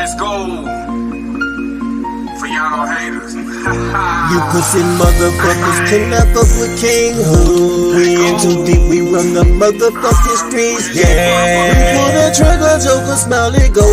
Let's go. For y'all haters. You pussy motherfuckers cannot fuck with King Who. We in too deep, we run the motherfucking streets, yeah. We pull that trigger, Joker, smile it, go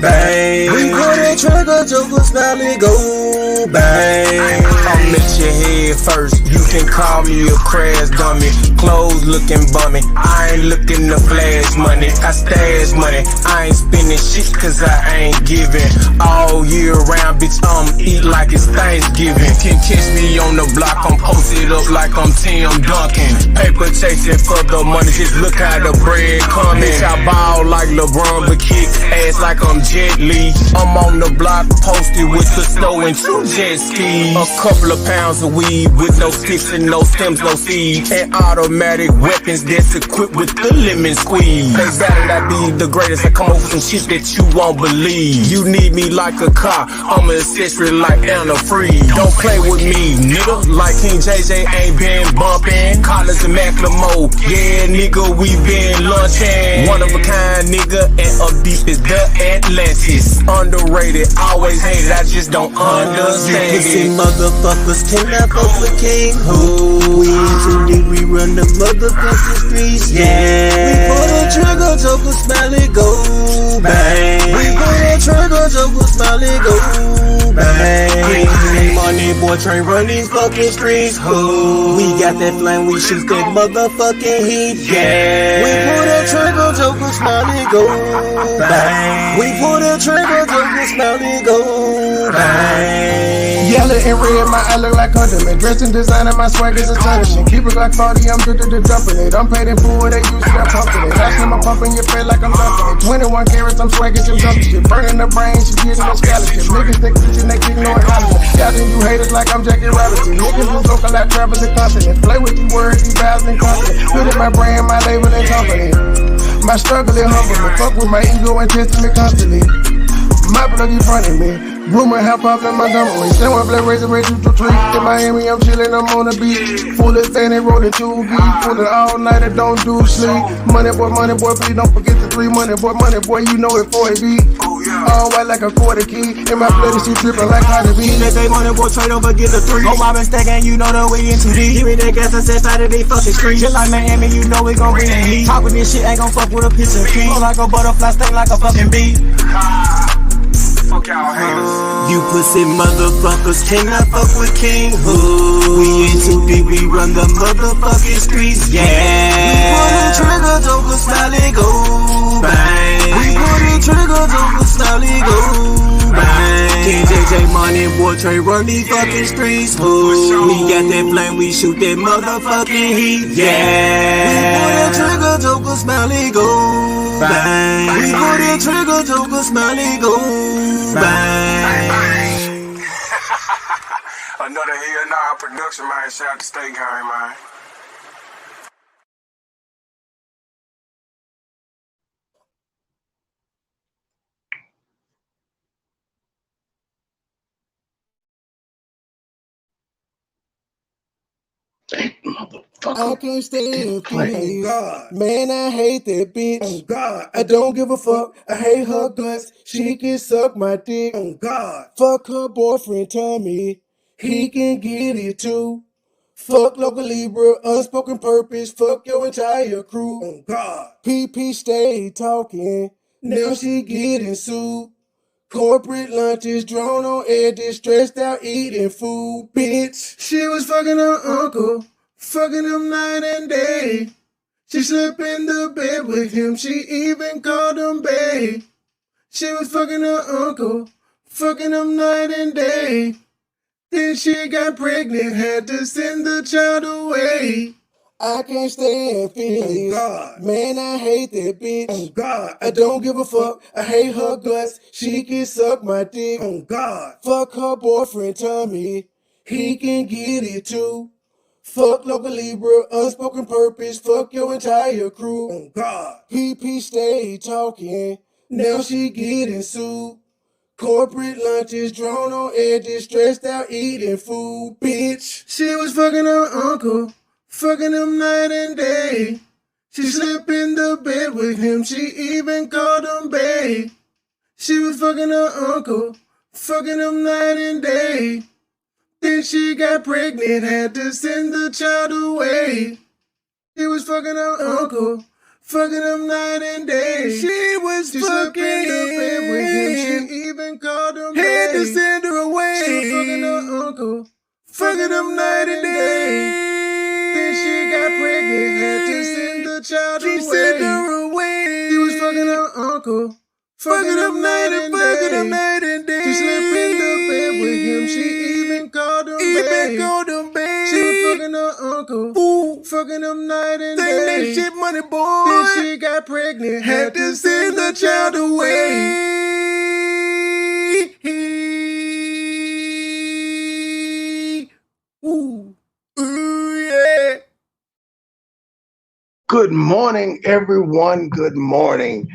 bang. We pull that trigger, Joker, smile it, go bang. I'm at your head first, you can call me a crash dummy. Clothes looking bummy, I ain't looking to flash money. I stash money, I ain't spending shit cause I ain't giving. All year round, bitch, eat like it's Thanksgiving. Can catch me on the block, I'm posted up like I'm Tim Duncan. Paper chasing for the money, just look how the bread coming. Bitch, I ball like LeBron, but kick ass like I'm Jet Li. I'm on the block, posted with the snow and 2 jet skis. A couple of pounds of weed with no sticks and no stems, no seeds. And automatic weapons that's equipped with the lemon squeeze. They better not be the greatest, I come up with some shit that you won't believe. You need me like a car, I'm an accessory like Anna Free. Don't play with me, nigga, like King JJ ain't been bumpin'. Collars and Macklemore, yeah, nigga, we been lunchin'. One of a kind, nigga, and up deep is the Atlantis. Underrated, always hated, I just don't understand You pussy it. motherfuckers cannot fuck with King Who. We in too deep, we run the motherfucking streets, yeah. We pull that trigger, Joker, smile it, go bang. We pull that trigger, Joker, smile it, go bang. MoneyBoy train run these fucking streets, who? We got that flame, we shoot that motherfucking heat, yeah. We pull that trigger, Joker, smile it, go bang. We pull that trigger, Joker, smile it, go bang. Yellow and red, my eye look like condiment. Dressed in designer, my swag is astonishing. Keep it like 40, I'm dumping it. I'm paid in full, they use it, I'm pumping it. I slam my pump in your face like I'm dumping it. 21 carats, I'm swagging some dumping shit. Burning the brain, she getting no scholarship. Niggas think bitch and they ignoring hollers. Y'all think you haters like I'm Jackie Robinson. Niggas who local like Travis and Consonant. Play with these words, these vowels and consonants. Put in my brand, my label and company. My struggle is humble me. Fuck with my ego and testing me constantly. My plug in front of me. Rumor half pop in Montgomery. Someone play razor ray to tree. In Miami, I'm chillin', I'm on the beach. Full of fanny, rolling 2 beat. Full of all night, I don't do sleep. Money boy, please don't forget the 3. Money boy, you know it for a beat. All white like a quarter key. In my blood, she trippin' like Cardi B. They say money boy, trade over, get the 3. Oh, I've been stacking, you know that we in too deep. Give me that gas, I said, side of they fucking street. Just like Miami, you know we gon' bring the heat. Talk with this shit, ain't gon' fuck with a piece of key. Like a butterfly, sting like a fucking bee. Fuck y'all haters. You pussy motherfuckers cannot fuck with King Who. We in too deep, we run the motherfucking streets, yeah. We pull the trigger, Joker, smile it, go bang. We pull the trigger, Joker, smile it, go bang. King JJ, MoneyBoy, Trey, run these fucking streets, who? We got that flame, we shoot that motherfucking heat, yeah. We pull that trigger, Joker, smile it, go bang. We pull that trigger, Joker, smile it, go bang. Another Hell Nah production, man. Shout out to State Gang, man. I can't stand feelings. Man, I hate that bitch. Oh God, I don't give a fuck. I hate her guts. She can suck my dick. Oh God, fuck her boyfriend Tommy. He can get it too. Fuck local Libra, unspoken purpose. Fuck your entire crew. Oh God, PP stay talking. Now she getting sued. Corporate lunches, drone on edges, stressed out eating food, bitch. She was fucking her uncle, fucking him night and day. She slept in the bed with him, she even called him babe. She was fucking her uncle, fucking him night and day. Then she got pregnant, had to send the child away. I can't stand feelings. Oh God. Man, I hate that bitch. Oh God. I don't give a fuck. I hate her guts. She can suck my dick. Oh God. Fuck her boyfriend Tommy. He can get it too. Fuck local Libra, unspoken purpose. Fuck your entire crew. Oh God. PP stay talking. Now she getting sued. Corporate lunches, drone on edges, stressed out eating food, bitch. She was fucking her uncle. Fucking him night and day. She slept in the bed with him. She even called him babe. She was fucking her uncle, fucking him night and day. Then she got pregnant, had to send the child away. He was fucking her uncle, fucking him night and day. She was fucking in the bed with him. She even called him had to send her away. She was fucking her uncle, fucking him night and day. Then she got pregnant, had to send the child away. She sent her away. He was fucking her uncle, fucking him night and day. She slept in the bed with him. She even called him babe. She was fucking her uncle, fucking him night and day. That shit, money boy. Then she got pregnant, had to send the child away. Ooh, yeah. Good morning, everyone. Good morning.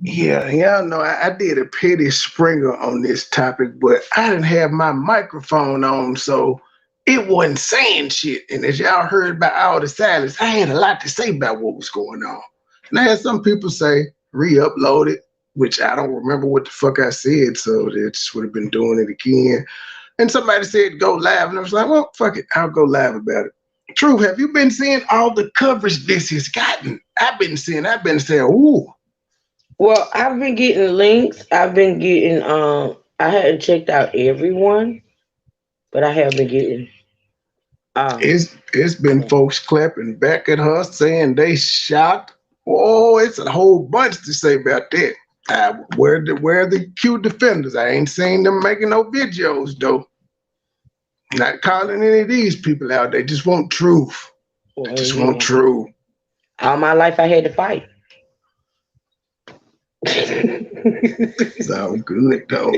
Yeah, y'all know I did a petty springer on this topic, but I didn't have my microphone on, so it wasn't saying shit. And as y'all heard by all the silence, I had a lot to say about what was going on. And I had some people say, re-upload it, which I don't remember what the fuck I said, so they just would have been doing it again. And somebody said, go live. And I was like, well, fuck it, I'll go live about it. True, have you been seeing all the coverage this has gotten? I've been saying, ooh. Well, I've been getting links. I've been getting I hadn't checked out everyone, but I have been getting It's been folks clapping back at her saying they shocked. Oh, it's a whole bunch to say about that. Where are the cute defenders? I ain't seen them making no videos though. Not calling any of these people out. They just want truth. They just want truth. All my life I had to fight. Sound good though.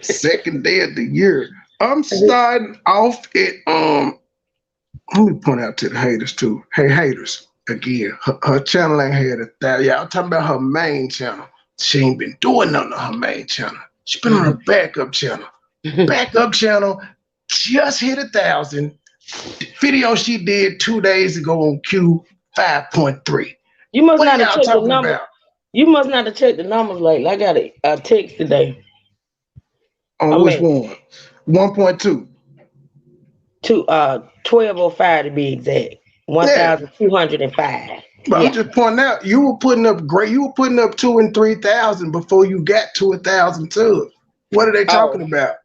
Second day of the year. I'm starting off at let me point out to the haters too. Hey haters, again, her channel ain't had 1,000. Yeah, I'm talking about her main channel. She ain't been doing nothing on her main channel. She been on her backup channel. Backup channel just hit 1,000. Video she did 2 days ago on Q 5.3. You must not have checked the number. You must not have checked the numbers lately. I got a text today. On which one? 1.2. 1205 to be exact. 1,205. But I'm just pointing out, you were putting up 2,000 and 3,000 before you got to 1,000 too. What are they talking about?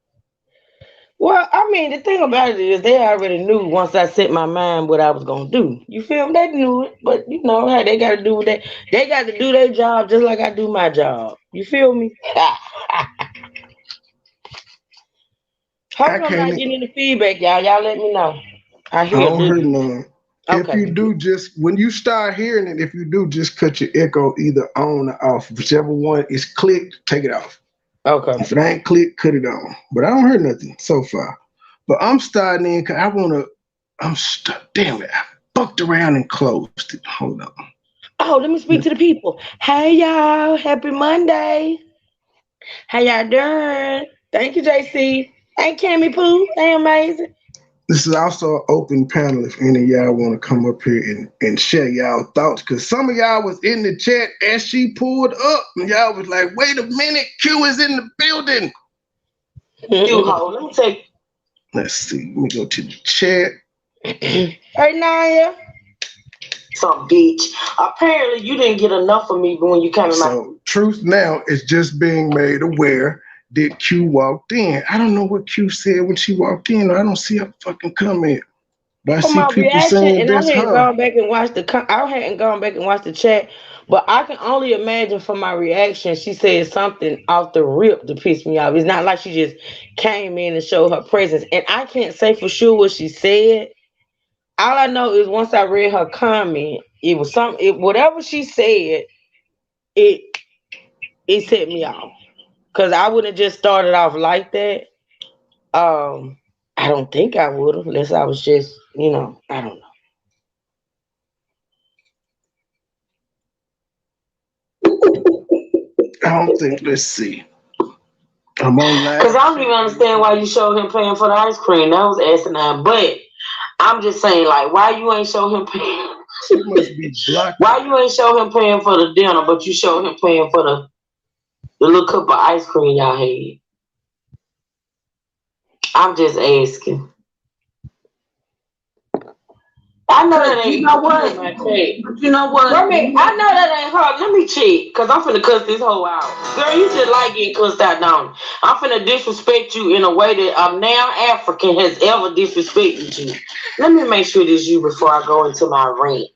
Well, I mean, the thing about it is they already knew once I set my mind what I was gonna do. You feel me? They knew it, but you know how they got to do that. They got to do their job just like I do my job. You feel me? Hope I'm not getting any feedback, y'all. Y'all let me know. I don't hear none. Okay. If you do, just when you start hearing it, if you do, just cut your echo either on or off. Whichever one is clicked, take it off. Okay. If it ain't clicked, cut it on. But I don't hear nothing so far. But I'm starting in because I want to. Damn it! I fucked around and closed it. Hold on. Oh, let me speak to the people. Hey y'all, happy Monday. How y'all doing? Thank you, JC. Hey, Cammy Pooh. They amazing. This is also an open panel if any of y'all want to come up here and share y'all thoughts. Because some of y'all was in the chat as she pulled up. And y'all was like, wait a minute, Q is in the building. Let me take. Let's see. Let me go to the chat. Hey, Naya. Some bitch. Apparently, you didn't get enough of me when you came in. So, truth now is just being made aware that Q walked in. I don't know what Q said when she walked in. I don't see a fucking comment. But I see my people reaction, saying and that's I hadn't her. gone back and watched I hadn't gone back and watched the chat, but I can only imagine from my reaction, she said something off the rip to piss me off. It's not like she just came in and showed her presence. And I can't say for sure what she said. All I know is once I read her comment, it was whatever she said, it set me off. Because I wouldn't have just started off like that. I don't think I would have, unless I was just, I don't know. I don't think, let's see. I'm on live. Because I don't even understand why you showed him paying for the ice cream. That was asinine. But I'm just saying, like, why you ain't show him paying? She must be blocked. Why you ain't show him paying for the dinner, but you show him paying for the The little cup of ice cream y'all had. I'm just asking. I know that ain't. You know what? But you know what? I know that ain't hard. Let me check, cause I'm finna cuss this whole out. Girl, you just like getting cussed out, don't you? I'm finna disrespect you in a way that a now African has ever disrespected you. Let me make sure this you before I go into my rant.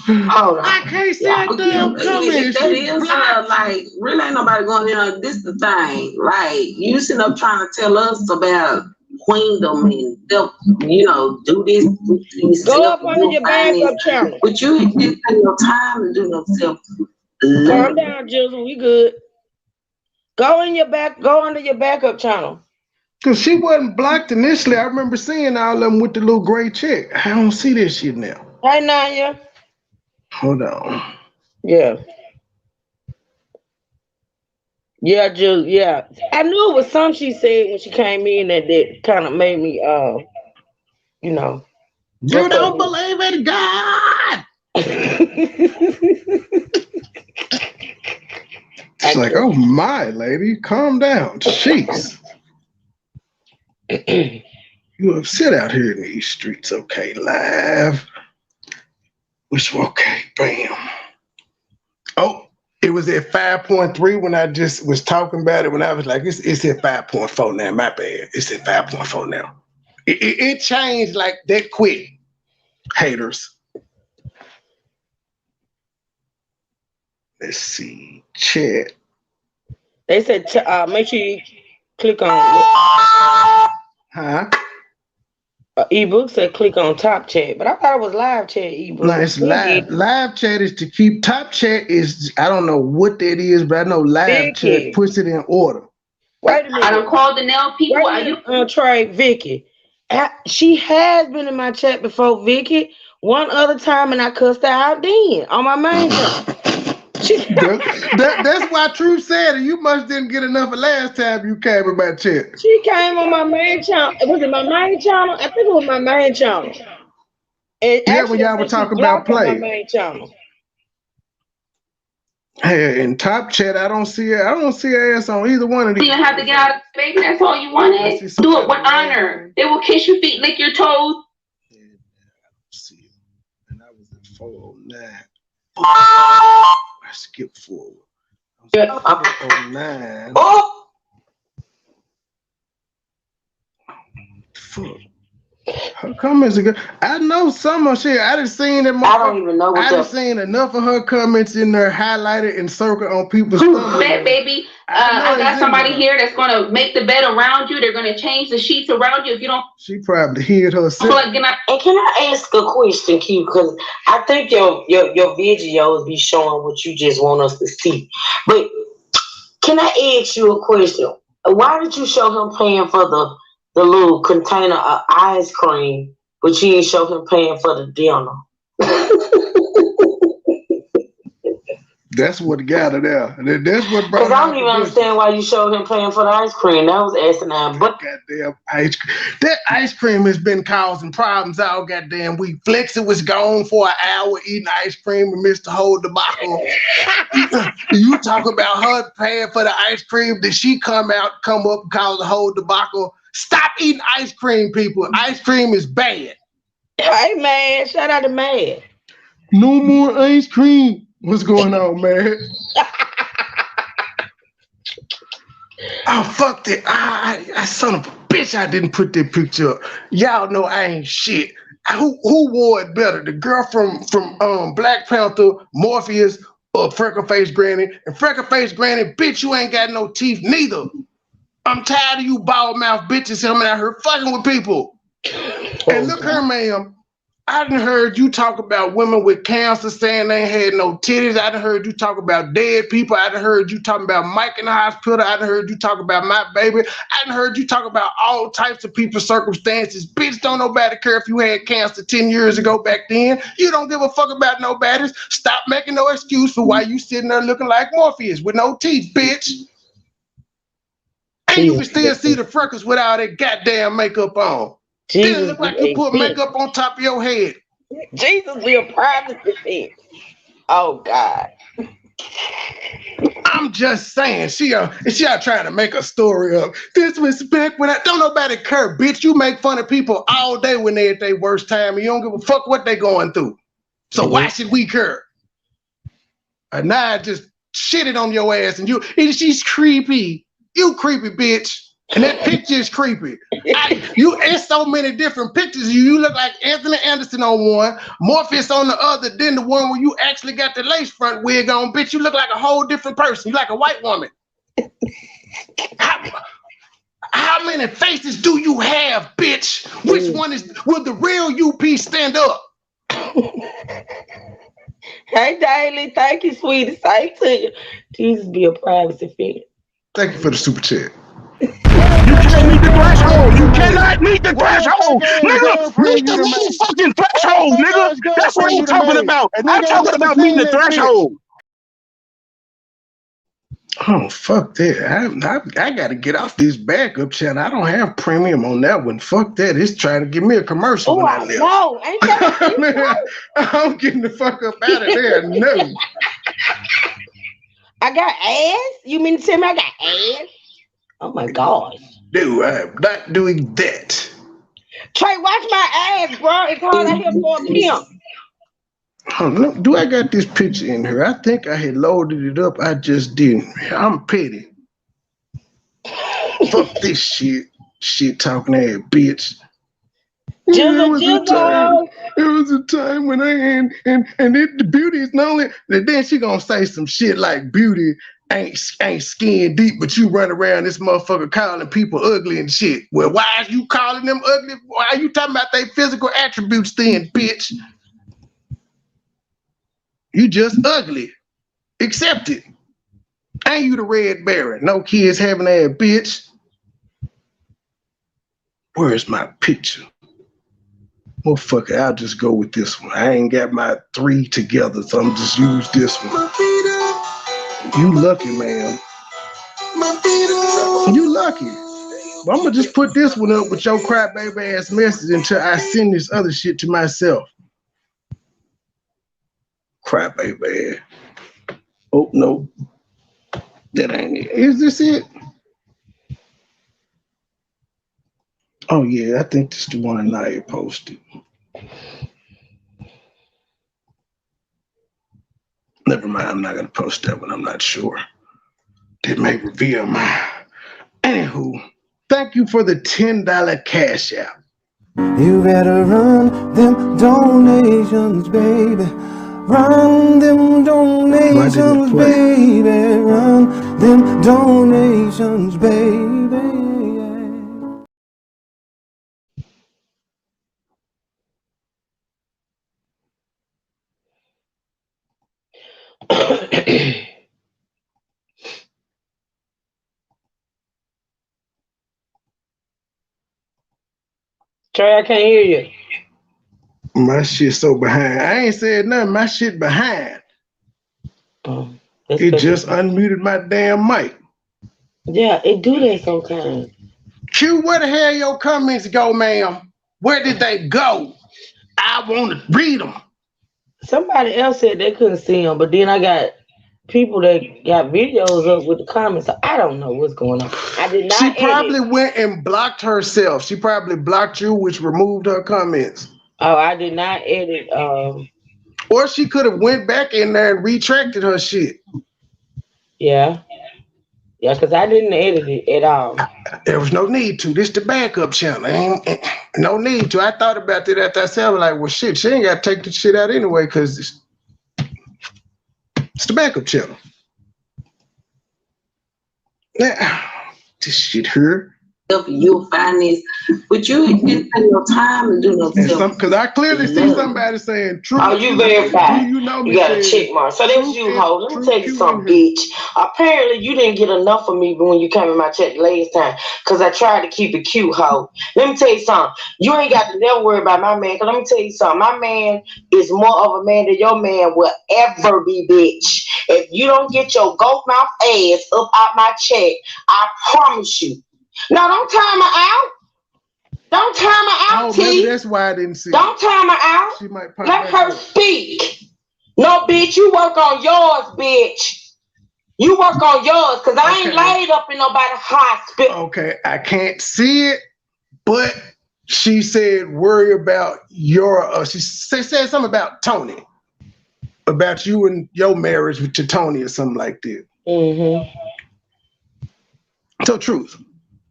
Hold on. I can't see a damn comment. That is like really ain't nobody going in. This the thing. Like you sitting up trying to tell us about queendom and do this. Go up under your backup channel. But you didn't have no time to do no self. Calm down, Jizzle. We good. Go under your backup channel. Cause she wasn't blocked initially. I remember seeing all of them with the little gray check. I don't see this shit now. Hey, Nanya. Hold on. Yeah. Yeah, Jill. Yeah. I knew it was something she said when she came in that kind of made me, You don't believe in God. It's like, oh my lady, calm down. Jeez. You upset out here in these streets, okay? Live. Which okay, bam. Oh, it was at 5.3 when I just was talking about it. When I was like, it's at 5.4 now. My bad. It's at 5.4 now. It changed like that quick. Haters. Let's see. Chat. They said make sure you click on ebook said click on top chat, but I thought it was live chat ebook. No, it's live. Live chat is to keep top chat is I don't know what that is, but I know live chat puts it in order. Wait a minute. I don't call the nail people. Are you Trey Vicky? She has been in my chat before, Vicky. One other time, and I cussed her out then on my main channel. That's why Truth said it. You must didn't get enough of last time you came in my chat. She came on my main channel. Was it my main channel? I think it was my main channel. And yeah, when y'all were talking about play. My main channel. Hey, in top chat, I don't see her. I don't see her ass on either one of these. You have to get out, baby. That's all you wanted. Do it with honor. They will kiss your feet, lick your toes. Yeah, I don't see it. And I was at 409. I skipped forward. I was at 409. Oh! Fuck. Her comments are good. I know some of shit. I done seen it more. I don't even know what I done seen enough of her comments in there highlighted and circled on people's stuff. Baby, I got somebody here that's gonna make the bed around you. They're gonna change the sheets around you if you don't. She probably hid herself. And can I ask a question, Q? Because I think your videos be showing what you just want us to see. But can I ask you a question? Why did you show him paying for the little container of ice cream, but you didn't show him paying for the dinner? That's what got her there. That's what brought. Because I don't even understand why you showed him paying for the ice cream. That was asinine. But goddamn ice cream. That ice cream has been causing problems all goddamn week. Flexi was gone for an hour eating ice cream and missed the whole debacle. You talk about her paying for the ice cream. Did she come up and cause the whole debacle? Stop eating ice cream, people. Ice cream is bad. Hey, man. Shout out to man. No more ice cream. What's going on, man? Oh, fuck that. I son of a bitch, I didn't put that picture up. Y'all know I ain't shit. Who wore it better? The girl from Black Panther, Morpheus, or Freckle Face Granny? And Freckle Face Granny, bitch, you ain't got no teeth neither. I'm tired of you bald mouth bitches coming out here fucking with people. And look here, ma'am. I done heard you talk about women with cancer saying they ain't had no titties. I done heard you talk about dead people. I done heard you talking about Mike in the hospital. I done heard you talk about my baby. I done heard you talk about all types of people's circumstances. Bitch, don't nobody care if you had cancer 10 years ago back then. You don't give a fuck about nobody's. Stop making no excuse for why you sitting there looking like Morpheus with no teeth, bitch. And you can still see the freckles with all that goddamn makeup on. Jesus, it look like you put makeup on top of your head. Jesus be a private defense. Oh God. I'm just saying, she out trying to make a story up. This was back when don't nobody care, bitch. You make fun of people all day when they at their worst time, and you don't give a fuck what they going through. So why should we care? And now I just shitted on your ass, and she's creepy. You creepy bitch. And that picture is creepy. It's so many different pictures. You look like Anthony Anderson on one, Morpheus on the other, then the one where you actually got the lace front wig on. Bitch, you look like a whole different person. You like a white woman. How many faces do you have, bitch? Which one will the real UP stand up? Hey, Daily, thank you, sweetie. Thank you. Jesus be a privacy figure. Thank you for the super chat. You can't meet the threshold. You cannot meet the threshold. Nigga, meet the motherfucking threshold, nigga. That's what I'm talking about. I'm talking about meeting the threshold. Oh, fuck that. I got to get off this backup channel. I don't have premium on that one. Fuck that. It's trying to give me a commercial when I live. No, ain't that I'm getting the fuck up out of there. No. I got ass? You mean to tell me I got ass? Oh my gosh. Dude, I'm not doing that. Trey, watch my ass, bro. It's hard out here for a pimp. Oh, no, do I got this picture in here? I think I had loaded it up. I just didn't. I'm petty. Fuck this shit. Shit talking ass bitch. It was a time when the beauty is not only, and then she gonna say some shit like beauty ain't skin deep, but you run around this motherfucker calling people ugly and shit. Well, why are you calling them ugly? Why are you talking about their physical attributes then, bitch? You just ugly. Accept it. Ain't you the red baron? No kids having that bitch. Where's my picture? Well, fuck it. I'll just go with this one. I ain't got my 3 together, so I'm just use this one. You lucky, man. You lucky. But I'm gonna just put this one up with your crybaby ass message until I send this other shit to myself. Crybaby. Oh no, that ain't it. Is this it? Oh yeah, I think this is the one Naya posted. Never mind, I'm not gonna post that one. I'm not sure. It may reveal my. Anywho, thank you for the $10 cash app. You better run them donations, baby. Run them donations, baby. Run them donations, baby. Trey, I can't hear you. My shit so behind. I ain't said nothing. My shit behind. It just unmuted my damn mic. Yeah, it do that sometimes. Q, where the hell your comments go, ma'am? Where did they go? I want to read them. Somebody else said they couldn't see them, but then I got people that got videos up with the comments. So I don't know what's going on. I did not. She probably went and blocked herself. She probably blocked you, which removed her comments. Oh, I did not edit. Or she could have went back in there and retracted her shit. Yeah. Yeah, because I didn't edit it at all. There was no need to. This the backup channel. No need to. I thought about it after I said, I was like, well, shit, she ain't got to take the shit out anyway because it's the backup channel. Now, this shit here. You'll find this, but you didn't take no time to do no stuff. Because I clearly see somebody saying true. Oh, you verified. You know me. You got a check mark. So that's you, ho. Let me tell you something, bitch. Apparently, you didn't get enough of me when you came in my chat last time. Because I tried to keep it cute, ho. Let me tell you something. You ain't got to never worry about my man. Because let me tell you something. My man is more of a man than your man will ever be, bitch. If you don't get your goat mouth ass up out my chat, I promise you. No, don't time her out. Don't time her out, T. Maybe that's why I didn't see. Don't time her out. She might pop Let her speak. No, bitch, you work on yours, bitch. You work on yours, because I ain't laid up in nobody's hospital. Okay, I can't see it, but she said worry about your, she said something about Tony, about you and your marriage to Tony or something like that. Mm-hmm. So, Truth,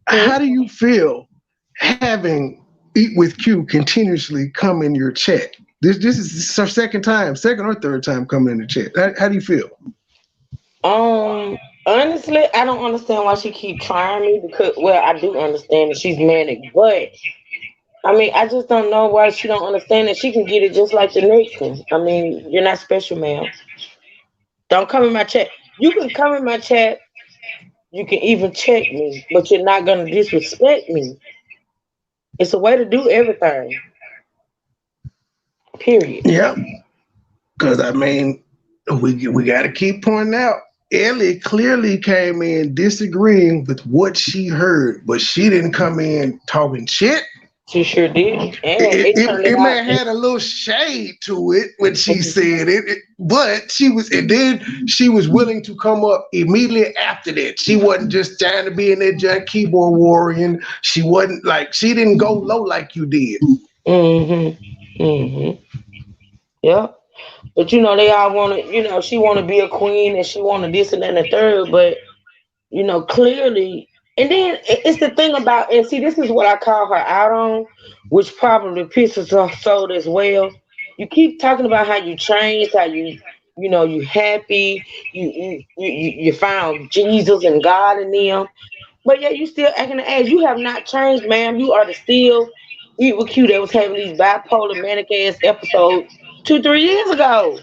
how do you feel having Eat with Q continuously come in your chat? This is her second or third time coming in the chat. How do you feel? Honestly, I don't understand why she keep trying me, because, well, I do understand that she's manic, but I mean, I just don't know why she don't understand that she can get it just like the next one. I mean, you're not special, ma'am. Don't come in my chat. You can come in my chat. You can even check me, but you're not gonna disrespect me. It's a way to do everything. Period. Yeah, because I mean, we got to keep pointing out. Ellie clearly came in disagreeing with what she heard, but she didn't come in talking shit. She sure did, and it turned it It may out. have had a little shade to it when she said it, but she was, and then she was willing to come up immediately after that. She wasn't just trying to be in that giant keyboard warrior. She wasn't like, she didn't go low like you did. Mm-hmm. Mm-hmm. Yep. But they all want to, she want to be a queen, and she want to this and that and the third. But clearly, and then it's the thing about, and see, this is what I call her out on, which probably pisses her soul as well. You keep talking about how you changed, how you happy, you found Jesus and God in them, but yeah, you still acting as you have not changed, ma'am. You are the still Evil Q that was having these bipolar manic ass episodes 2-3 years ago.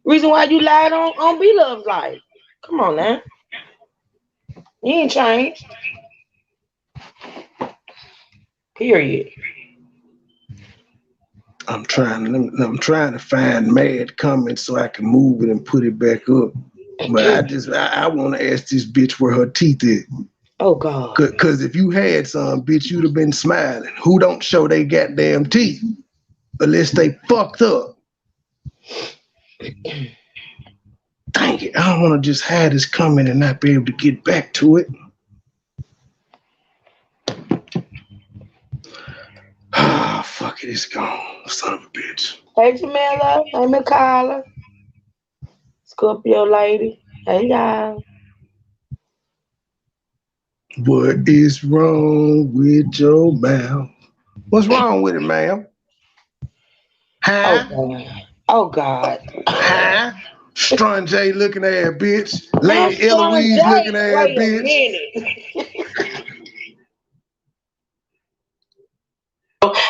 Reason why you lied on B Love's life. Come on now. You ain't changed. Period. I'm trying to find mad comments so I can move it and put it back up. But I want to ask this bitch where her teeth is. Oh God. Cause if you had some, bitch, you'd have been smiling. Who don't show they goddamn teeth unless they fucked up? Dang it! I don't want to just have this comment and not be able to get back to it. Ah, fuck it, it's gone. Son of a bitch. Hey Jamila. Hey Mikala. Scorpio lady. Hey y'all. What is wrong with your mouth? What's wrong with it, ma'am? Huh? Oh God. Oh God. Huh? Strong J looking at bitch. That's Lady Sean Eloise J. looking at Wait a bitch. minute.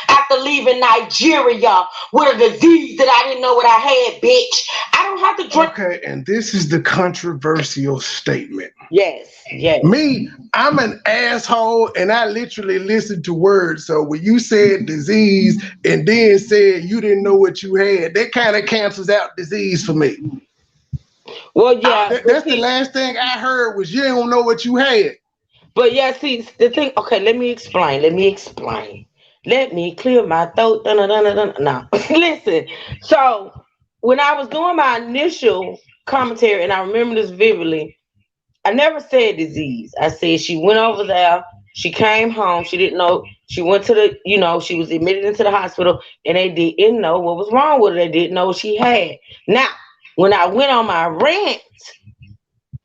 After leaving Nigeria with a disease that I didn't know what I had, bitch. I don't have to drink. Okay, and this is the controversial statement. Yes, yes. Me, I'm an asshole, and I literally listened to words. So when you said disease and then said you didn't know what you had, that kind of cancels out disease for me. Well, yeah. That's the last thing I heard was you don't know what you had. But yeah, see, the thing, okay, let me explain. Let me clear my throat. No, listen. So when I was doing my initial commentary, and I remember this vividly, I never said disease. I said she went over there. She came home. She didn't know. She went to she was admitted into the hospital, and they didn't know what was wrong with her. They didn't know what she had. Now, when I went on my rant,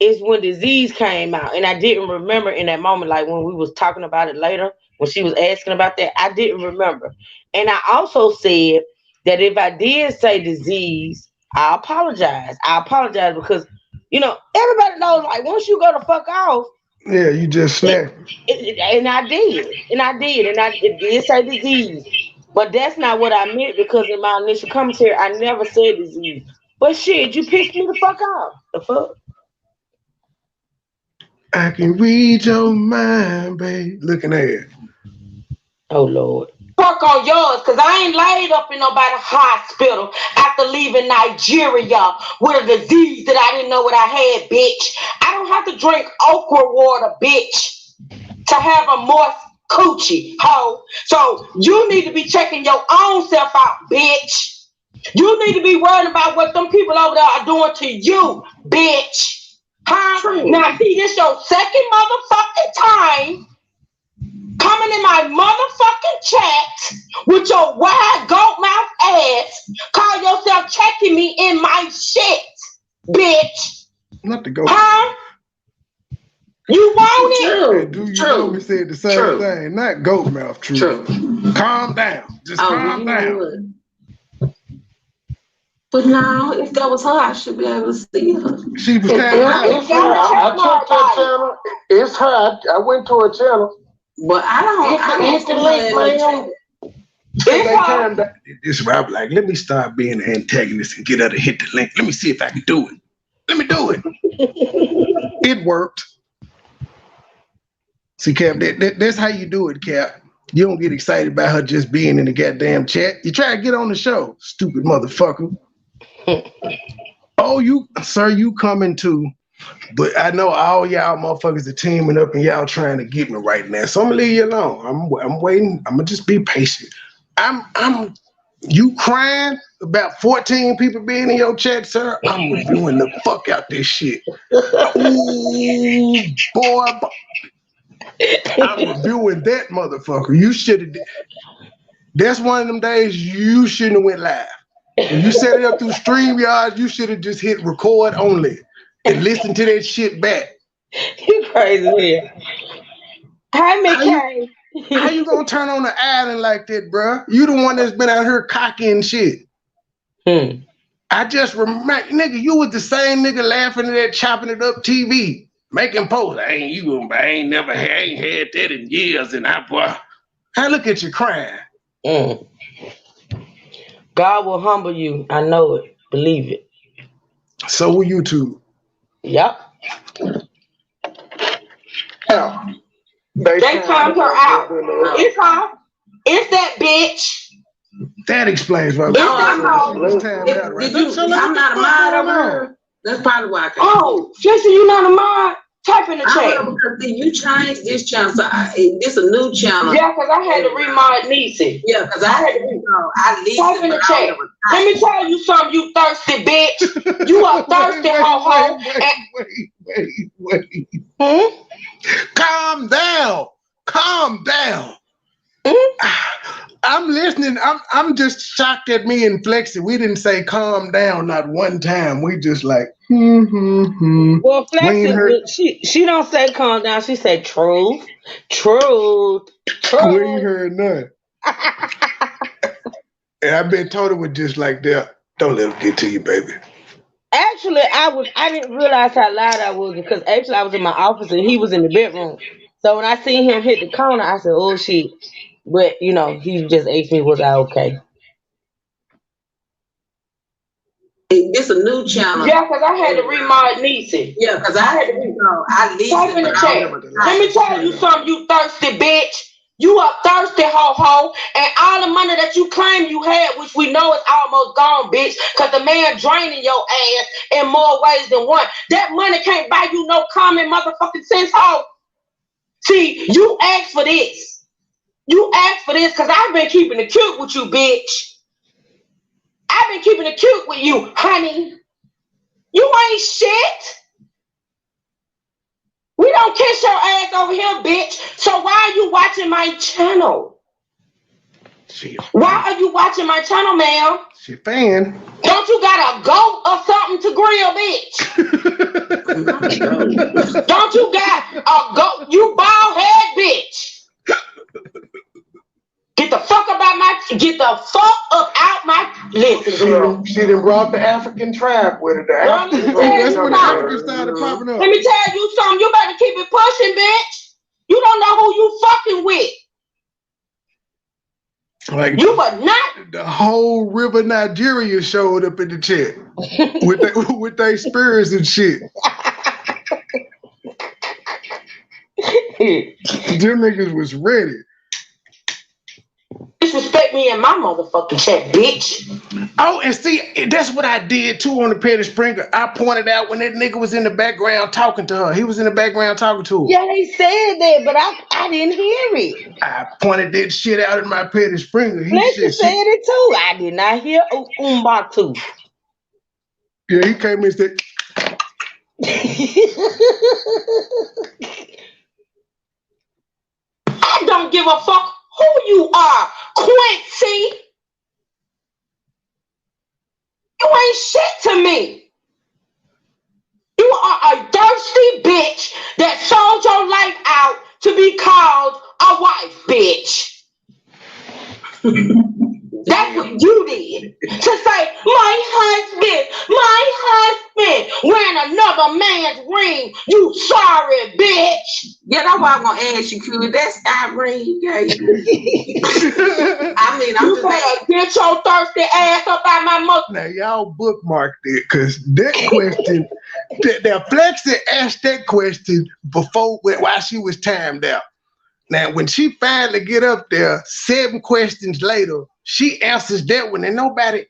is when disease came out, and I didn't remember in that moment, like when we was talking about it later, when she was asking about that, I didn't remember. And I also said that if I did say disease, I apologize because everybody knows, like, once you go to fuck off, yeah, you just snapped. And I did say disease, but that's not what I meant, because in my initial commentary I never said disease. But shit, you pissed me the fuck off. The fuck. I can read your mind, babe. Looking at it. Oh Lord. Work on yours, because I ain't laid up in nobody's hospital after leaving Nigeria with a disease that I didn't know what I had, bitch. I don't have to drink okra water, bitch, to have a moist coochie, ho. So you need to be checking your own self out, bitch. You need to be worried about what them people over there are doing to you, bitch. Huh? True. Now, see, this your second motherfucking time coming in my motherfucking chat with your wide goat mouth ass. Call yourself checking me in my shit, bitch. Not the goat. Huh? You want it? True. Hey, dude, you True. know we said the same True. thing. Not goat mouth, true. Calm down. Just calm down. Would. But now, if that was her, I should be able to see her. She was kind It's her. I checked her channel. It's her. I went to her channel. But I don't It's the link, man. This is where I'm like, let me start being an antagonist and get her to hit the link. Let me see if I can do it. Let me do it. It worked. See, Cap, that's how you do it, Cap. You don't get excited about her just being in the goddamn chat. You try to get on the show, stupid motherfucker. Oh, you coming too. But I know all y'all motherfuckers are teaming up and y'all trying to get me right now. So I'm gonna leave you alone. I'm waiting. I'm gonna just be patient. You crying about 14 people being in your chat, sir? I'm reviewing the fuck out this shit. Ooh, boy. I'm reviewing that motherfucker. You should have. That's one of them days you shouldn't have went live. When you set it up through StreamYard, you should have just hit record only and listen to that shit back. You crazy here. Hi, McKay. How you gonna turn on the island like that, bro? You the one that's been out here cocky and shit. I just remember, nigga, you was the same nigga laughing at that chopping it up TV, making posts. I ain't had that in years, and I look at you crying. God will humble you. I know it. Believe it. So will you too. Yep. Yeah. They timed her out. It's her. It's that bitch. That explains why. I'm not a mod over her. That's probably why I can't. Oh, Jesse, you not a mod? Type in the chat. Because you changed this channel, so this a new channel. Yeah, because I had to remod Niecy. Yeah, because I listened. Type in the chat. Let me tell you something, you thirsty bitch. You a thirsty ho-ho. Wait. Calm down. Calm down. I'm listening. I'm just shocked at me and Flexi. We didn't say calm down not one time. We just like Well, Flexi, she don't say calm down. She say truth. We ain't heard none. And I bet Tony was just like that. Don't let him get to you, baby. Actually, I didn't realize how loud I was because actually I was in my office and he was in the bedroom. So when I seen him hit the corner, I said, "Oh shit." But, he just asked me, was I okay? It's a new channel. Yeah, because I had to remod Niecy. Yeah, because I listened. Type in the chat. Let me tell you something, you thirsty bitch. You a thirsty ho-ho. And all the money that you claim you had, which we know is almost gone, bitch, because the man draining your ass in more ways than one. That money can't buy you no common motherfucking sense, ho. See, you asked for this. You asked for this because I've been keeping it cute with you, bitch. I've been keeping it cute with you, honey. You ain't shit. We don't kiss your ass over here, bitch. So why are you watching my channel? Why are you watching my channel, ma'am? She fan. Don't you got a goat or something to grill, bitch? Don't you got a goat? You bald head, bitch. Get the fuck up out my listen. She done brought the African tribe with her. That's when the Africans started popping up. Let me tell you something. You better keep it pushing, bitch. You don't know who you fucking with. Like you but not. The whole river Nigeria showed up in the chat with their spirits and shit. Them niggas was ready. Disrespect me in my motherfucking chat, bitch. Oh, and see, that's what I did too on the Petty Sprinkle. I pointed out when that nigga was in the background talking to her. He was in the background talking to her. Yeah, he said that, but I didn't hear it. I pointed that shit out in my Petty Sprinkle. He Lexi said, said it too. I did not hear Umbatu. yeah, he came in and said, I don't give a fuck who you are, Quincy. You ain't shit to me. You are a thirsty bitch that sold your life out to be called a wife, bitch. That's what you did. To say, my husband, wearing another man's ring, you sorry, bitch. Yeah, that's why I'm going to ask you, Q. That's Irene you gave me. I mean, I'm you better get your thirsty ass up out my mouth. now y'all bookmarked it, because that question, that Flexi asked that question before, while she was timed out. Now, when she finally get up there, 7 questions later, she answers that one, and nobody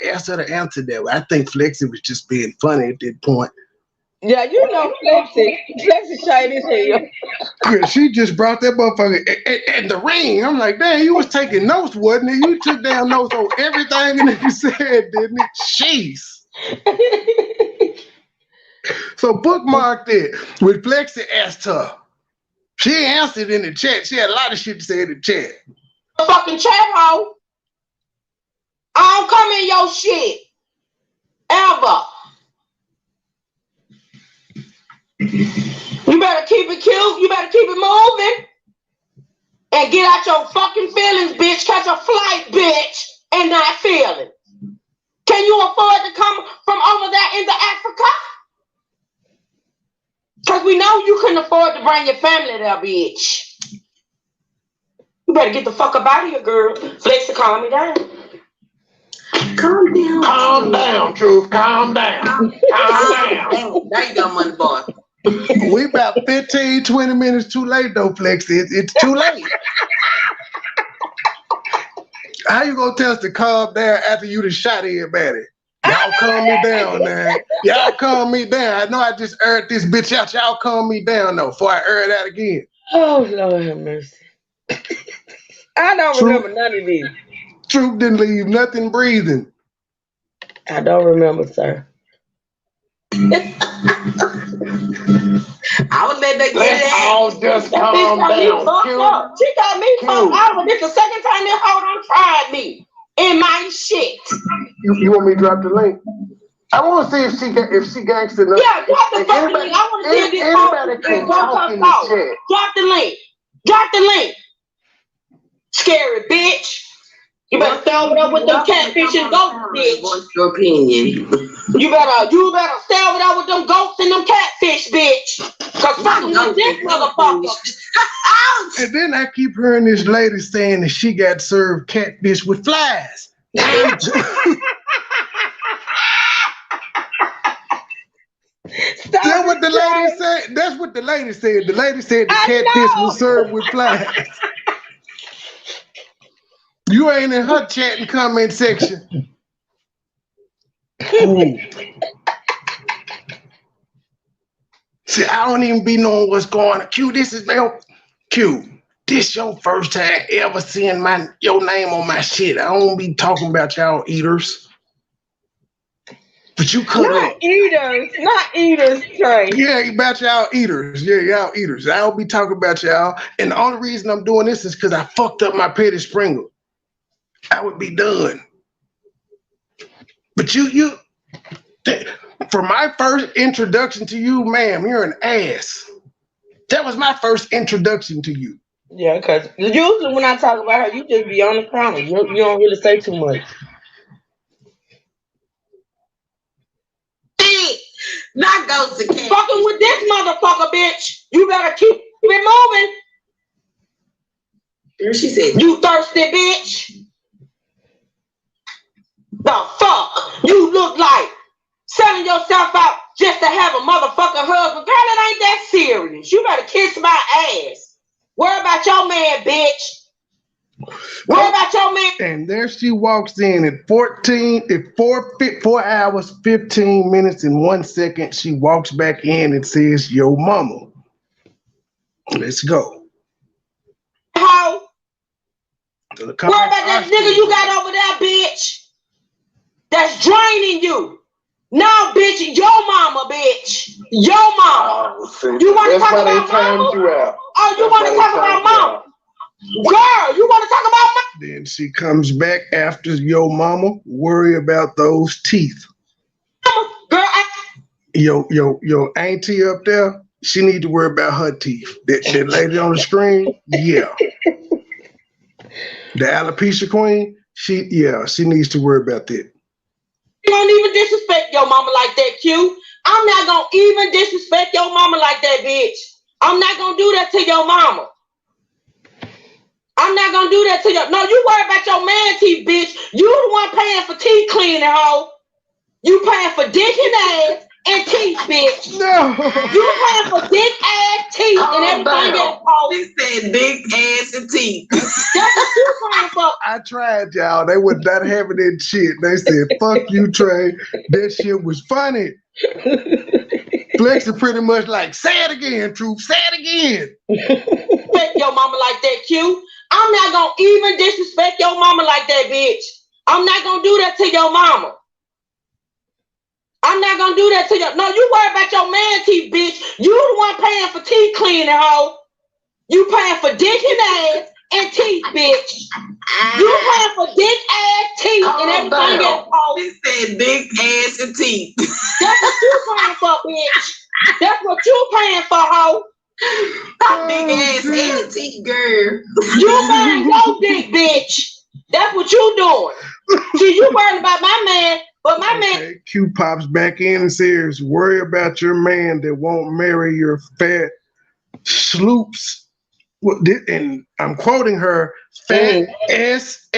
asked her to answer that one. I think Flexi was just being funny at that point. Yeah, you know Flexi shade his hell. Yeah, she just brought that motherfucker and the ring. I'm like, damn, you was taking notes, wasn't it? You took down notes on everything that you said, didn't it? Jeez. So bookmarked it. When Flexi asked her, she answered in the chat. She had a lot of shit to say in the chat. fucking chat hole. I don't come in your shit. Ever. You better keep it cute. You better keep it moving. And get out your fucking feelings, bitch. Catch a flight, bitch. And not feeling. Can you afford to come from over there into Africa? Because we know you couldn't afford to bring your family there, bitch. You better get the fuck up out of here, girl. Flexi, calm me down. Calm down. Calm down, Truth. Calm down. Calm down. There you go, MoneyBoy. We about 15, 20 minutes too late, though, Flexi. It's too late. How you gonna tell us to calm down after you done shot everybody? Y'all calm me down, man. Y'all calm me down. I know I just aired this bitch out. Y'all calm me down, though, before I air it out again. Oh, Lord have mercy. I don't remember none of this. Truth didn't leave nothing breathing. I don't remember, sir. I would let that get it all just calm down. She got me fucked up. This the second time this hoe done tried me in my shit. You want me to drop the link? I want to see if she gangster enough. Yeah, drop the fucking link. I want to see if this anybody can talk in the chat. Drop the link. Drop the link. Scary bitch. You better stay over there with them catfish and goats, bitch. What's your opinion? You better stay over there with them goats and them catfish, bitch. Cause fucking with this motherfucker. And then I keep hearing this lady saying that she got served catfish with flies. That's what the lady said. That's what the lady said. The lady said the catfish was served with flies. You ain't in her chat and comment section. See, I don't even be knowing what's going on. Q, this is this your first time ever seeing your name on my shit. I don't be talking about y'all eaters. But you could have. Not eaters, Trey. Yeah, about y'all eaters. Yeah, y'all eaters. I don't be talking about y'all. And the only reason I'm doing this is because I fucked up my Petty Sprinkle. I would be done. But for my first introduction to you, ma'am, you're an ass. That was my first introduction to you. Yeah, because usually when I talk about her, you just be on the counter. You don't really say too much. Not ghost again. Fucking with this motherfucker, bitch. You better keep it moving. There she said, you thirsty bitch. The fuck you look like selling yourself out just to have a motherfucking husband. Girl, it ain't that serious. You better kiss my ass. Worry about your man, bitch. What about your man? And there she walks in at 4 hours, 15 minutes, and 1 second. She walks back in and says, "Yo, mama, let's go." How? What about that nigga you got over there, bitch? That's draining you. No, bitch, your mama, bitch. Your mama. You want to talk about mama? Oh, you want to talk about mama? Girl, you want to talk about mama? Then she comes back after your mama. Worry about those teeth. Girl, Your auntie up there, she need to worry about her teeth. That lady on the screen, yeah. The alopecia queen, she needs to worry about that. You don't even disrespect your mama like that, Q. I'm not gonna even disrespect your mama like that, bitch. I'm not gonna do that to your mama. I'm not gonna do that to your. No, you worry about your man teeth, bitch. You the one paying for teeth cleaning, hoe. You paying for dick and ass and teeth, bitch. No. You paying for dick, ass, teeth, and everything else, hoe. He said dick, ass, and teeth. That's what you paying for. I tried, y'all. They would not having that shit. They said, "Fuck you, Trey." That shit was funny. Flex is pretty much like, "Say it again, Truth. Say it again." Respect your mama like that, Q. I'm not gonna even disrespect your mama like that, bitch. I'm not gonna do that to your mama. I'm not gonna do that to your. No, you worry about your man teeth, bitch. You the one paying for teeth cleaning, hoe. You paying for dick and ass and teeth, bitch. You paying for dick, ass, teeth, and everything else, hoe. He said dick, ass, and teeth. That's what you paying for, bitch. That's what you paying for, hoe. Big ass and teeth, girl. You buying your dick, bitch. That's what you doing. See, you worried about my man, but my man. Q pops back in and says, "Worry about your man that won't marry your fat sloops." And I'm quoting her, fat SLOOPS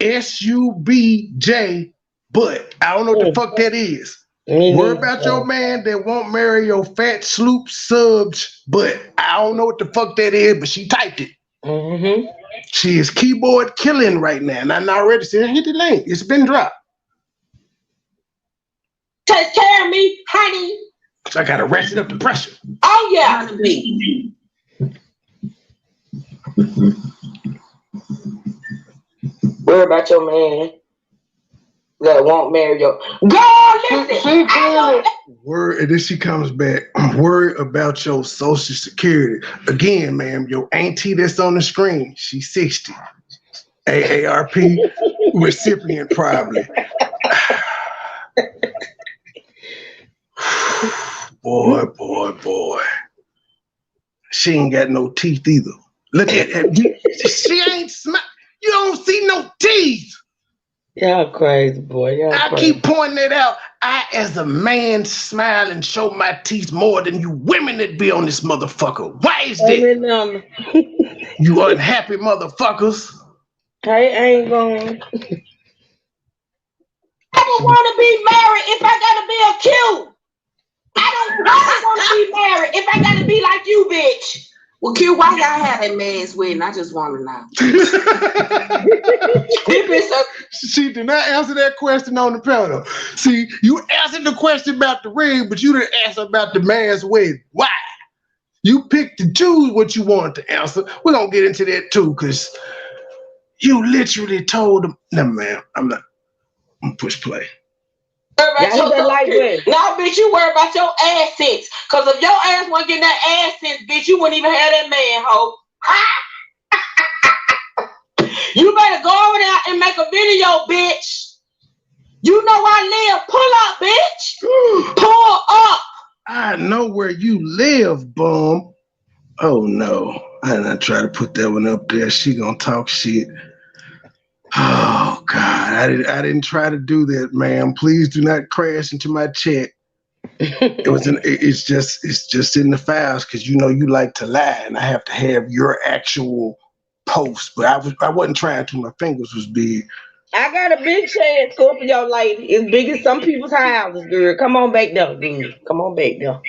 SUBJ, but I don't know what the fuck that is. Worry about your man that won't marry your fat sloop subs, but I don't know what the fuck that is, but she typed it. Mm-hmm. She is keyboard killing right now, and I already said, "Hit the link. It's been dropped." Take care of me, honey. So I gotta ratchet up the pressure. Oh yeah. Worry about your man that won't marry your girl. Listen, and then she comes back. Worry about your social security again, ma'am. Your auntie that's on the screen, she's 60. AARP recipient probably. Boy. She ain't got no teeth either. Look at her. She ain't smart. You don't see no teeth. Y'all crazy, boy. I keep pointing it out. I, as a man, smile and show my teeth more than you women that be on this motherfucker. Why is that? You unhappy motherfuckers. I ain't going. I don't want to be married if I gotta be a Q. I don't want to be married if I gotta be like you, bitch. Well, Q, why y'all had that man's wedding? I just want to know. She did not answer that question on the panel. See, you answered the question about the ring, but you didn't answer about the man's wedding. Why? You picked to choose what you wanted to answer. We're going to get into that too, because you literally told them, never mind, I'm not. I'm going to push play. Nah, bitch, you worry about your ass sense. Cause if your ass wasn't getting that ass sense, bitch, you wouldn't even have that man, hoe. You better go over there and make a video, bitch. You know I live. Pull up, bitch. Pull up. I know where you live, bum. Oh no. I did not try to put that one up there. She gonna talk shit. Oh God, I didn't try to do that, ma'am. Please do not crash into my chat. It's just in the files because you know you like to lie, and I have to have your actual post. But I wasn't trying to. My fingers was big. I got a big shed, Scorpio lady. As big as some people's houses, girl. Come on back there, girl. Come on back there.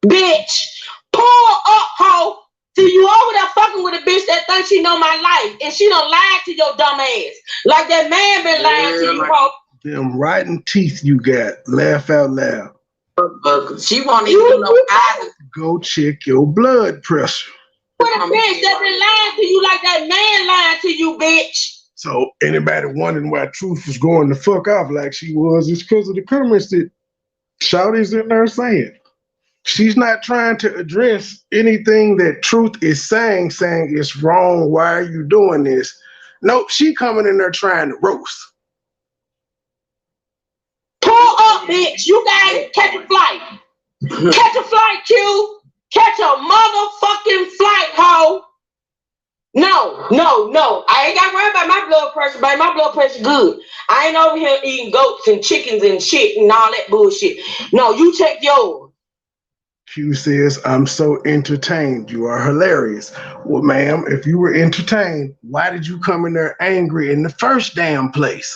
bitch. Pull up, hoe. See, you over there fucking with a bitch that thinks she know my life, and she done lied to your dumb ass. Like that man been lying to you, hoe. Them rotten teeth you got. Laugh out loud. She won't even do no eyes. Go check your blood pressure. With a bitch that been lying to you like that man lying to you, bitch. So anybody wondering why Truth was going the fuck off like she was, it's because of the comments that Shawty's in there saying. She's not trying to address anything that Truth is saying it's wrong. Why are you doing this? Nope, she coming in there trying to roast. Pull up, bitch. You guys catch a flight. Catch a flight, Q. Catch a motherfucking flight, hoe. No. I ain't got to worry about my blood pressure, baby. My blood pressure good. I ain't over here eating goats and chickens and shit and all that bullshit. No, you check yours. Q says, I'm so entertained. You are hilarious. Well, ma'am, if you were entertained, why did you come in there angry in the first damn place?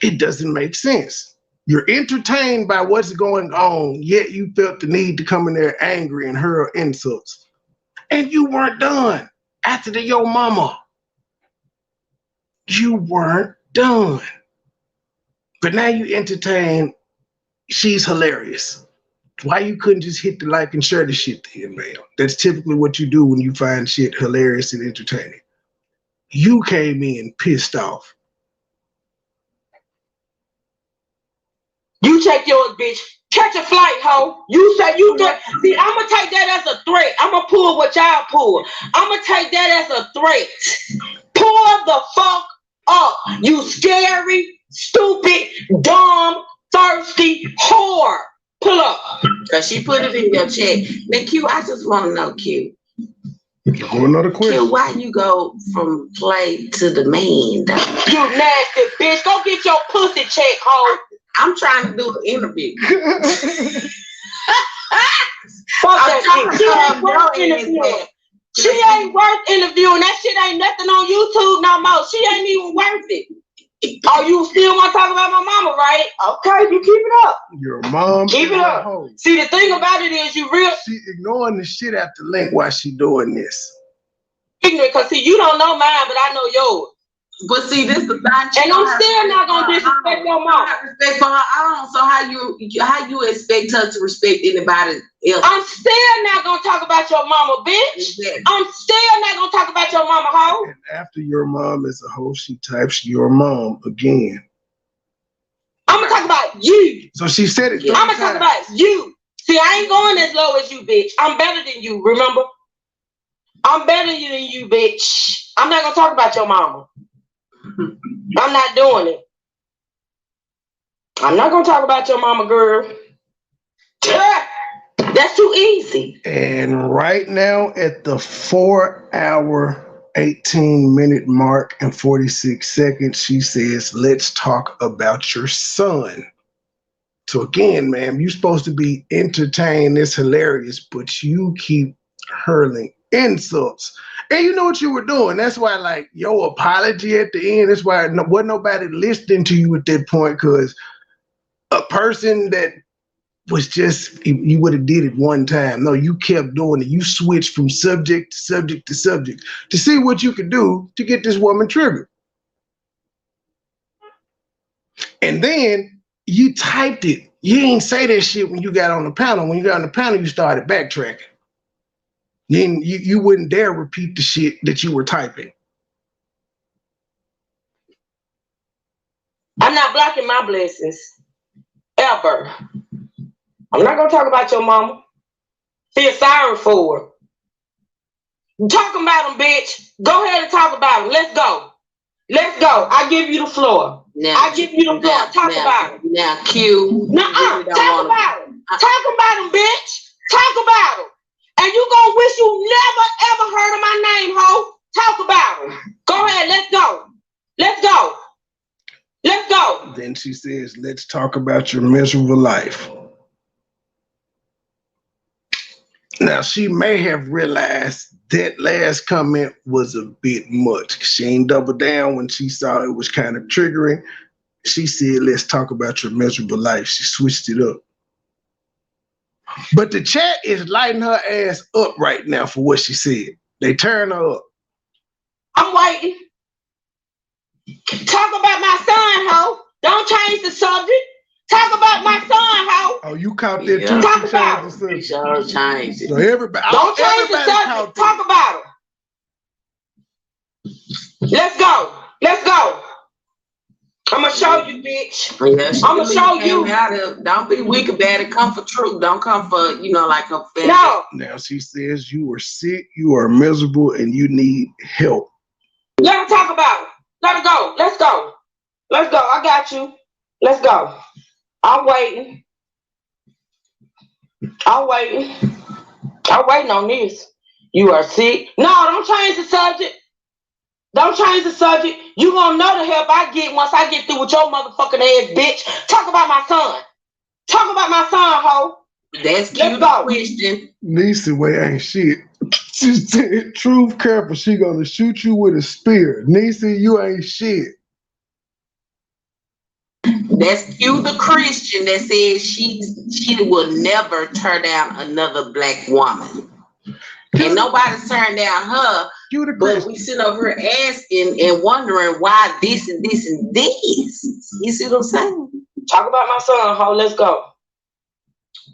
It doesn't make sense. You're entertained by what's going on, yet you felt the need to come in there angry and hurl insults. And you weren't done after the yo mama. You weren't done. But now you entertain, she's hilarious. Why you couldn't just hit the like and share the shit then, man? That's typically what you do when you find shit hilarious and entertaining. You came in pissed off. You check yours, bitch. Catch a flight, hoe. You say you get. See, I'm gonna take that as a threat. I'm gonna pull what y'all pull. I'm gonna take that as a threat. Pull the fuck up, you scary, stupid, dumb, thirsty whore. Pull up. Cause she put it in your check. Now, Q, I just want to know, Q. Another question. Q, why you go from play to the man, though? You nasty bitch. Go get your pussy check, hoe. I'm trying to do an interview. Fuck that shit. She ain't worth interviewing. She ain't worth interviewing. That shit ain't nothing on YouTube no more. She ain't even worth it. Oh, you still want to talk about my mama, right? Okay, you keep it up. Your mom. Keep it up. Home. See, the thing about it is you real. She ignoring the shit out the link while she doing this. Ignorant, cause see, you don't know mine, but I know yours. But see, this is not. And I'm still not gonna disrespect your mom. Respect for her. I don't. So how you expect her to respect anybody else? I'm still not gonna talk about your mama, bitch. Exactly. I'm still not gonna talk about your mama, hoe. And after your mom is a hoe, she types your mom again. I'm gonna talk about you. So she said it. I'm gonna talk about you. See, I ain't going as low as you, bitch. I'm better than you. Remember? I'm better than you, bitch. I'm not gonna talk about your mama. I'm not doing it. I'm not gonna talk about your mama, girl. That's too easy. And right now at the 4-hour, 18-minute mark and 46 seconds, she says, let's talk about your son. So again, ma'am, you're supposed to be entertained. It's hilarious, but you keep hurling insults. And you know what you were doing. That's why, like, your apology at the end, that's why wasn't nobody listening to you at that point, because a person that was just, you would have did it one time. No, you kept doing it. You switched from subject to subject to subject to see what you could do to get this woman triggered. And then you typed it. You didn't say that shit when you got on the panel. When you got on the panel, you started backtracking. Then you wouldn't dare repeat the shit that you were typing. I'm not blocking my blessings. Ever. I'm not going to talk about your mama. Feel sorry for her. Talking about them, bitch. Go ahead and talk about them. Let's go. Let's go. I give you the floor. Now, I give you the floor. Talk about them. Now, Q. Nuh-uh. Talk about them. Talk about them, bitch. Talk about them. And you gonna wish you never ever heard of my name, ho. Talk about them. Go ahead, let's go. Let's go. Let's go. Then she says, let's talk about your miserable life. Now, she may have realized that last comment was a bit much. She ain't doubled down when she saw it was kind of triggering. She said, let's talk about your miserable life. She switched it up. But the chat is lighting her ass up right now for what she said. They turn her up. I'm waiting. Talk about my son, ho. Don't change the subject. Talk about my son, ho. Oh, you caught that too? Talk about it. Sure change it. So everybody, Don't change the subject. Talk about it. Let's go. Let's go. I'm gonna show you, bitch. Yeah, I'm gonna show you. Don't be weak about it. Come for truth. Don't come for, like a family. No. Now she says you are sick, you are miserable, and you need help. Let her talk about it. Let her go. Let's go. Let's go. I got you. Let's go. I'm waiting. I'm waiting. I'm waiting on this. You are sick. No, don't change the subject. Don't change the subject. You gonna know the help I get once I get through with your motherfucking ass, bitch. Talk about my son. Talk about my son, ho. That's cute. Question. Nisa way ain't shit. She said, truth careful, she gonna shoot you with a spear. Nisa, you ain't shit. That's cute, the Christian that says she will never turn down another black woman. And nobody's turned down her. But we sit over here asking and wondering why this and this and this. You see what I'm saying? Talk about my son, ho. Let's go.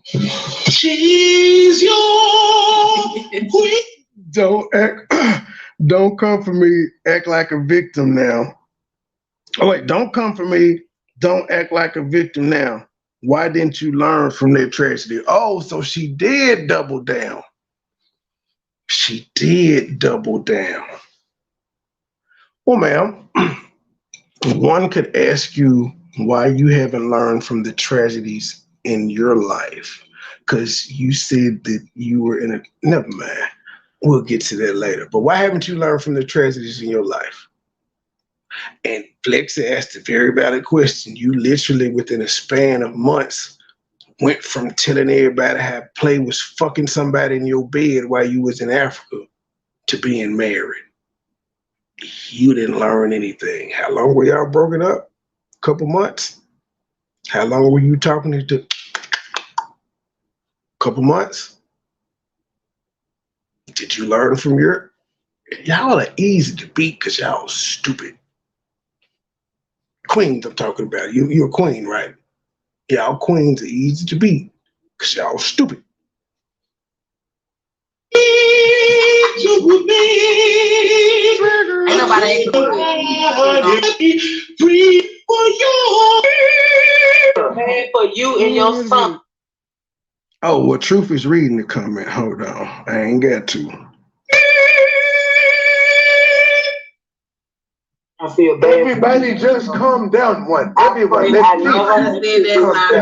She's your queen. Don't come for me, act like a victim now. Oh wait, don't come for me, don't act like a victim now. Why didn't you learn from that tragedy? Oh, so she did double down. She did double down. Well, ma'am, one could ask you why you haven't learned from the tragedies in your life. Because you said that you were in a, never mind. We'll get to that later. But why haven't you learned from the tragedies in your life? And Flexi asked a very valid question. You literally, within a span of months, went from telling everybody how Play was fucking somebody in your bed while you was in Africa to being married. You didn't learn anything. How long were y'all broken up? A couple months? How long were you talking to? Couple months? Did you learn from your? Y'all are easy to beat because y'all stupid. Queens I'm talking about. You're a queen, right? Y'all queens are easy to beat because y'all stupid. Ain't nobody for you and your son. Oh, well, Truth is reading the comment. Hold on. I ain't got to. I feel bad. Everybody just calm down one. Everyone, let's calm down.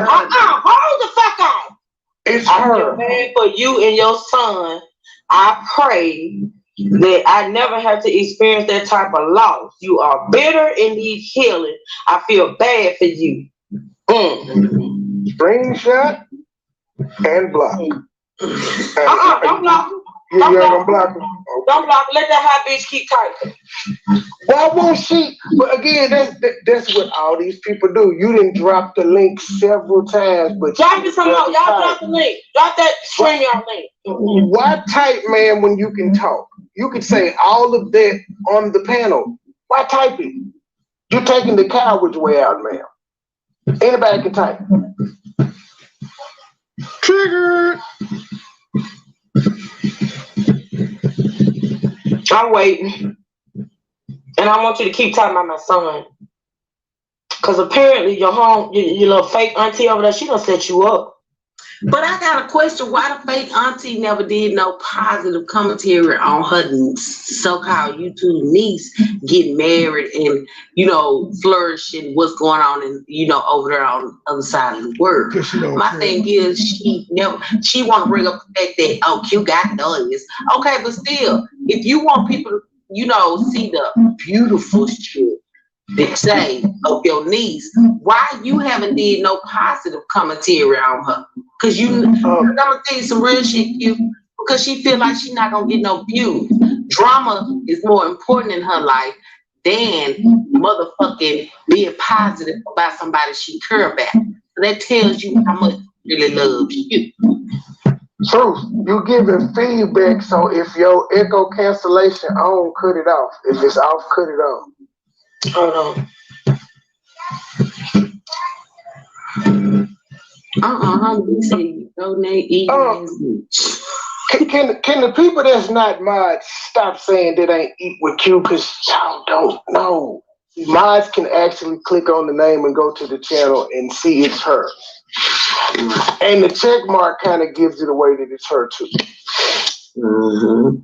Hold the fuck on. It's I her. feel bad for you and your son. I pray that I never have to experience that type of loss. You are bitter and need healing. I feel bad for you. Screenshot and block. Don't block him. You're gonna block him. Okay. Don't block him. Let that hot bitch keep typing. Why won't she? But again, that's what all these people do. You didn't drop the link several times, but drop it some more. Y'all drop the link. Drop that StreamYard link. Why type, man, when you can talk? You can say all of that on the panel. Why type it? You're taking the coward's way out, man. Anybody can type. Triggered. I'm waiting. And I want you to keep talking about my son. Because apparently your little fake auntie over there, she done set you up. But I got a question. Why the fake auntie never did no positive commentary on her so-called YouTube niece getting married and, flourishing what's going on in, over there on the other side of the world? My thing is she want to bring up the fact that, Q got this. Okay, but still, if you want people to, see the beautiful shit that say of your niece, why you haven't did no positive commentary on her? Because I'm gonna tell you some real shit, you, because she feel like she's not gonna get no views. Drama is more important in her life than motherfucking being positive about somebody she care about. So that tells you how much really loves you. Truth, you giving feedback, so if your echo cancellation on, cut it off. If it's off, cut it on. Hold on. Honey, say donate, eat, Can the people that's not mods stop saying that ain't Eat with Q, because y'all don't know. Mods can actually click on the name and go to the channel and see it's her. And the check mark kind of gives it away that it's her too. Mm-hmm.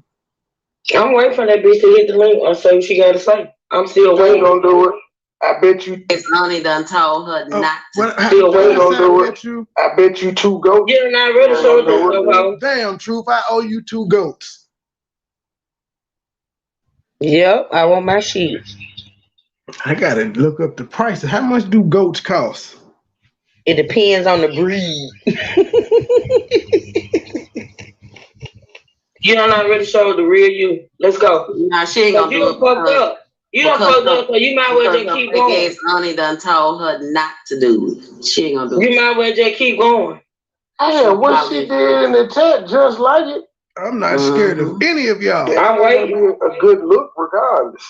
I'm waiting for that bitch to hit the link or say what she got to say. I'm still They waiting. gonna do it. I bet you. It's only done told her not to. Still waiting on do it. I bet you 2 goats. You're not ready to do it. Damn, Truth, I owe you 2 goats. Yep, I want my shit. I gotta look up the price. How much do goats cost? It depends on the breed. You don't know ready to show the real you. Let's go. Nah, she ain't gonna do it. Fucked up. You don't fucked up, so you might as well just keep going. Only done told her not to do it. She ain't gonna do it. You might as well just keep going. Yeah, what she did in the chat, just like it. I'm not scared of any of y'all. I'm waiting. A good look regardless.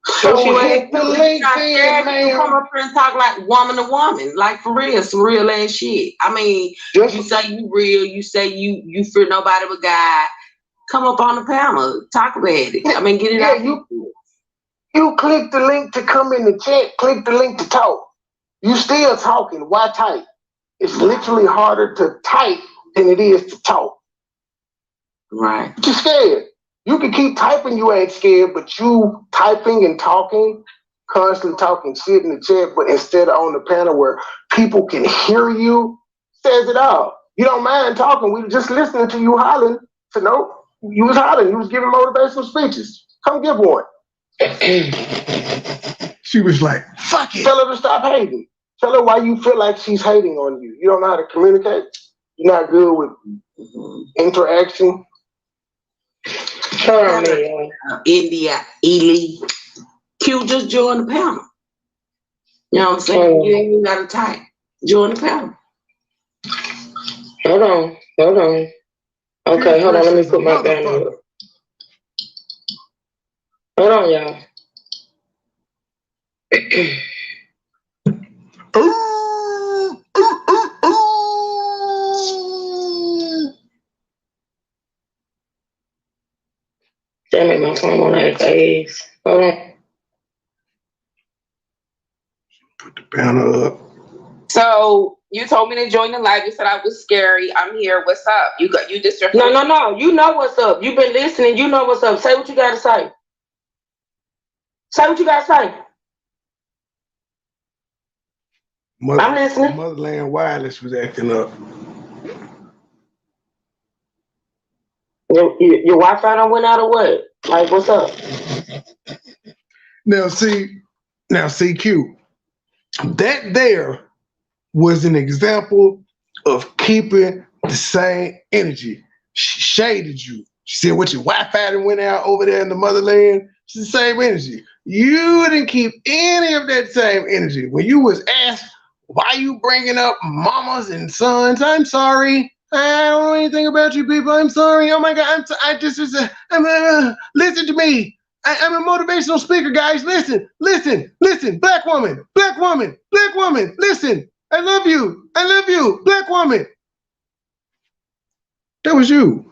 So hit the link then, man. Come up here and talk like woman to woman, like for real, some real ass shit. I mean, you say you real, you say you fear nobody but God. Come up on the panel, talk about it. I mean, get it out. You click the link to come in the chat. Click the link to talk. You still talking. Why type? It's literally harder to type than it is to talk. Right. You're scared. You can keep typing, you ain't scared, but you typing and talking, constantly talking shit in the chat, but instead of on the panel where people can hear you, says it all. You don't mind talking. We were just listening to you hollering to know you was hollering. You was giving motivational speeches. Come give one. She was like, fuck it. Tell her to stop hating. Tell her why you feel like she's hating on you. You don't know how to communicate. You're not good with interaction. India, Ely, Q, just join the panel. You know what I'm saying? You ain't even got to type. Join the panel. Hold on. Okay, hold on. Let me put my banner up. Hold on, y'all. Damn it, my phone on that face. Hold on. Put the banner up. So you told me to join the live. You said I was scary. I'm here. What's up? You just No. You know what's up. You've been listening. You know what's up. Say what you gotta say. Say what you gotta say. I'm listening. Motherland Wireless was acting up. Your Wi-Fi don't went out or what? Like, what's up? Now see, Q. That there was an example of keeping the same energy. She shaded you. She said, what your Wi-Fi that went out over there in the motherland? It's the same energy. You didn't keep any of that same energy. When you was asked, why you bringing up mamas and sons? I'm sorry. I don't know anything about you people. I'm sorry. Oh my God. Listen to me. I'm a motivational speaker, guys. Listen. Black woman. Listen. I love you. Black woman. That was you.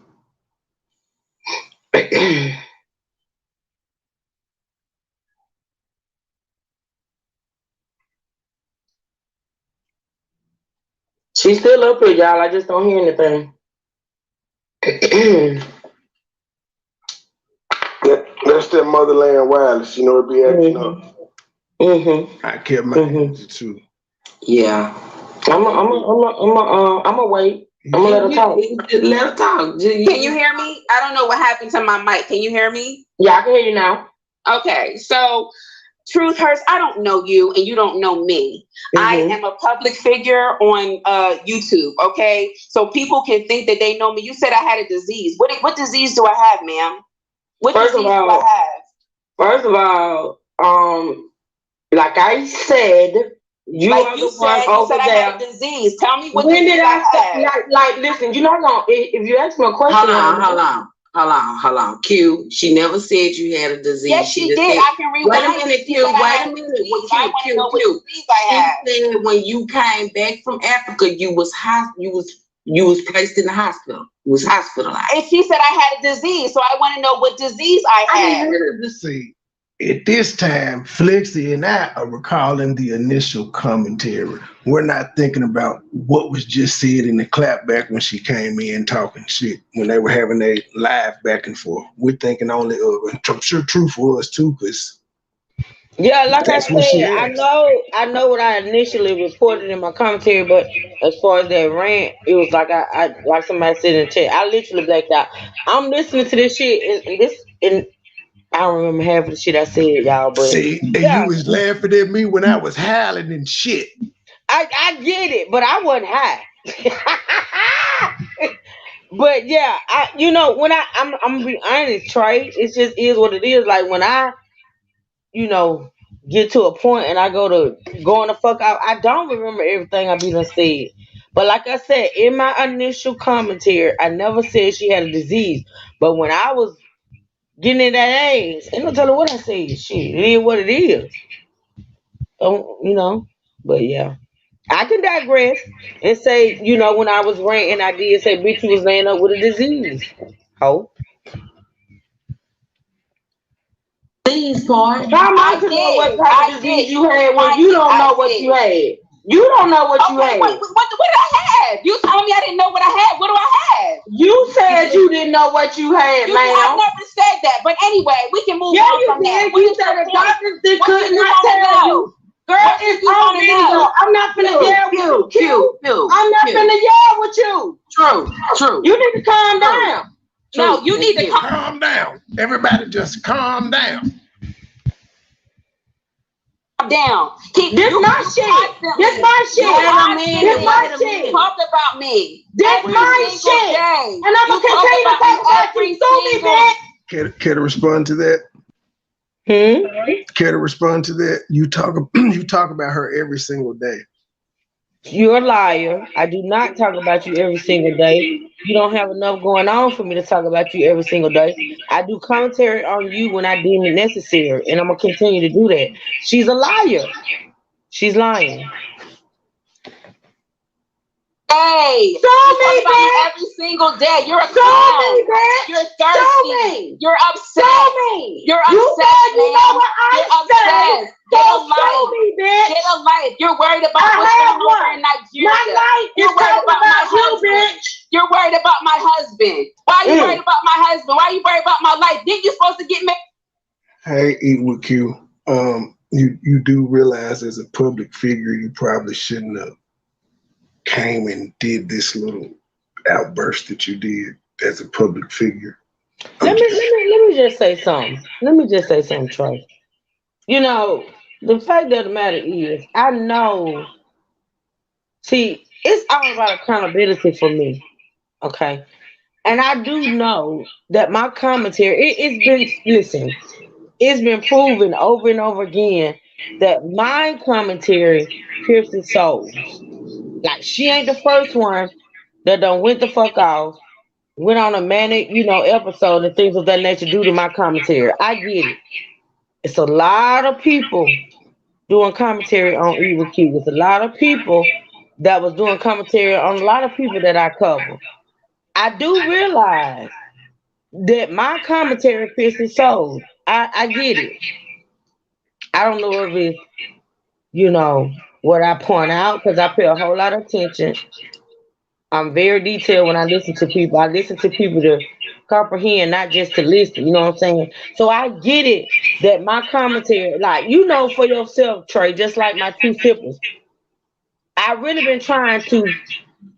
She's still up here, y'all. I just don't hear anything. That's that Motherland Wireless. You know, it be acting up. I kept my energy too. Yeah. I'ma wait. I'm gonna let her talk. Let her talk. Can you hear me? I don't know what happened to my mic. Can you hear me? Yeah, I can hear you now. Okay, so Truth Hurts, I don't know you and you don't know me. I am a public figure on YouTube, okay? So people can think that they know me. You said I had a disease. What disease do I have, ma'am? What disease do I have? First of all, like I said, Like you said I had a disease. Tell me what when disease did I had. like listen, you're not gonna if you ask me a question. Hold on. Q, she never said you had a disease. Yes, she did. Said, I can rewind. Wait a minute, Q. Q. She said when you came back from Africa, you was placed in the hospital. You was hospitalized. And she said I had a disease, so I want to know what disease I had. See, at this time, Flexi and I are recalling the initial commentary. We're not thinking about what was just said in the clap back when she came in talking shit, when they were having a live back and forth. We're thinking only of, I'm sure Truth was too, because yeah, like I said, I know what I initially reported in my commentary, but as far as that rant, it was like I like somebody said in the chat, I literally blacked out. I'm listening to this shit and I don't remember half of the shit I said, y'all, but see, and you was laughing at me when I was howling and shit. I get it, but I wasn't high. But yeah, when I'm gonna be honest, Trey, it just is what it is. Like when I, get to a point and I go to going the fuck out, I don't remember everything I be done said. But like I said, in my initial commentary, I never said she had a disease. But when I was getting in that age, ain't no telling what I said. Shit, it is what it is. But yeah. I can digress and say, when I was ranting, I did say, bitch, you was laying up with a disease. Oh. Disease part. I know what type of disease you had when you don't know what you had. You don't know what you had. What did I have? You told me I didn't know what I had. What do I have? You said you didn't know what you had, man. I never said that. But anyway, we can move on from that. You said the doctors could not tell you. Girl, it's on video. I'm not finna yell with you. I'm not finna yell with you. True. You need to calm down. No, you need to calm down. Everybody just calm down. Down. This my shit. This my shit. Talk about me. This my shit. And I'm gonna continue to talk about you. Sue me, bitch. Care to respond to that? Care to respond to that? You talk about her every single day. You're a liar. I do not talk about you every single day. You don't have enough going on for me to talk about you every single day. I do commentary on you when I deem it necessary, and I'm gonna continue to do that. She's a liar. She's lying. Hey, every single day. You're a clown. You're thirsty. You're upset. You're upset, man. You're obsessed. Get a life. You're worried about what's going on in Nigeria. You're worried about my husband. You're worried about my husband. Why are you worried about my husband? Why are you worried about my life? Think you're supposed to get married? Hey, Eat with Q. You do realize as a public figure, you probably shouldn't have came and did this little outburst that you did as a public figure. Let me just say something. Trey. The fact of the matter is, I know. See, it's all about accountability for me, okay? And I do know that my commentary, it's been proven over and over again that my commentary pierces souls. Like, she ain't the first one that done went the fuck off, went on a manic, episode and things of that nature due to my commentary. I get it. It's a lot of people doing commentary on Evil Q. There's a lot of people that was doing commentary on a lot of people that I cover. I do realize that my commentary pisses souls. I get it. I don't know if it's, what I point out, because I pay a whole lot of attention. I'm very detailed when I listen to people. I listen to people to comprehend, not just to listen. You know what I'm saying? So I get it that my commentary, like, for yourself, Trey, just like my two siblings, I really been trying to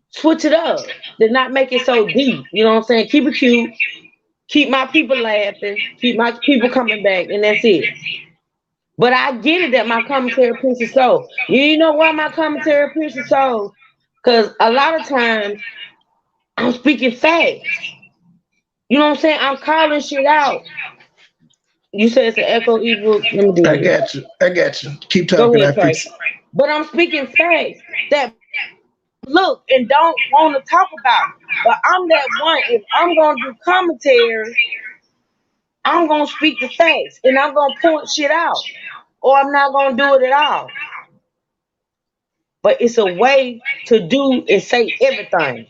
switch it up, to not make it so deep. You know what I'm saying? Keep it cute, keep my people laughing, keep my people coming back, and that's it. But I get it that my commentary pierces souls. You know why my commentary pierces souls? Because a lot of times I'm speaking facts. You know what I'm saying? I'm calling shit out. You said it's an echo, Evil. I got you. Keep talking. Go ahead, But I'm speaking facts that look and don't want to talk about. But I'm that one. If I'm gonna do commentary, I'm gonna speak the facts and I'm gonna point shit out. Or I'm not gonna do it at all. But it's a way to do and say everything.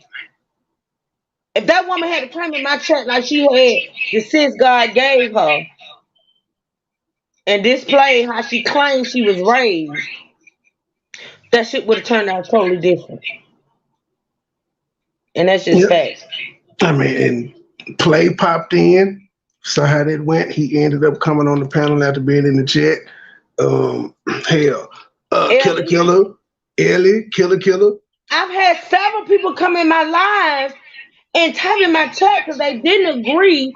If that woman had to come in my chat like she had the sense God gave her and display how she claimed she was raised, that shit would have turned out totally different. And that's just Yep. facts. I mean, and Play popped in, saw how that went. He ended up coming on the panel after being in the chat. Hell, Killer, Ellie, Killer. I've had several people come in my lives and type in my chat because they didn't agree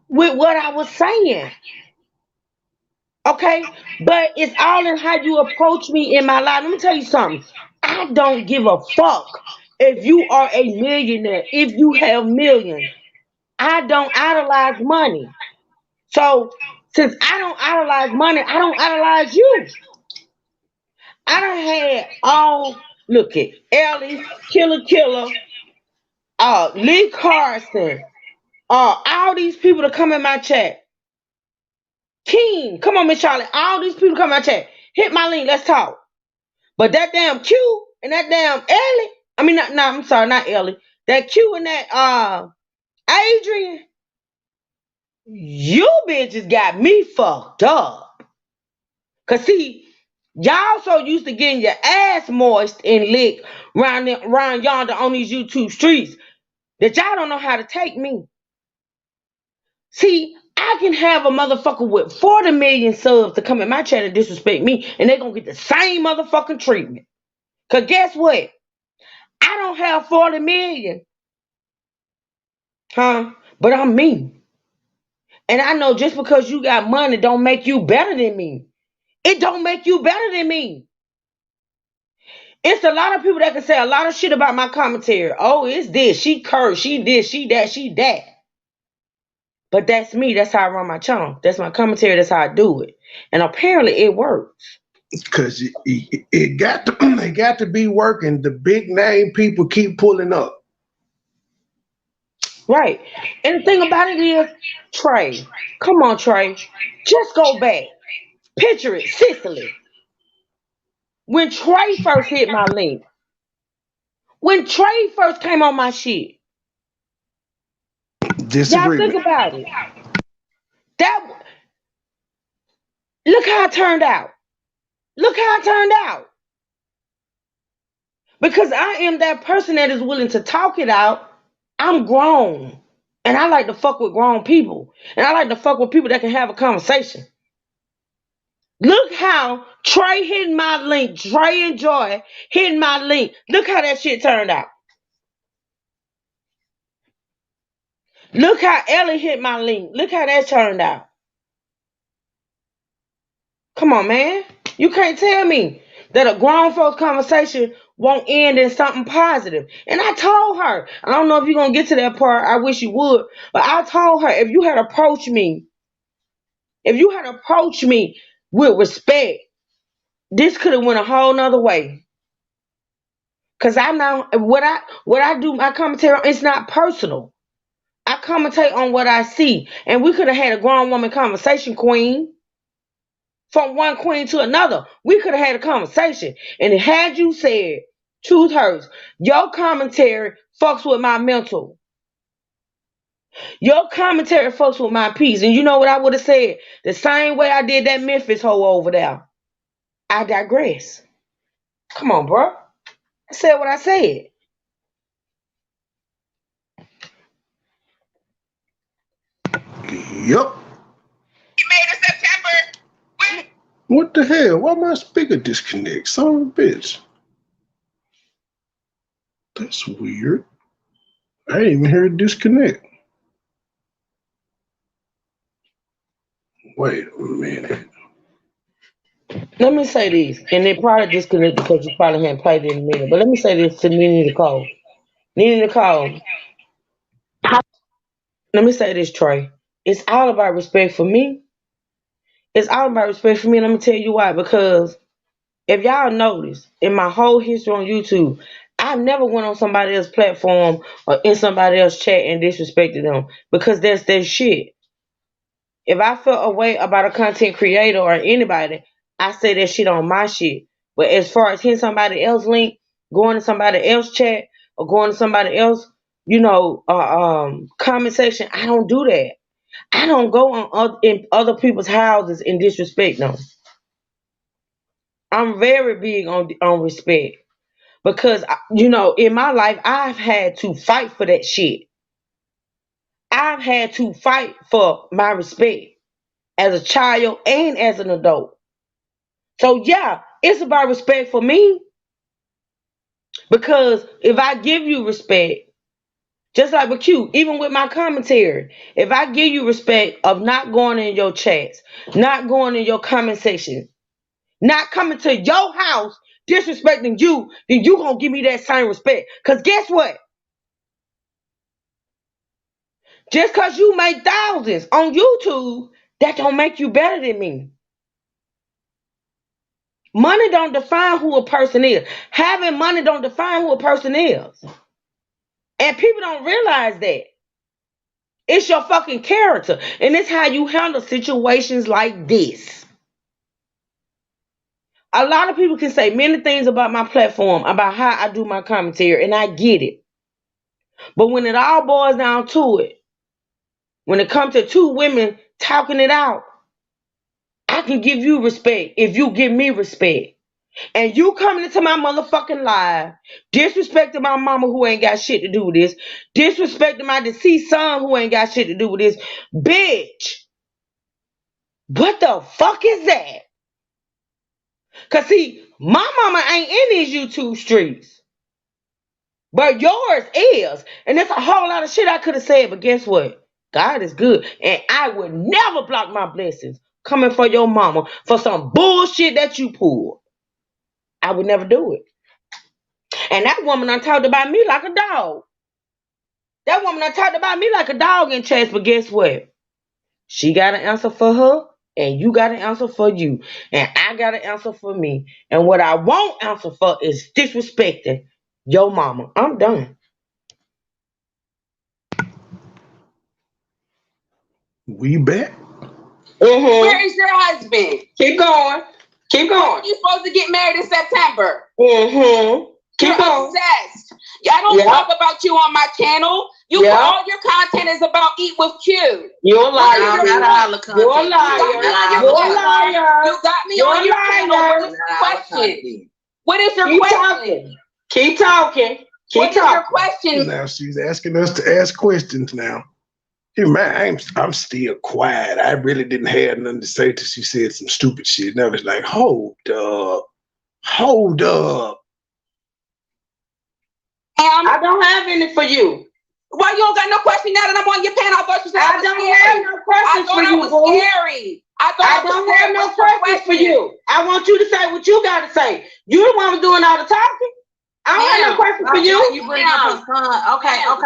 with what I was saying. Okay, but it's all in how you approach me in my life. Let me tell you something. I don't give a fuck if you are a millionaire, if you have millions. I don't idolize money. So since I don't idolize money, I don't idolize you. I done had all look at Ellie, Killer, Lee Carson, all these people to come in my chat. King, come on, Miss Charlotte. All these people come in my chat. Hit my link, let's talk. But that damn Q and that damn Ellie, I mean, I'm sorry, not Ellie. That Q and that Adrian, you bitches got me fucked up. Cause see, y'all so used to getting your ass moist and licked around yonder on these YouTube streets that y'all don't know how to take me. See, I can have a motherfucker with 40 million subs to come in my chat and disrespect me, and they're gonna get the same motherfucking treatment. Cause guess what? I don't have 40 million. But I'm me. And I know just because you got money don't make you better than me. It don't make you better than me. It's a lot of people that can say a lot of shit about my commentary. Oh, it's this. She cursed. She this. She that. She that. But that's me. That's how I run my channel. That's my commentary. That's how I do it. And apparently it works. Because it got to be working. The big name people keep pulling up. Right. And the thing about it is, Trey, come on, Trey. Just go back. Picture it, Sicily. When Trey first hit my link. When Trey first came on my shit. Y'all think about it. Look how it turned out. Look how it turned out. Because I am that person that is willing to talk it out. I'm grown. And I like to fuck with grown people. And I like to fuck with people that can have a conversation. Look how Trey hitting my link. Trey and Joy hitting my link. Look how that shit turned out. Look how Ellie hit my link. Look how that turned out. Come on, man. You can't tell me that a grown folks conversation won't end in something positive. And I told her, I don't know if you're going to get to that part. I wish you would. But I told her, if you had approached me with respect, this could have went a whole nother way. Because I know what I do, my commentary, it's not personal. I commentate on what I see. And we could have had a grown woman conversation, queen. From one queen to another. We could have had a conversation. And had you said, truth hurts, your commentary fucks with my mental. Your commentary fucks with my peace. And you know what I would have said? The same way I did that Memphis hoe over there. I digress. Come on, bro. I said what I said. Yup. Made of September. What the hell? Why my speaker disconnect? Son of a bitch. That's weird. I didn't even hear it disconnect. Wait a minute. Let me say this, and it probably disconnected because you probably hadn't played it in a minute. But let me say this to Nene Nicole. Nene Nicole. Let me say this, Trey. It's all about respect for me. It's all about respect for me, and let me tell you why. Because if y'all notice, in my whole history on YouTube, I've never went on somebody else's platform or in somebody else's chat and disrespected them because that's their shit. If I felt a way about a content creator or anybody, I say that shit on my shit. But as far as hitting somebody else's link, going to somebody else's chat, or going to somebody else, comment section, I don't do that. I don't go in other people's houses and disrespect them. I'm very big on respect because in my life I've had to fight for that shit. I've had to fight for my respect as a child and as an adult. So yeah, it's about respect for me. Because if I give you respect, just like with Q, even with my commentary, if I give you respect of not going in your chats, not going in your comment section, not coming to your house disrespecting you, then you gonna give me that same respect. Cause guess what? Just cause you make thousands on YouTube, that don't make you better than me. Money don't define who a person is. Having money don't define who a person is. And people don't realize that. It's your fucking character. And it's how you handle situations like this. A lot of people can say many things about my platform, about how I do my commentary, and I get it. But when it all boils down to it, when it comes to two women talking it out, I can give you respect if you give me respect. And you coming into my motherfucking live, disrespecting my mama who ain't got shit to do with this, disrespecting my deceased son who ain't got shit to do with this, bitch. What the fuck is that? Cause see, my mama ain't in these YouTube streets. But yours is. And there's a whole lot of shit I could have said, but guess what? God is good. And I would never block my blessings coming for your mama for some bullshit that you pulled. I would never do it. And that woman done talked about me like a dog. That woman done talked about me like a dog in chats, but guess what? She got an answer for her, and you got an answer for you. And I got an answer for me. And what I won't answer for is disrespecting your mama. I'm done. We bet. Where is your husband? Keep going. Keep going. You're supposed to get married in September. Keep going. Obsessed. I don't talk about you on my channel. All your content is about Eat with Q. You're a liar. You're a liar. You got me on your channel. What is your question? What is your question? Keep talking. What is your question? Now she's asking us to ask questions now. Hey man, I'm still quiet. I really didn't have nothing to say till she said some stupid shit. Now it's like, hold up. I don't have any for you. Why you don't got no question now that I'm on your panel? I thought you said I don't have no questions for you, boo. Scary. I don't have no questions for you. I want you to say what you got to say. You the one doing all the talking. I don't have no questions for you. You bring up her son. Okay, hold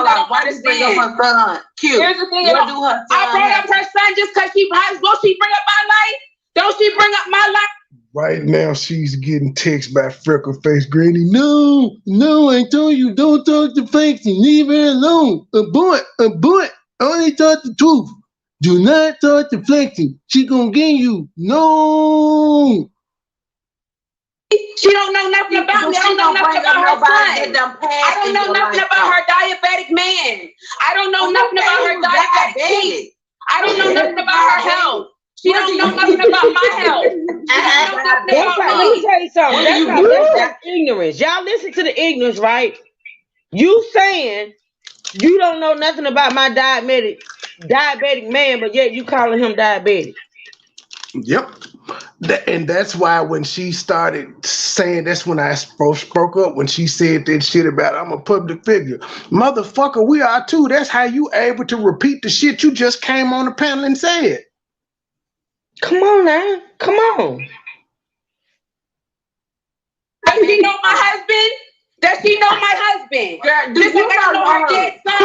on. Why did you bring up her son? Cute. Here's the thing. I brought up her son just because don't she bring up my life? Don't she bring up my life? Right now, she's getting texted by Freckle Face Granny. No, I told you, don't talk to fakes and leave her alone. Abort, only talk the truth. Do not talk to flexing. She gonna get you. No. She don't know nothing about me. I don't know nothing about her son. I don't know nothing about her diabetic man. I don't know nothing about her diabetic. I don't know nothing about her health. She don't know nothing about my health. Let me tell you something. That's ignorance. Y'all listen to the ignorance, right? You saying you don't know nothing about my diabetic man, but yet you calling him diabetic. Yep. And that's why when she started saying, that's when I spoke up, when she said that shit about I'm a public figure. Motherfucker, we are too. That's how you able to repeat the shit you just came on the panel and said. Come on now. Come on. Does she know my husband? Does she know my husband? Girl, do you know her dead son?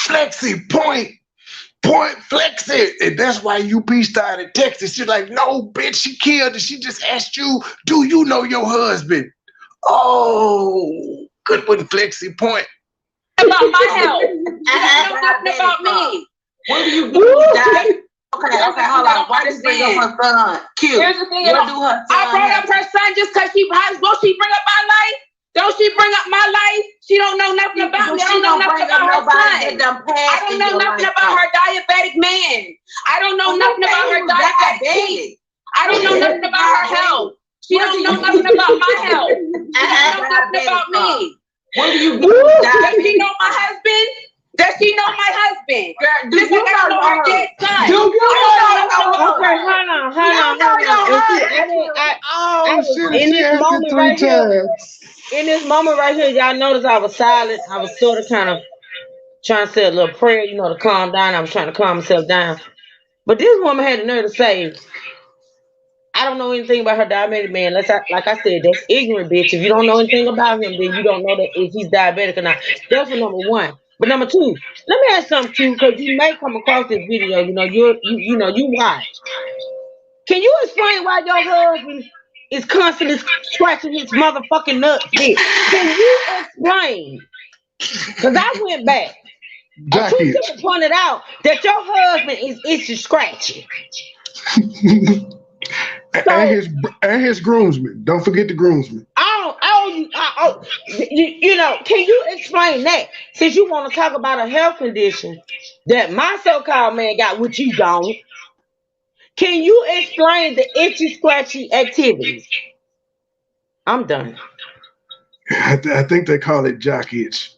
Flexi point. Point flex it. And that's why UP started texting. She's like, no, bitch, she killed her. She just asked you, do you know your husband? Oh, good one, Flexi. Point. About my health. I don't know nothing about me. What do you do? Okay, hold on. Why does bring up her son? Cute. Here's the thing. What do her son I brought up her son just because won't she bring up my life? Don't she bring up my life? She don't know nothing about me. I don't know nothing about her son. I don't know nothing about her diabetic man. I don't know nothing about her diabetic. I don't know nothing about her health. She don't know nothing about my health. She don't know nothing about me. What do you do? Does she know my husband? Does she know my husband? Girl, do Just you like I know her dead son. Do you know? Okay, hold on. In this moment right here, in this moment right here, y'all notice I was silent. I was sort of kind of trying to say a little prayer, you know, to calm down. I was trying to calm myself down. But this woman had the nerve to say, I don't know anything about her diabetic man. Like I said, that's ignorant, bitch. If you don't know anything about him, then you don't know that if he's diabetic or not. That's for number one. But number two, let me ask something too, because you may come across this video. You know, you watch. Can you explain why your husband is constantly scratching his motherfucking nuts? Bitch? Can you explain? Because I went back. Jackie. And pointed out that your husband is itchy scratchy. And his groomsmen. Don't forget the groomsmen. You know, can you explain that? Since you want to talk about a health condition that my so-called man got, which you don't, can you explain the itchy, scratchy activities? I'm done. I think they call it jock itch.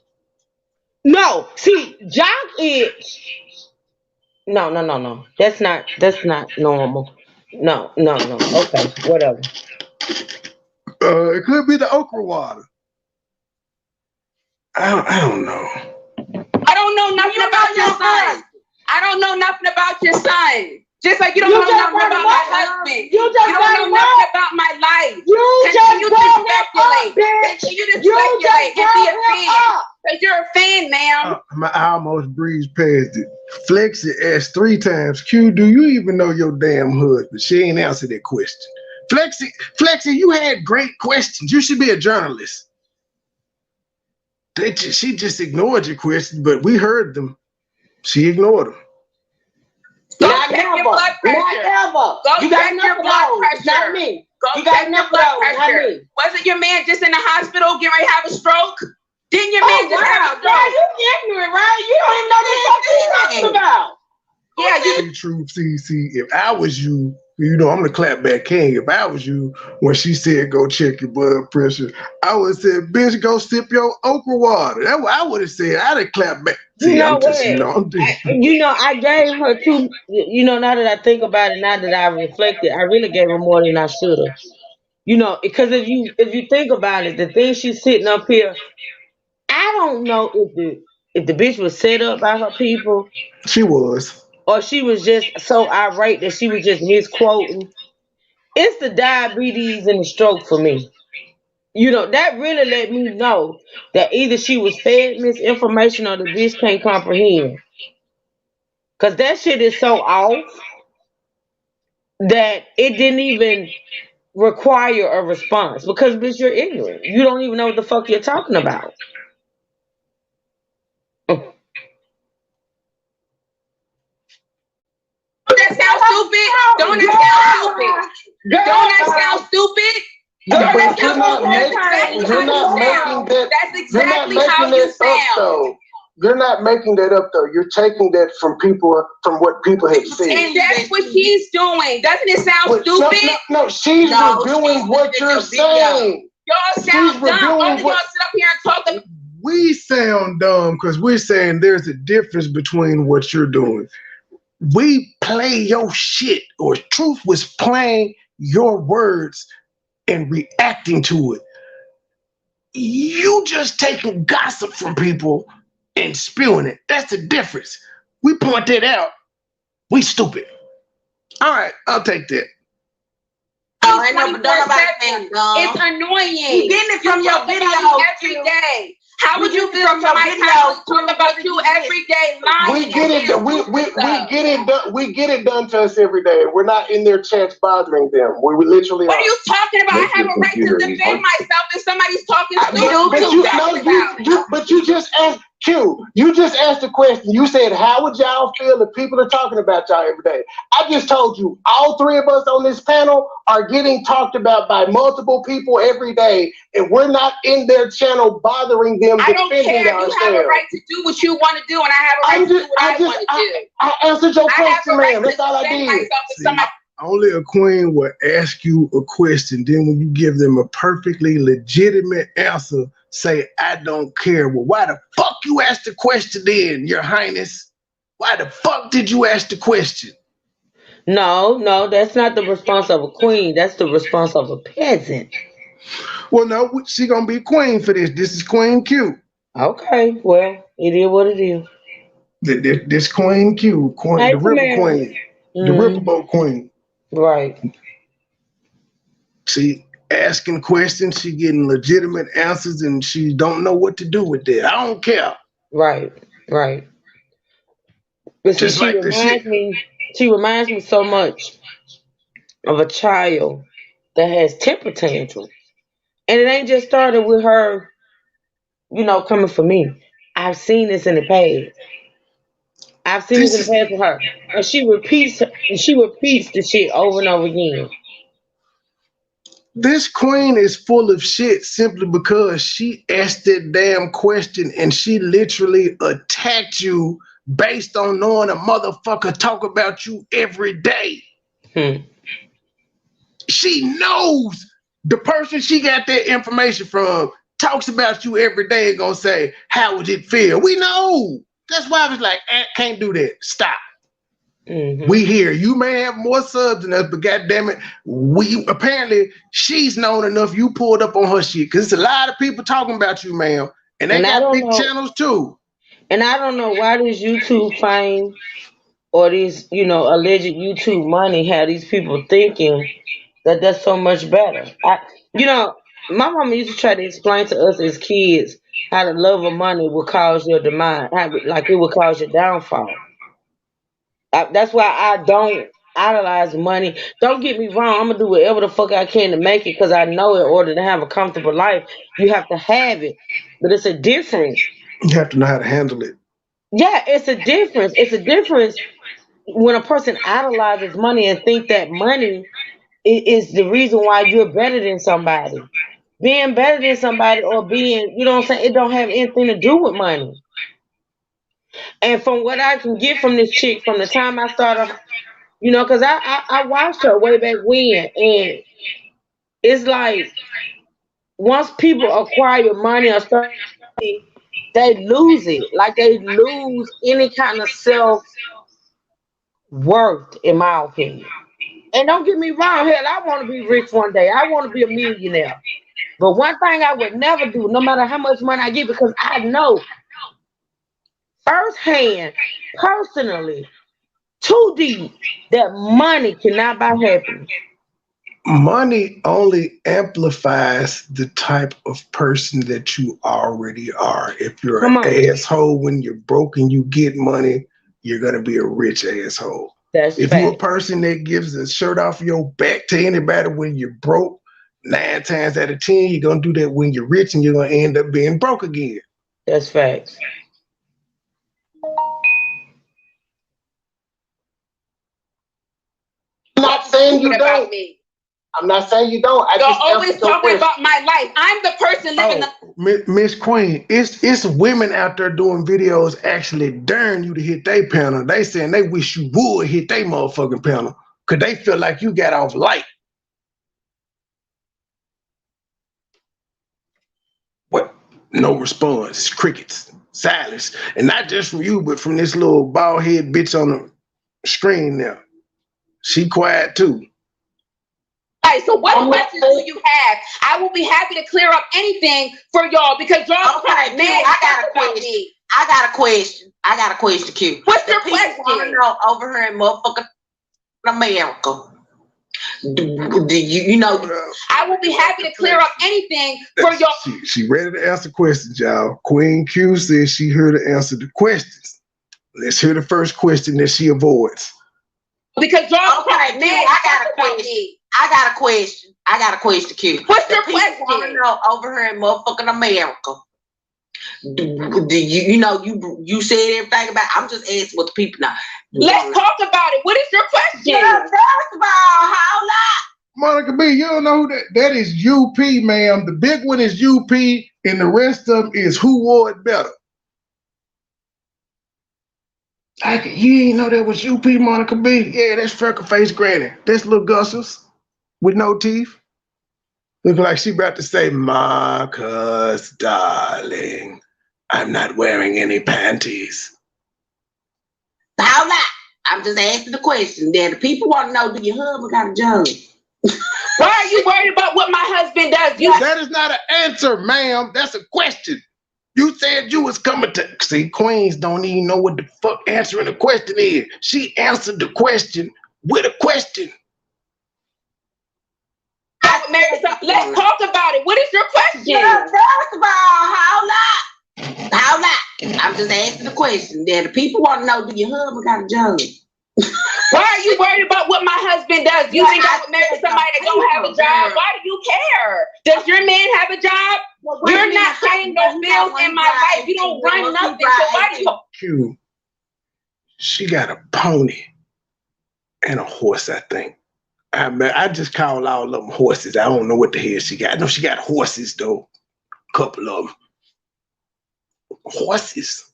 No, see, jock itch. No. That's not normal. No. Okay, whatever. It could be the okra water. I don't know. I don't know nothing about your son. I don't know nothing about your son. Just like you don't know nothing about my husband. You don't know nothing about my life. Continue to speculate and be a fan. Because you're a fan, ma'am. I almost breezed past it. Flexi asked 3 times, Q, do you even know your damn husband? She ain't answered that question. Flexi, you had great questions. You should be a journalist. She just ignored your questions, but we heard them. She ignored them. Go check your blood pressure. Go check your blood pressure. Not me. Go check your blood pressure. Wasn't your man just in the hospital getting ready to have a stroke? Didn't your man just have a stroke? Yeah, you ignorant, right? You don't even know what you're talking about. Yeah, you true. See, if I was you, you know, I'm the clapback king. If I was you, when she said go check your blood pressure, I would have said, bitch, go sip your okra water. That's what I would have said. I'd have clapped back. See, you know what? I gave her 2. You know, now that I think about it, now that I reflected, I really gave her more than I should have. You know, because if you think about it, the thing she's sitting up here, I don't know if the bitch was set up by her people. She was. Or she was just so irate that she was just misquoting. It's the diabetes and the stroke for me. You know, that really let me know that either she was fed misinformation or the bitch can't comprehend. Because that shit is so off that it didn't even require a response. Because, bitch, you're ignorant. You don't even know what the fuck you're talking about. Don't that sound stupid? Don't that sound stupid? That's exactly how you sound. You're not making that up, though. You're taking that from what people have said. And that's what she's doing. Doesn't it sound stupid? No, she's reviewing what you're saying. Y'all sound dumb. Why don't y'all sit up here and talk? We sound dumb because we're saying there's a difference between what you're doing. We play your shit, or Truth was playing your words and reacting to it. You just taking gossip from people and spewing it. That's the difference. We point that out. We stupid. All right, I'll take that. It's annoying. You getting it from your video every day. How would you feel if somebody talk about you every day? We get it. We get it done to us every day. We're not in their chats bothering them. We literally. What are you talking about? I have a right to defend myself if somebody's talking stupid. But you just asked. Q, you just asked a question. You said, how would y'all feel if people are talking about y'all every day? I just told you, all three of us on this panel are getting talked about by multiple people every day, and we're not in their channel bothering them. I don't care. You have a right to do what you want to do, and I have a right to do what I want to do. I answered your question, ma'am. That's all I did. Only a queen will ask you a question. Then when you give them a perfectly legitimate answer, say, I don't care. Well, why the fuck you asked the question then, Your Highness? Why the fuck did you ask the question? No, that's not the response of a queen. That's the response of a peasant. Well, no, she gonna be queen for this. This is Queen Q. Okay, well, it is what it is. This Queen Q, the River Queen, the Riverboat Queen. Right. She asking questions, she getting legitimate answers, and she don't know what to do with that. I don't care. Right. But see, she reminds me so much of a child that has temper tantrums. And it ain't just started with her, coming for me. I've seen this in the past. With her. And she repeats the shit over and over again. This queen is full of shit simply because she asked that damn question and she literally attacked you based on knowing a motherfucker talk about you every day. She knows the person she got that information from talks about you every day and gonna say, how would it feel? We know. That's why I was like, can't do that. Stop. We here. You may have more subs than us, but goddamn it, apparently she's known enough. You pulled up on her shit because there's a lot of people talking about you, ma'am, and they got big channels too. And I don't know why this YouTube fame or these, alleged YouTube money had these people thinking that that's so much better. My mama used to try to explain to us as kids how the love of money will cause your demise, like it will cause your downfall. That's why I don't idolize money. Don't get me wrong, I'm gonna do whatever the fuck I can to make it because I know in order to have a comfortable life, you have to have it. But it's a difference. You have to know how to handle it. Yeah, it's a difference. It's a difference when a person idolizes money and think that money is the reason why you're better than somebody. Being better than somebody or being, it don't have anything to do with money. And from what I can get from this chick, from the time I started, because I watched her way back when, and it's like once people acquire money or stuff, they lose it. Like they lose any kind of self-worth, in my opinion. And don't get me wrong, hell, I want to be rich one day. I want to be a millionaire. But one thing I would never do, no matter how much money I get, because I know firsthand, personally, too deep, that money cannot buy happiness. Money only amplifies the type of person that you already are. If you're an asshole when you're broke and you get money, you're going to be a rich asshole. If you're a person that gives a shirt off your back to anybody when you're broke, 9 times out of 10, you're going to do that when you're rich and you're going to end up being broke again. That's facts. I'm not saying you don't. I'm not saying you don't. You're always talking about my life. I'm the person living the... Miss Queen, it's women out there doing videos actually daring you to hit their panel. They saying they wish you would hit their motherfucking panel because they feel like you got off light. What? No response. Crickets. Silence. And not just from you, but from this little bald head bitch on the screen there. She quiet too. Right, so what questions do you have? I will be happy to clear up anything for y'all because y'all okay, man. I got a question, Q. What's your question? Over here in motherfucking America. I will be happy to clear up anything for your. She ready to answer questions, y'all. Queen Q says she here to answer the questions. Let's hear the first question that she avoids. Because y'all, okay, man, I got a question. I got a question, Q. What's your question? Want to know over here in motherfucking America. You said everything about. I'm just asking what the people know. Let's talk about it. What is your question? First of all, how long? Monica B, you don't know who that is UP, ma'am. The big one is UP, and the rest of them is who wore it better. You ain't know that was UP, Monica B? Yeah, that's freckle face granny. That's little Gusses with no teeth. Look like she about to say, Marcus, darling, I'm not wearing any panties. How long? I'm just asking the question. Then the people want to know, do your husband got a job? Why are you worried about what my husband does? That is not an answer, ma'am. That's a question. You said you was coming to... See, queens don't even know what the fuck answering the question is. She answered the question with a question. Let's talk about it. What is your question? First of all, how long? I'm just asking the question. Then the people want to know, do your husband got a job? Why are you worried about what my husband does? You think I would marry somebody that don't have a job? Why do you care? Does your man have a job? You're not paying those bills in my life. You don't run nothing. So why do you? She got a pony and a horse, I think. I just call all of them horses. I don't know what the hell she got. I know she got horses, though. A couple of them. Horses.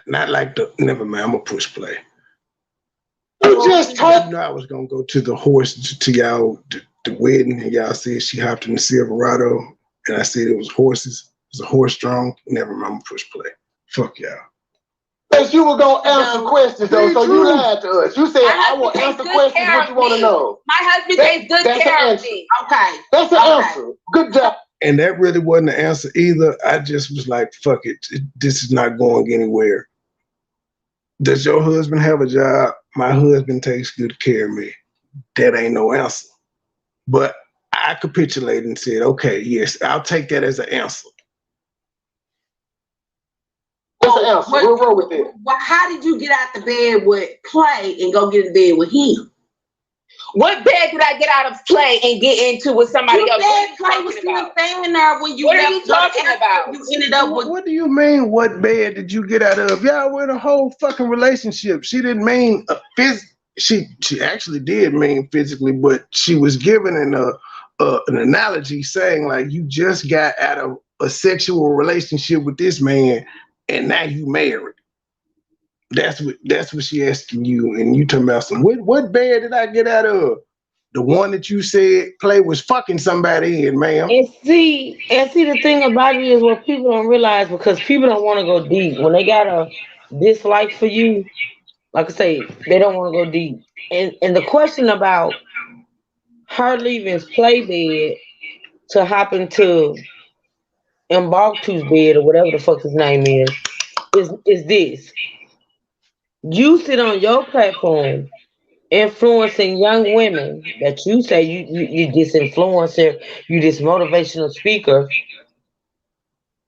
Not like the... Never mind, I'm going to push play. You just talked. I was going to go to the horse, to y'all, the wedding, and y'all said she hopped in the Silverado, and I said it was horses. It was a horse strong. Never mind, I'm going to push play. Fuck y'all. Because you were going to answer questions, though, so you lied to us. You said, I will answer questions what you want to know. My husband takes good care of me. Okay. That's the answer. Good job. And that really wasn't the answer either. I just was like, fuck it. This is not going anywhere. Does your husband have a job? My husband takes good care of me. That ain't no answer. But I capitulated and said, okay, yes, I'll take that as an answer. That's an answer. We'll roll with it. Well, how did you get out the bed with Play and go get in bed with him? What bed did I get out of Play and get into with somebody else? Play was still staying there when you. What are you talking about? You ended up with. What do you mean? What bed did you get out of? Y'all were in a whole fucking relationship. She didn't mean She actually did mean physically, but she was given an analogy saying like you just got out of a sexual relationship with this man and now you married. That's what she asking you, and you talking about some what bed did I get out of? The one that you said Play was fucking somebody in, ma'am. And see the thing about it is what people don't realize, because people don't want to go deep. When they got a dislike for you, like I say, they don't want to go deep. And the question about her leaving Play bed to hop into Mbaktu's bed or whatever the fuck his name is this. You sit on your platform influencing young women that you say you this influencer, you this motivational speaker,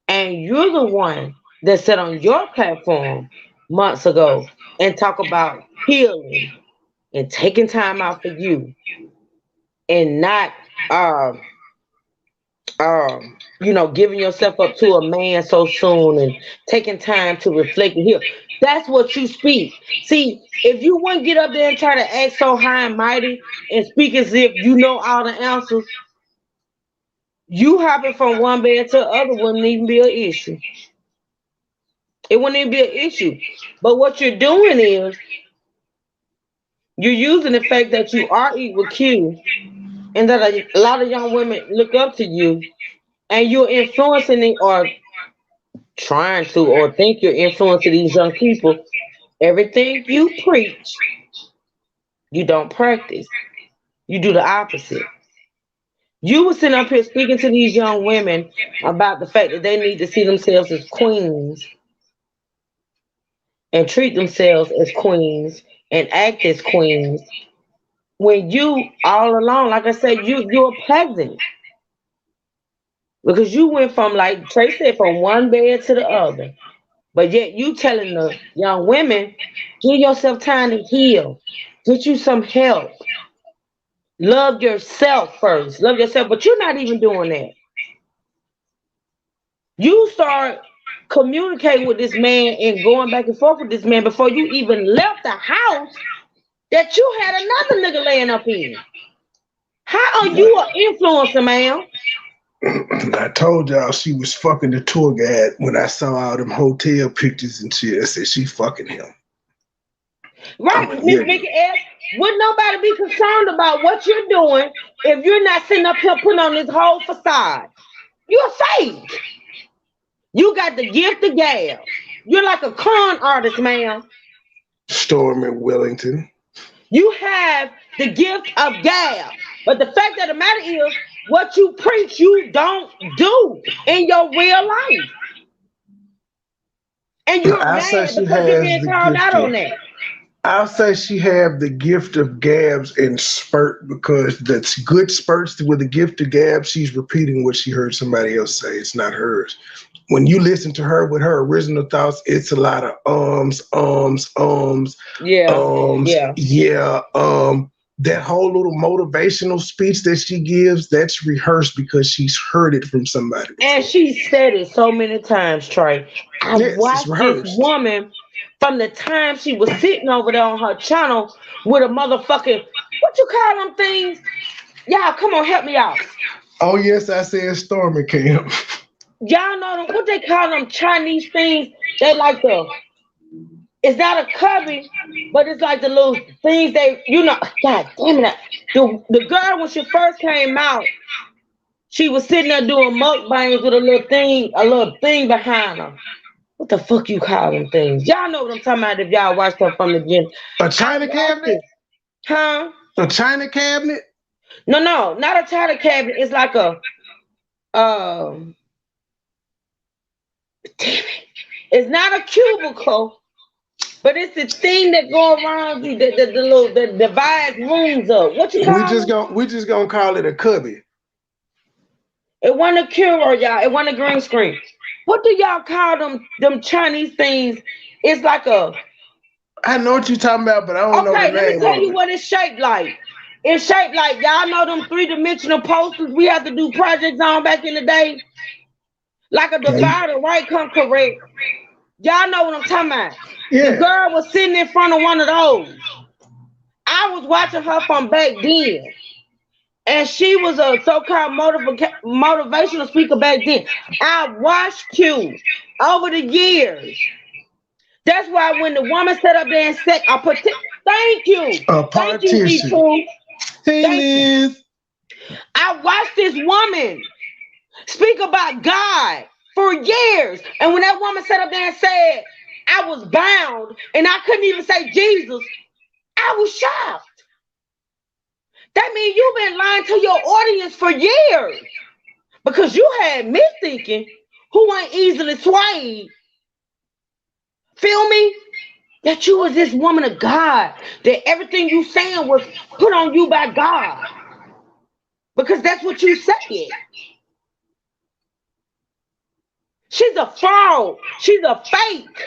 and you're the one that sat on your platform months ago and talk about healing and taking time out for you and not giving yourself up to a man so soon and taking time to reflect and heal. That's what you speak. See, if you wouldn't get up there and try to act so high and mighty and speak as if you know all the answers, you hopping from one bed to the other wouldn't even be an issue. It wouldn't even be an issue. But what you're doing is you're using the fact that you are equal Q and that a lot of young women look up to you, and you're influencing it or trying to or think you're influencing these young people. Everything you preach, you don't practice. You do the opposite. You were sitting up here speaking to these young women about the fact that they need to see themselves as queens and treat themselves as queens and act as queens when you all along, like I said, you're a peasant. Because you went from, like Trey said, from one bed to the other. But yet you telling the young women, give yourself time to heal. Get you some help. Love yourself first. Love yourself. But you're not even doing that. You start communicating with this man and going back and forth with this man before you even left the house that you had another nigga laying up in. How are you an influencer, ma'am? I told y'all she was fucking the tour guide when I saw all them hotel pictures and shit. I said she fucking him. Right, Miss Vicky S. Would nobody be concerned about what you're doing if you're not sitting up here putting on this whole facade? You're fake. You got the gift of gab. You're like a con artist, ma'am. Stormy Wellington. You have the gift of gab. But the fact of the matter is, what you preach, you don't do in your real life. And you're mad because you're being called out on that. I'll say she have the gift of gabs and spurt, because that's good spurts with the gift of gabs. She's repeating what she heard somebody else say. It's not hers. When you listen to her with her original thoughts, it's a lot of that whole little motivational speech that she gives, that's rehearsed because she's heard it from somebody before. And she said it so many times, Trey. I watched this woman from the time she was sitting over there on her channel with a motherfucking, what you call them things? Y'all, come on, help me out. Oh, yes, I said Stormy Camp. Y'all know them, what they call them Chinese things? They like it's not a cubby, but it's like the little things they, God damn it. The girl, when she first came out, she was sitting there doing mukbangs with a little thing behind her. What the fuck you call them things? Y'all know what I'm talking about if y'all watched her from the beginning. A China cabinet? Huh? A China cabinet? No, not a China cabinet. It's like a damn it. It's not a cubicle, but it's the thing that go around you, that divides rooms up. What you call it? We just gonna call it a cubby. It wasn't a cure, y'all. It wasn't a green screen. What do y'all call them Chinese things? It's like I know what you're talking about, but I don't know the name. Okay, let me tell you what it's shaped like. It's shaped like, y'all know them 3-dimensional posters we had to do projects on back in the day? Like a divider, right? Come correct. Y'all know what I'm talking about. Yeah. The girl was sitting in front of one of those. I was watching her from back then. And she was a so-called motivational speaker back then. I watched you over the years. That's why when the woman sat up there and said, thank you. Thank you, D2. Hey, Liz. I watched this woman speak about God for years. And when that woman sat up there and said, I was bound and I couldn't even say Jesus, I was shocked. That means you've been lying to your audience for years, because you had me thinking, who ain't easily swayed, feel me, that you was this woman of God, that everything you saying was put on you by God, because that's what you said. She's a fraud. She's a fake.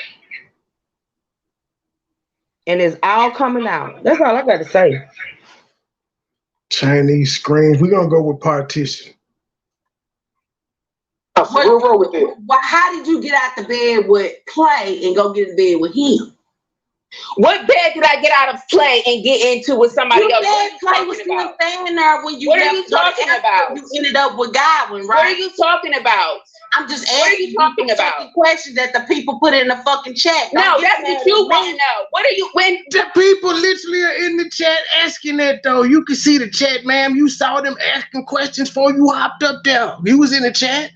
And it's all coming out. That's all I got to say. Chinese screens. We're gonna go with partition. We'll roll with it. Well, how did you get out the bed with Clay and go get in bed with him? What bed did I get out of Clay and get into with somebody else? Clay was still standing there when you left. What are you talking about? You ended up with Godwin, right? What are you talking about? I'm just asking you talking about questions that the people put in the fucking chat. No, that's what you want to know. What are you when the people literally are in the chat asking that though? You can see the chat, ma'am. You saw them asking questions before you hopped up there. You was in the chat.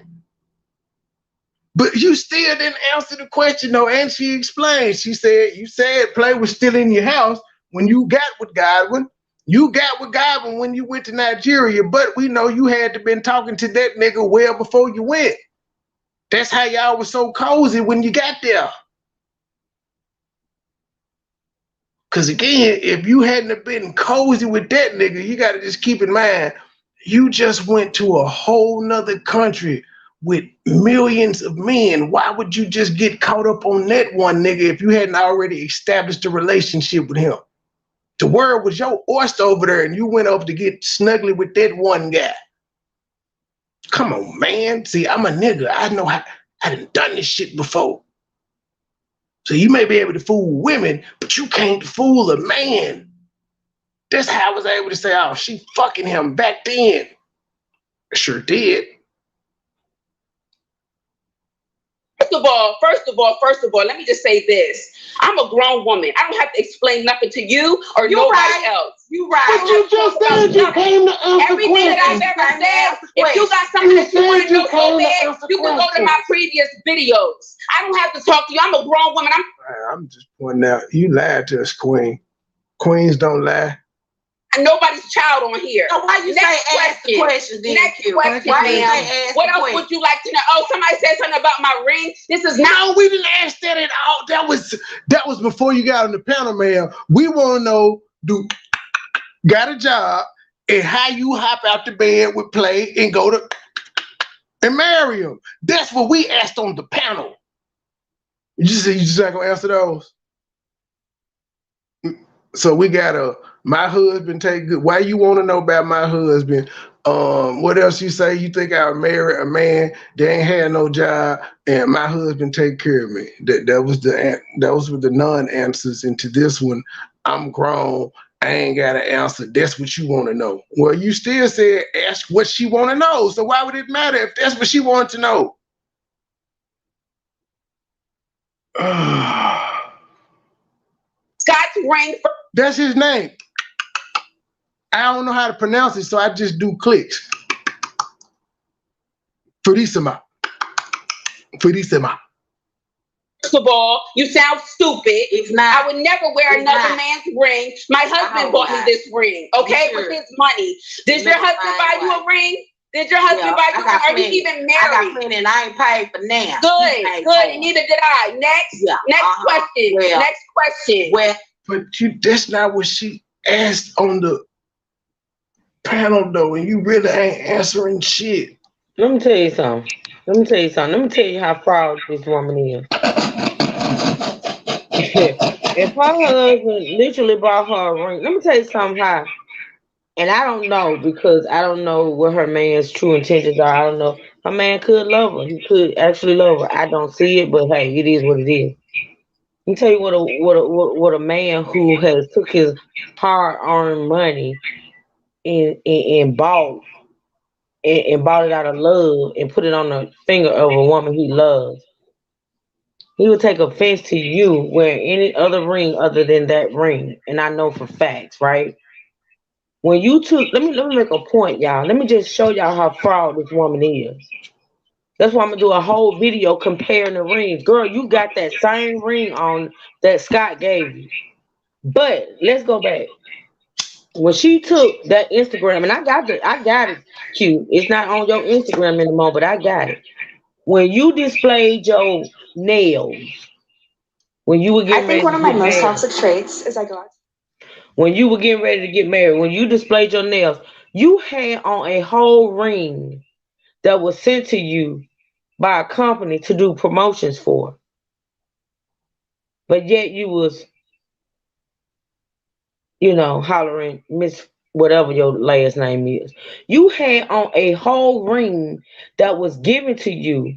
But you still didn't answer the question though, and she explained. She said, you said Play was still in your house when you got with Godwin. You got with Godwin when you went to Nigeria, but we know you had to been talking to that nigga well before you went. That's how y'all was so cozy when you got there. Because again, if you hadn't have been cozy with that nigga, you got to just keep in mind, you just went to a whole nother country with millions of men. Why would you just get caught up on that one nigga if you hadn't already established a relationship with him? The world was your oyster over there and you went up to get snuggly with that one guy. Come on, man. See, I'm a nigga. I know how I done this shit before. So you may be able to fool women, but you can't fool a man. That's how I was able to say, oh, she fucking him back then. I sure did. First of all, let me just say this. I'm a grown woman. I don't have to explain nothing to you or nobody else. You right. But you just said you came to answer everything that I've ever said. If you got something that you want to know so bad, you can go to my previous videos. I don't have to talk to you. I'm a grown woman. I'm just pointing out, you lied to us, Queen. Queens don't lie. And nobody's child on here. So why you say ask the questions then? Next question, what else would you like to know? Oh, somebody said something about my ring. This is not. No, we didn't ask that at all. That was before you got on the panel, man. We want to know, got a job and how you hop out the bed with Play and go to and marry him. That's what we asked on the panel. You just not gonna answer those. So we got my husband take good. Why you want to know about my husband? What else you say? You think I would marry a man that ain't had no job and my husband take care of me? That was with the non-answers. And to this one, I'm grown. I ain't got an answer. That's what you want to know. Well, you still said ask what she want to know. So why would it matter if that's what she wanted to know? Scott's ring. That's his name. I don't know how to pronounce it, so I just do clicks. Furisima. First of all, you sound stupid. It's not. I would never wear another man's ring. My husband bought me this ring, okay, with his money. Did your husband buy you a ring? Did your husband buy you a ring? Are you even married? I got plenty and I ain't paid for now. Good, and neither did I. Next question. Well, next question. Well, but that's not what she asked on the panel though, and you really ain't answering shit. Let me tell you something. Let me tell you how proud this woman is. If her husband literally bought her a ring, let me tell you something, how. And I don't know, because I don't know what her man's true intentions are. I don't know. Her man could love her. He could actually love her. I don't see it, but hey, it is what it is. Let me tell you what a man who has took his hard-earned money and bought it out of love and put it on the finger of a woman he loves. He would take offense to you wearing any other ring other than that ring. And I know for facts, right? When you took, let me make a point, y'all. Let me just show y'all how proud this woman is. That's why I'm gonna do a whole video comparing the rings. Girl, you got that same ring on that Scott gave you. But let's go back. When she took that Instagram, and I got it cute. It's not on your Instagram anymore, but I got it. When you displayed your nails, when you were getting ready to get married. I think one of my most toxic traits is I got. When you were getting ready to get married, when you displayed your nails, you had on a whole ring that was sent to you by a company to do promotions for. But yet you was, hollering Miss whatever your last name is. You had on a whole ring that was given to you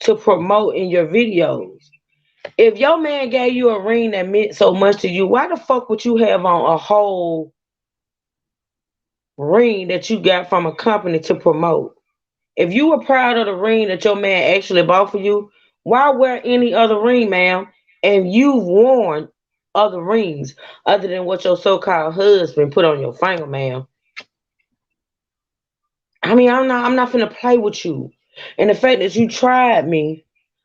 to promote in your videos. If your man gave you a ring that meant so much to you, why the fuck would you have on a whole ring that you got from a company to promote? If you were proud of the ring that your man actually bought for you, why wear any other ring, ma'am? And you've worn other rings other than what your so-called husband put on your finger, ma'am. I mean, I'm not finna play with you. And the fact that you tried me,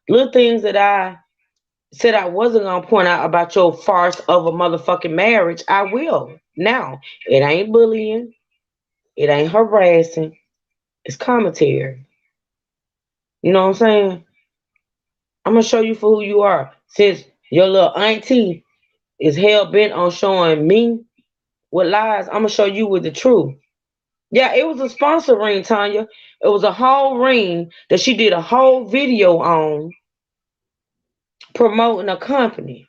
little things that I said I wasn't gonna point out about your farce of a motherfucking marriage, I will. Now, it ain't bullying, it ain't harassing, it's commentary. You know what I'm saying? I'm gonna show you for who you are. Since your little auntie is hell bent on showing me with lies, I'm gonna show you with the truth. Yeah, it was a sponsor ring, Tanya. It was a whole ring that she did a whole video on promoting a company.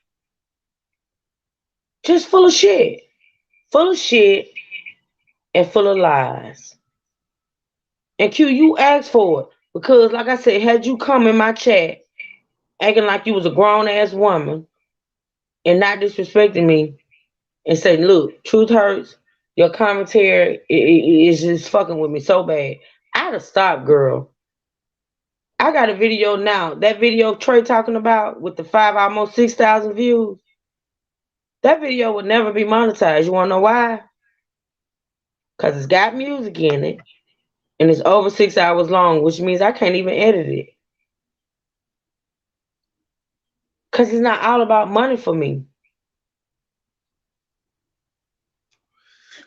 Just full of shit. Full of shit and full of lies. And Q, you asked for it. Because like I said, had you come in my chat acting like you was a grown ass woman and not disrespecting me and say, look, truth hurts, your commentary is just fucking with me so bad, I'd have stopped, girl. I got a video now. That video Trey talking about with the almost 6,000 views, that video would never be monetized. You wanna know why? Because it's got music in it and it's over 6 hours long, which means I can't even edit it. Because it's not all about money for me.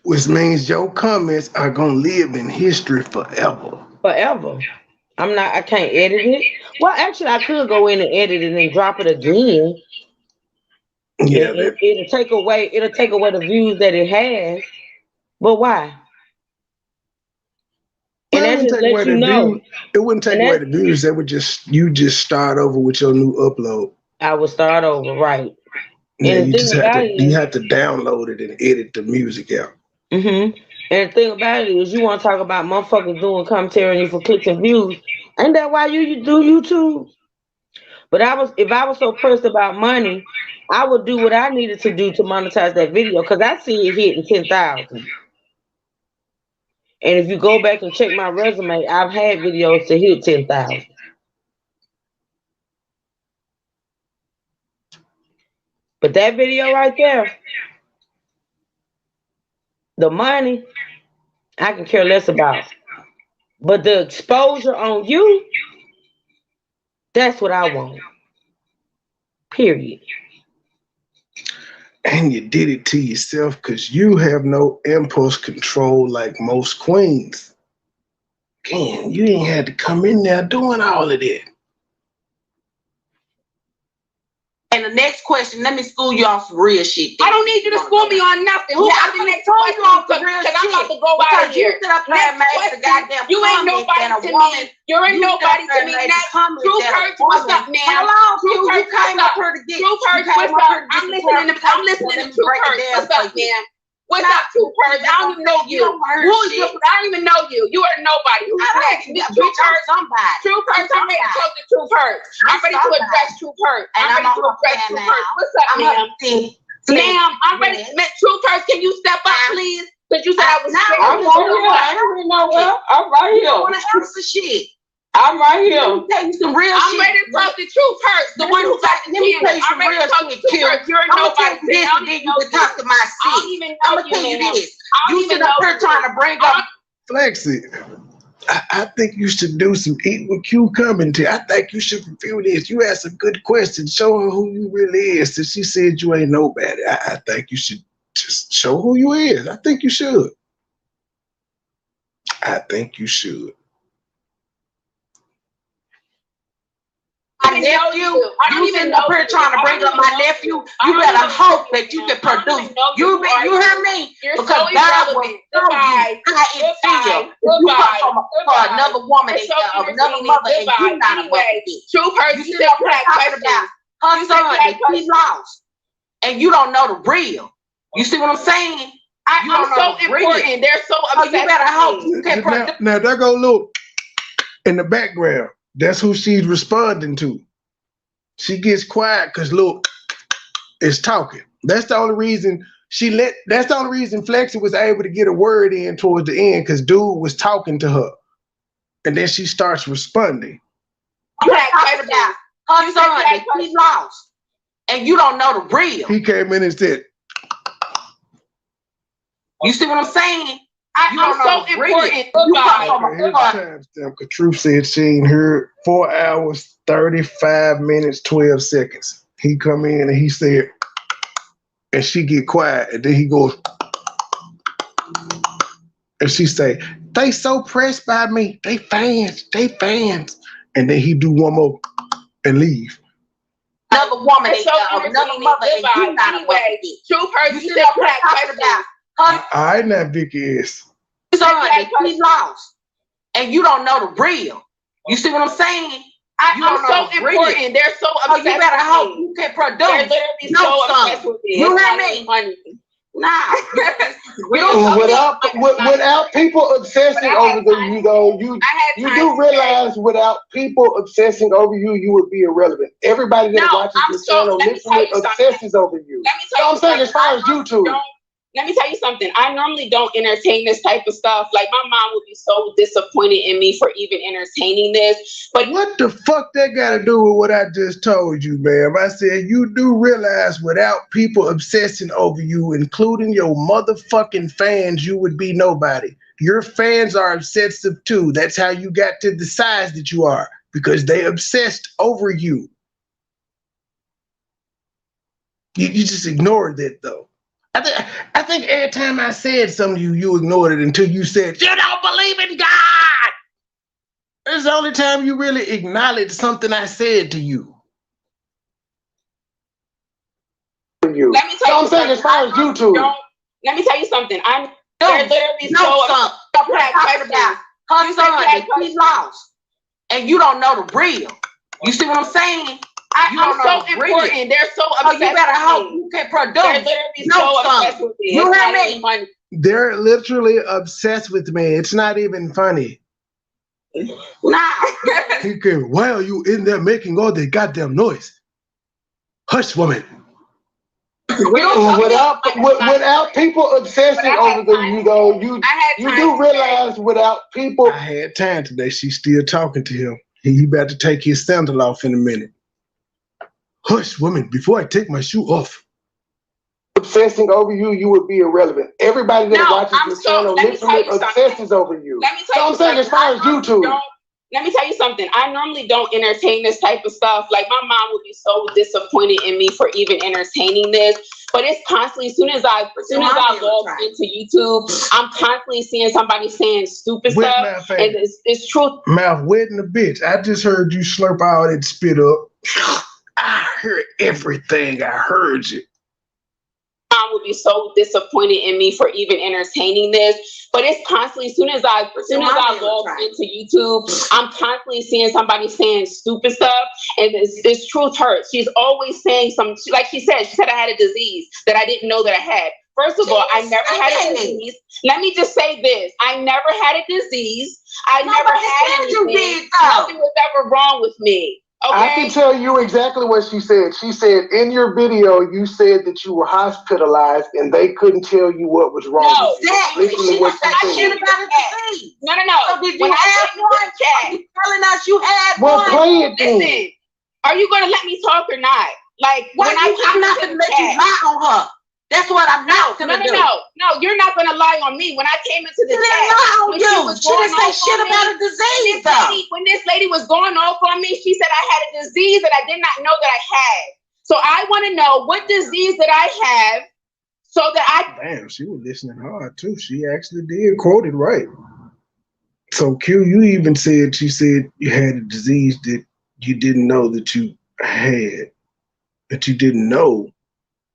Which means your comments are gonna live in history forever. Forever. I can't edit it. Well, actually I could go in and edit it and drop it again. Yeah, it'll take away the views that it has. But why? And that just lets you know. It wouldn't take away the views. That would you start over with your new upload. I would start over, right? Yeah, and you have to download it and edit the music out. And the thing about it is, you want to talk about motherfuckers doing commentary on you for clicks and views. Ain't that why you do YouTube? But if I was so pressed about money, I would do what I needed to do to monetize that video, because I see it hitting 10,000. And if you go back and check my resume, I've had videos to hit 10,000. But that video right there, the money, I can care less about. But the exposure on you, that's what I want. Period. And you did it to yourself because you have no impulse control like most queens. Again, you ain't had to come in there doing all of that. And the next question, let me school you off some real shit. I don't need you to school me on nothing. Who I told you off the real shit. I'm about to go out of here. You ain't nobody to me. You ain't nobody to me. Truth hurts. What's up, man? Truth hurts. Truth hurts. What's up? I'm listening to Truth hurts. What's up, man? What's up, Truth hurts? I don't even know you. Who is you? I don't even know you. You are nobody. Who's next? Truth hurts. Truth hurts. I'm ready to talk to Truth hurts. I'm ready to address Truth hurts. I'm ready to address Truth hurts. What's up, ma'am? Ma'am, I'm ready. Truth hurts. Can you step up, please? Because you said I was scared. I'm right here. I don't even know what. I'm right here. You don't want to answer shit. I'm right here. Let me tell you some real shit. I'm ready to talk to Truth hurts. The one who got the chance. I'm ready to talk to Truth hurts. You're nobody. This and then you can talk to my shit. I'm going to tell you this. You sit up here trying to bring up. Flexi, I think you should do some Eat with Q commentary. I think you should review this. You asked a good question. Show her who you really is. Since she said you ain't nobody, I think you should just show who you is. I think you should. I think you should. My nephew, you sitting up here trying to bring up my nephew. You better hope that you can produce. You hear me? Because God will show you how it feels. You come from another woman, another mother, and you not a mother. Truth hurts. You sit up here talking about her son that he lost, and you don't know the real. You see what I'm saying? I'm so important. They're so upset. You better hope you can produce. Now there go look in the background. That's who she's responding to. She gets quiet because look, is talking. That's the only reason that's the only reason Flexi was able to get a word in towards the end, because dude was talking to her. And then she starts responding. You talking about her son that he lost. And you don't know the real. He came in and said, you see what I'm saying? I'm so important. Truth said she ain't heard 4 hours, 35 minutes, 12 seconds. He come in and he said, and she get quiet, and then he goes, and she say, they so pressed by me. They fans. And then he do one more and leave. another woman, so another mother, and you not anyway. Truth hurts. You said you talking about her I know Vicky is. son that she lost, and you don't know the real. You see what I'm saying? I'm so important. They're so obsessed. You better hope you can produce. They're literally so obsessed with me. You hear me? Funny. Nah. without people obsessing over you, though, you do realize without people obsessing over you, you would be irrelevant. Everybody that watches this channel literally obsesses over you. So I'm saying, as far as YouTube. Let me tell you something. I normally don't entertain this type of stuff. Like, my mom would be so disappointed in me for even entertaining this. But what the fuck that got to do with what I just told you, ma'am? I said you do realize without people obsessing over you, including your motherfucking fans, you would be nobody. Your fans are obsessive too. That's how you got to the size that you are, because they obsessed over you. You just ignored it though. I think every time I said something to you, you ignored it until you said, you don't believe in God. It's the only time you really acknowledged something I said to you. Let me tell you I'm saying, as far as YouTube. Let me tell you something. They're literally so talking about her son that she lost, and you don't know the real. You see what I'm saying? I'm so important. They're so obsessed. You better hope you can produce. They're literally so obsessed with me. You hear me? They're literally obsessed with me. It's not even funny. Nah. He came, why are you in there making all the goddamn noise? Hush, woman. Without people obsessing over you, though, you do realize without people. I had time today. She's still talking to him. He about to take his sandal off in a minute. Hush, woman, before I take my shoe off. Obsessing over you, you would be irrelevant. Everybody that watches this channel literally obsesses over you. So I'm saying, as far as YouTube. Let me tell you something. I normally don't entertain this type of stuff. Like, my mom would be so disappointed in me for even entertaining this. But it's constantly, as soon as I log into YouTube, I'm constantly seeing somebody saying stupid stuff. And it's truth. Mouth wet in the bitch. I just heard you slurp all that spit up. I heard everything. I heard you. Mom would be so disappointed in me for even entertaining this. But it's constantly, as soon as I log into YouTube, I'm constantly seeing somebody saying stupid stuff, and this truth hurts. She's always saying something. Like she said I had a disease that I didn't know that I had. First of all, I never had a disease. Let me just say this. I never had a disease. I never had anything. Nothing was ever wrong with me. Okay. I can tell you exactly what she said. She said in your video, you said that you were hospitalized and they couldn't tell you what was wrong. No, exactly. She was saying about a disease. No. So did you have one? Are you telling us you had one? Well, play it then. Listen, are you going to let me talk or not? Like, I'm not going to let you lie on her. That's what I'm not going to do. No, you're not going to lie on me. When I came into the chat, she didn't say shit about a disease, though. When this lady was going off on me, she said I had a disease that I did not know that I had. So I want to know what disease that I have so that I... Damn, she was listening hard, too. She actually did quote it right. So, Q, you even said, she said you had a disease that you didn't know that you had, that you didn't know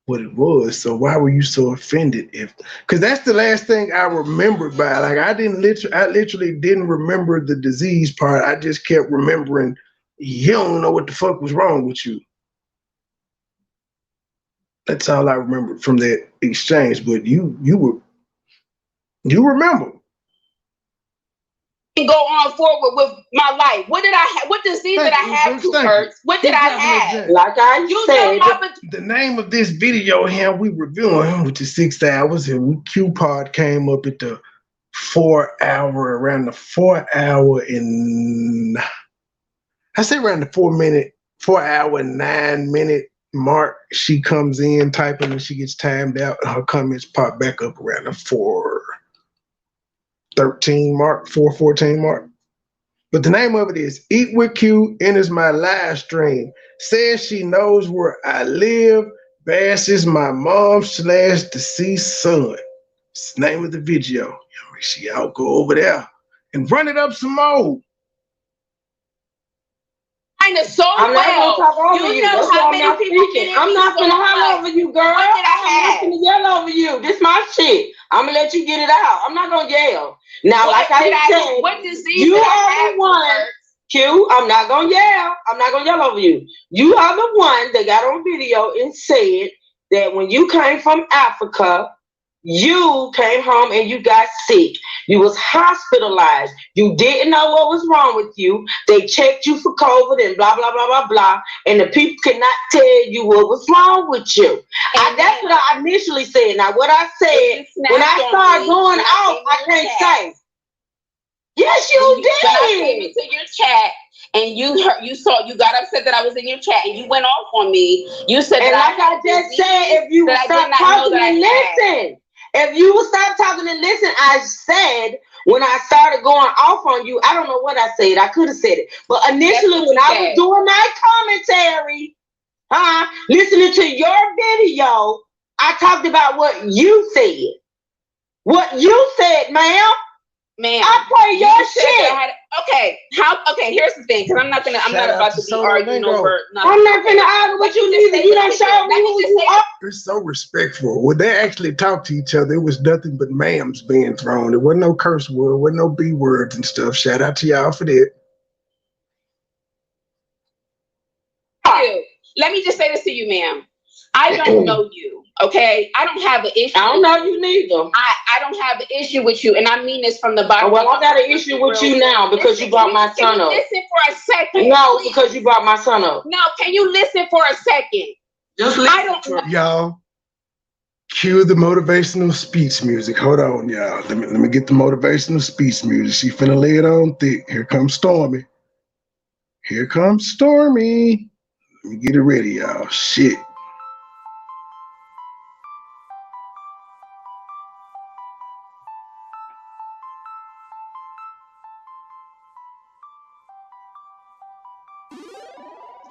what it was. So why were you so offended? Because that's the last thing I remembered by. Like, I literally didn't remember the disease part. I just kept remembering you don't know what the fuck was wrong with you. That's all I remembered from that exchange. But you remember. Go on forward with my life. What did I have? What disease did I have? What did I have? Like I said, the name of this video here we reviewing, which is 6 hours, and Q-Pod came up at the 4 hour, around the 4 hour and I say around the 4 hour and 9 minute mark. She comes in typing and she gets timed out, and her comments pop back up around the 4:13 mark, 4:14 mark. But the name of it is Eat with Q, enters my live stream. Says she knows where I live, bashes my mom / deceased son. It's the name of the video. Y'all go over there and run it up some more. kind of so I'm well. not gonna talk over you. Know That's how why I'm many not people speaking. I'm not gonna holler over you, girl. What did I have? I'm not gonna yell over you. This my shit. I'm gonna let you get it out. I'm not gonna yell. Now, like I said, what disease you are the one. Q, I'm not gonna yell. I'm not gonna yell over you. You are the one that got on video and said that when you came from Africa, you came home and you got sick. You was hospitalized. You didn't know what was wrong with you. They checked you for COVID and blah, blah, blah, blah, blah. And the people cannot tell you what was wrong with you. That's what I initially said. Now, what I said, when I started going off, I can't say. Yes, you did. I came into your chat and you got upset that I was in your chat and you went off on me. You said and that like I just said, if you would stop talking and listen. If you would stop talking and listen, I said when I started going off on you, I don't know what I said. I could have said it. But initially when I was doing my commentary, listening to your video, I talked about what you said. What you said, ma'am. Man, I play your shit. Okay, here's the thing, because I'm not about to be arguing over nothing. I'm not gonna argue with you neither. You don't show me who you are. They're so respectful. When they actually talk to each other, it was nothing but ma'ams being thrown. There wasn't no curse word, wasn't no B words and stuff. Shout out to y'all for that. Let me just say this to you, ma'am. I don't know you, okay? I don't have an issue. I don't know you neither. I don't have an issue with you, and I mean this from the bottom. Well, I got an issue with you now because you brought my son up. Listen for a second. No, because you brought my son up. No, can you listen for a second? Just listen. Y'all, cue the motivational speech music. Hold on, y'all. Let me get the motivational speech music. She finna lay it on thick. Here comes Stormy. Here comes Stormy. Let me get it ready, y'all. Shit.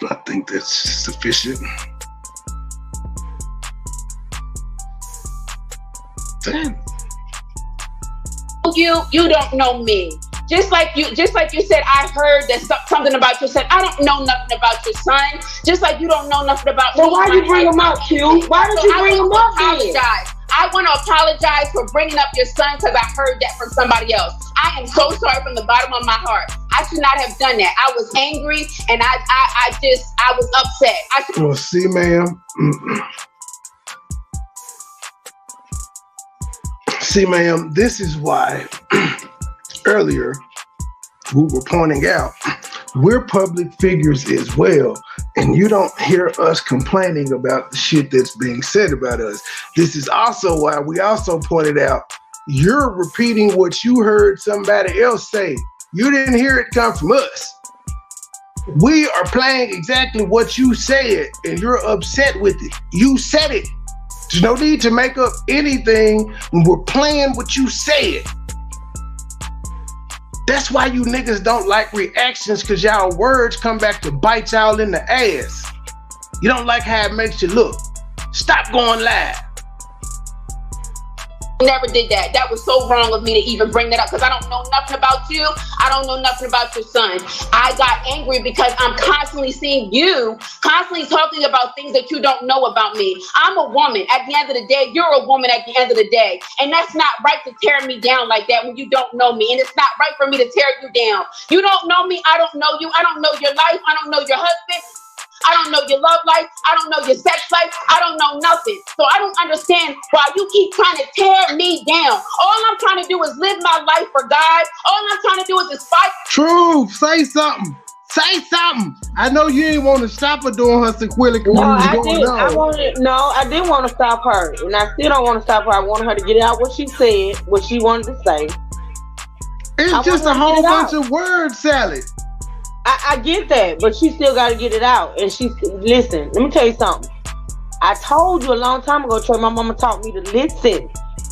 I think that's sufficient. Damn. You don't know me. Just like you said, I heard that something about your son. I don't know nothing about your son. Just like you don't know nothing about me. So why you bring him up, Q? Why did you bring him up then? I want to apologize for bringing up your son because I heard that from somebody else. I am so sorry from the bottom of my heart. I should not have done that. I was angry and I was upset. Well, see, ma'am. See, ma'am, this is why earlier we were pointing out we're public figures as well, and you don't hear us complaining about the shit that's being said about us. This is also why we also pointed out you're repeating what you heard somebody else say. You didn't hear it come from us. We are playing exactly what you said, and you're upset with it. You said it. There's no need to make up anything when we're playing what you said. That's why you niggas don't like reactions, because y'all words come back to bite y'all in the ass. You don't like how it makes you look. Stop going live. Never did that. That was so wrong of me to even bring that up because I don't know nothing about you. I don't know nothing about your son. I got angry because I'm constantly seeing you constantly talking about things that you don't know about me. I'm a woman. At the end of the day, you're a woman at the end of the day. And that's not right to tear me down like that when you don't know me. And it's not right for me to tear you down. You don't know me. I don't know you. I don't know your life. I don't know your husband. I don't know your love life. I don't know your sex life. I don't know nothing. So I don't understand why you keep trying to tear me down. All I'm trying to do is live my life for God. All I'm trying to do is just fight. Truth, say something. Say something. I know you ain't want to stop her doing her sequelic. No, I didn't want to stop her. And I still don't want to stop her. I wanted her to get out what she said, what she wanted to say. It's just a whole bunch of word salad. I get that, but she still got to get it out. And listen, let me tell you something. I told you a long time ago, Trey, my mama taught me to listen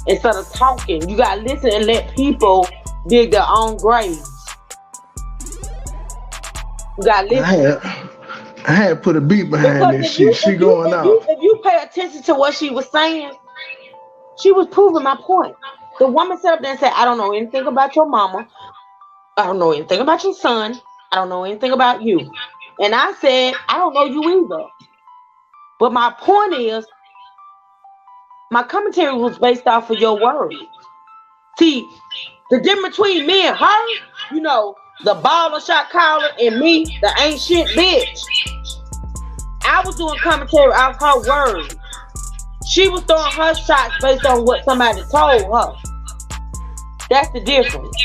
instead of talking. You got to listen and let people dig their own graves. You got to listen. I had put a beat behind this shit. She going out. If you pay attention to what she was saying, she was proving my point. The woman sat up there and said, I don't know anything about your mama. I don't know anything about your son. I don't know anything about you. And I said, I don't know you either. But my point is, my commentary was based off of your words. See, the difference between me and her, you know, the baller shot caller, and me, the ain't shit bitch. I was doing commentary off her words. She was throwing her shots based on what somebody told her. That's the difference.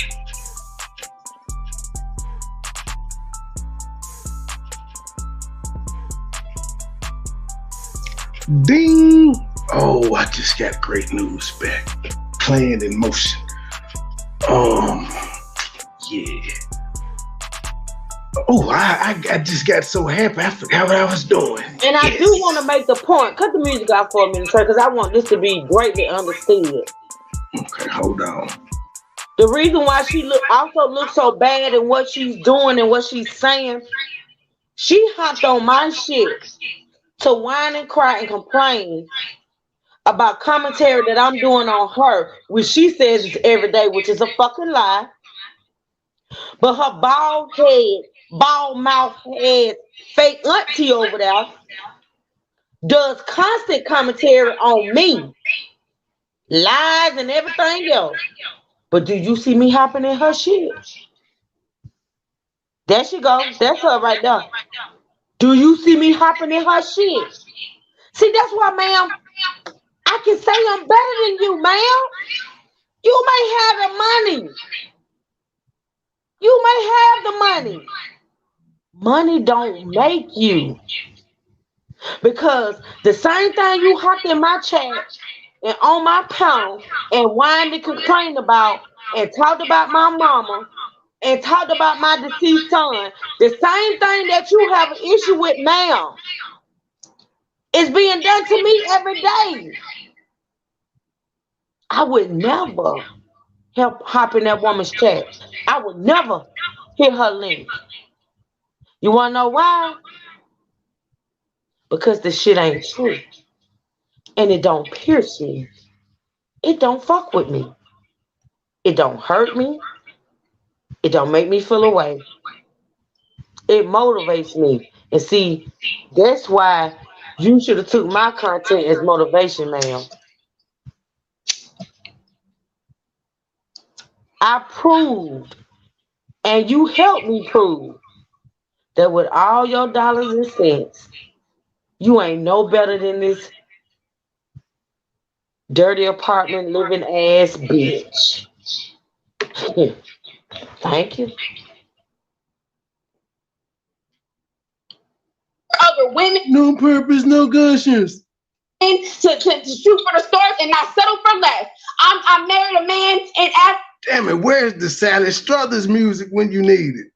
Ding! Oh, I just got great news back. Plan in motion. Yeah. Oh, I just got so happy. I forgot what I was doing. And I do want to make the point. Cut the music out for a minute, sir, because I want this to be greatly understood. Okay, hold on. The reason why she also looks so bad in what she's doing and what she's saying, she hopped on my shit to whine and cry and complain about commentary that I'm doing on her, which she says is every day, which is a fucking lie. But her bald mouth head, fake auntie over there does constant commentary on me, lies and everything else. But do you see me hopping in her shit? There she goes. That's her right there. Do you see me hopping in her shit? See, that's why, ma'am, I can say I'm better than you, ma'am. You may have the money. You may have the money. Money don't make you. Because the same thing you hopped in my chat and on my panel and whined and complained about and talked about my mama and talked about my deceased son, the same thing that you have an issue with now is being done to me every day. I would never hop in that woman's chat. I would never hit her link. You want to know why? Because the shit ain't true. And it don't pierce me. It don't fuck with me. It don't hurt me. It don't make me feel away. It motivates me. And see, that's why you should have took my content as motivation, ma'am. I proved, and you helped me prove, that with all your dollars and cents, you ain't no better than this dirty apartment living ass bitch. Thank you. Other women. No purpose, no gushers. To shoot for the stars and not settle for less. I married a man and asked. Damn it, where's the Sally Struthers music when you need it?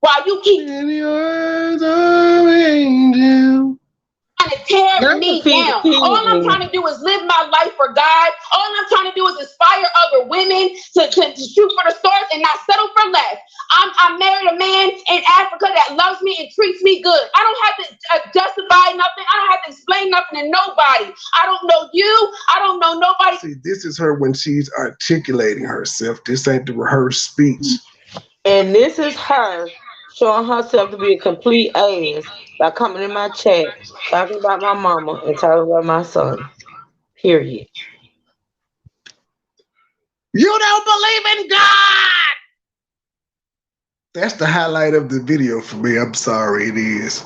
While you keep in the eyes of angel. Trying to tear me down. All I'm trying to do is live my life for God. All I'm trying to do is inspire other women to shoot for the stars and not settle for less. I married a man in Africa that loves me and treats me good. I don't have to justify nothing. I don't have to explain nothing to nobody. I don't know you. I don't know nobody. See, this is her when she's articulating herself. This ain't the rehearsed speech. And this is her showing herself to be a complete ass by coming in my chat, talking about my mama and talking about my son. Period. You don't believe in God! That's the highlight of the video for me. I'm sorry, it is.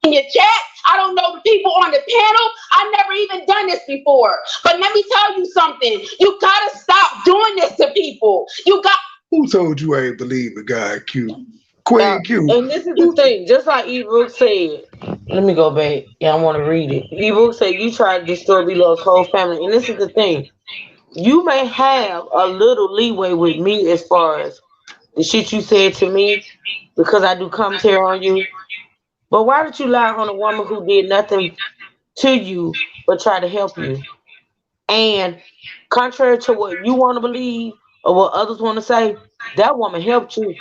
In your chat, I don't know the people on the panel. I've never even done this before. But let me tell you something. You gotta stop doing this to people. Who told you I ain't believe in God, Q? Queen Q. And this is the thing, just like E-Book said. Let me go back. Yeah, I want to read it. E-Book said you tried to destroy Belo's whole family. And this is the thing. You may have a little leeway with me as far as the shit you said to me because I do commentary on you. But why did you lie on a woman who did nothing to you but try to help you? And contrary to what you want to believe or what others want to say, that woman helped you.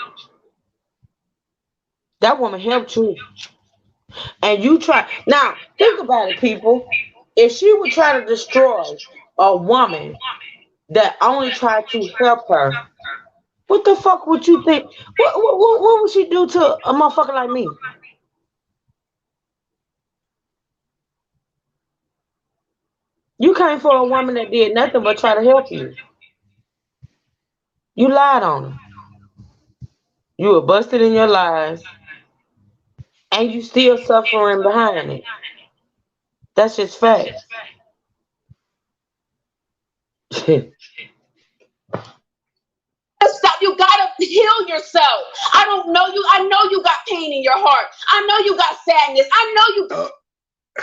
That woman helped you. And you try. Now, think about it, people. If she would try to destroy a woman that only tried to help her, What the fuck would you think? What would she do to a motherfucker like me? You came for a woman that did nothing but try to help you. You lied on her. You were busted in your lies, and you still suffering behind it. That's just facts. Stop. You gotta heal yourself. I don't know you. I know you got pain in your heart. I know you got sadness. I know you.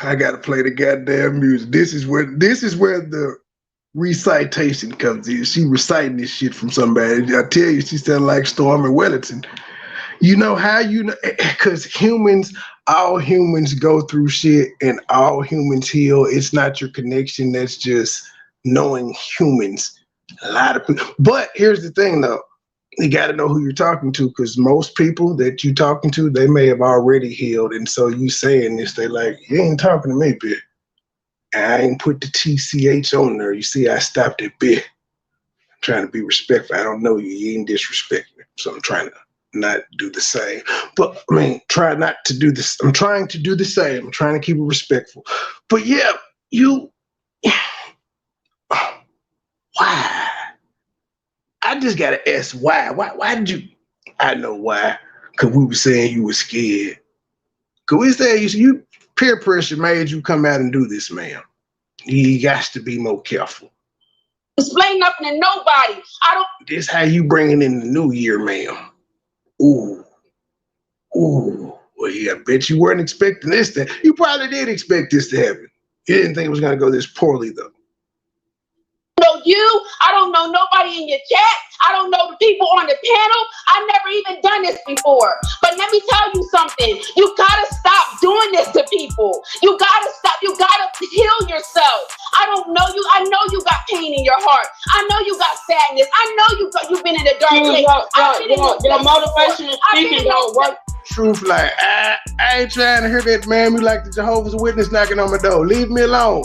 I gotta play the goddamn music. This is where the recitation comes in. She reciting this shit from somebody. I tell you, she sound like Storm and Wellington. You know how you know? Because all humans go through shit, and all humans heal. It's not your connection. That's just knowing humans. A lot of people. But here's the thing, though. You got to know who you're talking to, because most people that you talking to, they may have already healed. And so you saying this, they like, you ain't talking to me, bitch. I ain't put the TCH on there. You see, I stopped at bitch. I'm trying to be respectful. I don't know you. You ain't disrespect me. So I'm trying to not do the same. But I mean, try not to do this. I'm trying to do the same. I'm trying to keep it respectful. But yeah, why? I just gotta ask why. Why did you? I know why. Cause we were saying you were scared. Cause we said you peer pressure made you come out and do this, ma'am. You got to be more careful. Explain nothing to nobody. I don't. This how you bringing in the new year, ma'am. Ooh. Well, yeah, I bet you weren't expecting this. You probably did expect this to happen. You didn't think it was gonna go this poorly, though. Know you. I don't know nobody in your chat. I don't know the people on the panel. I've never even done this before. But let me tell you something. You gotta stop doing this to people. You gotta stop. You gotta heal yourself. I don't know you. I know you got pain in your heart. I know you got sadness. I know you've been in a dark place. Your motivational speaking don't work. Truth, like I ain't trying to hear that, man. You like the Jehovah's Witness knocking on my door. Leave me alone.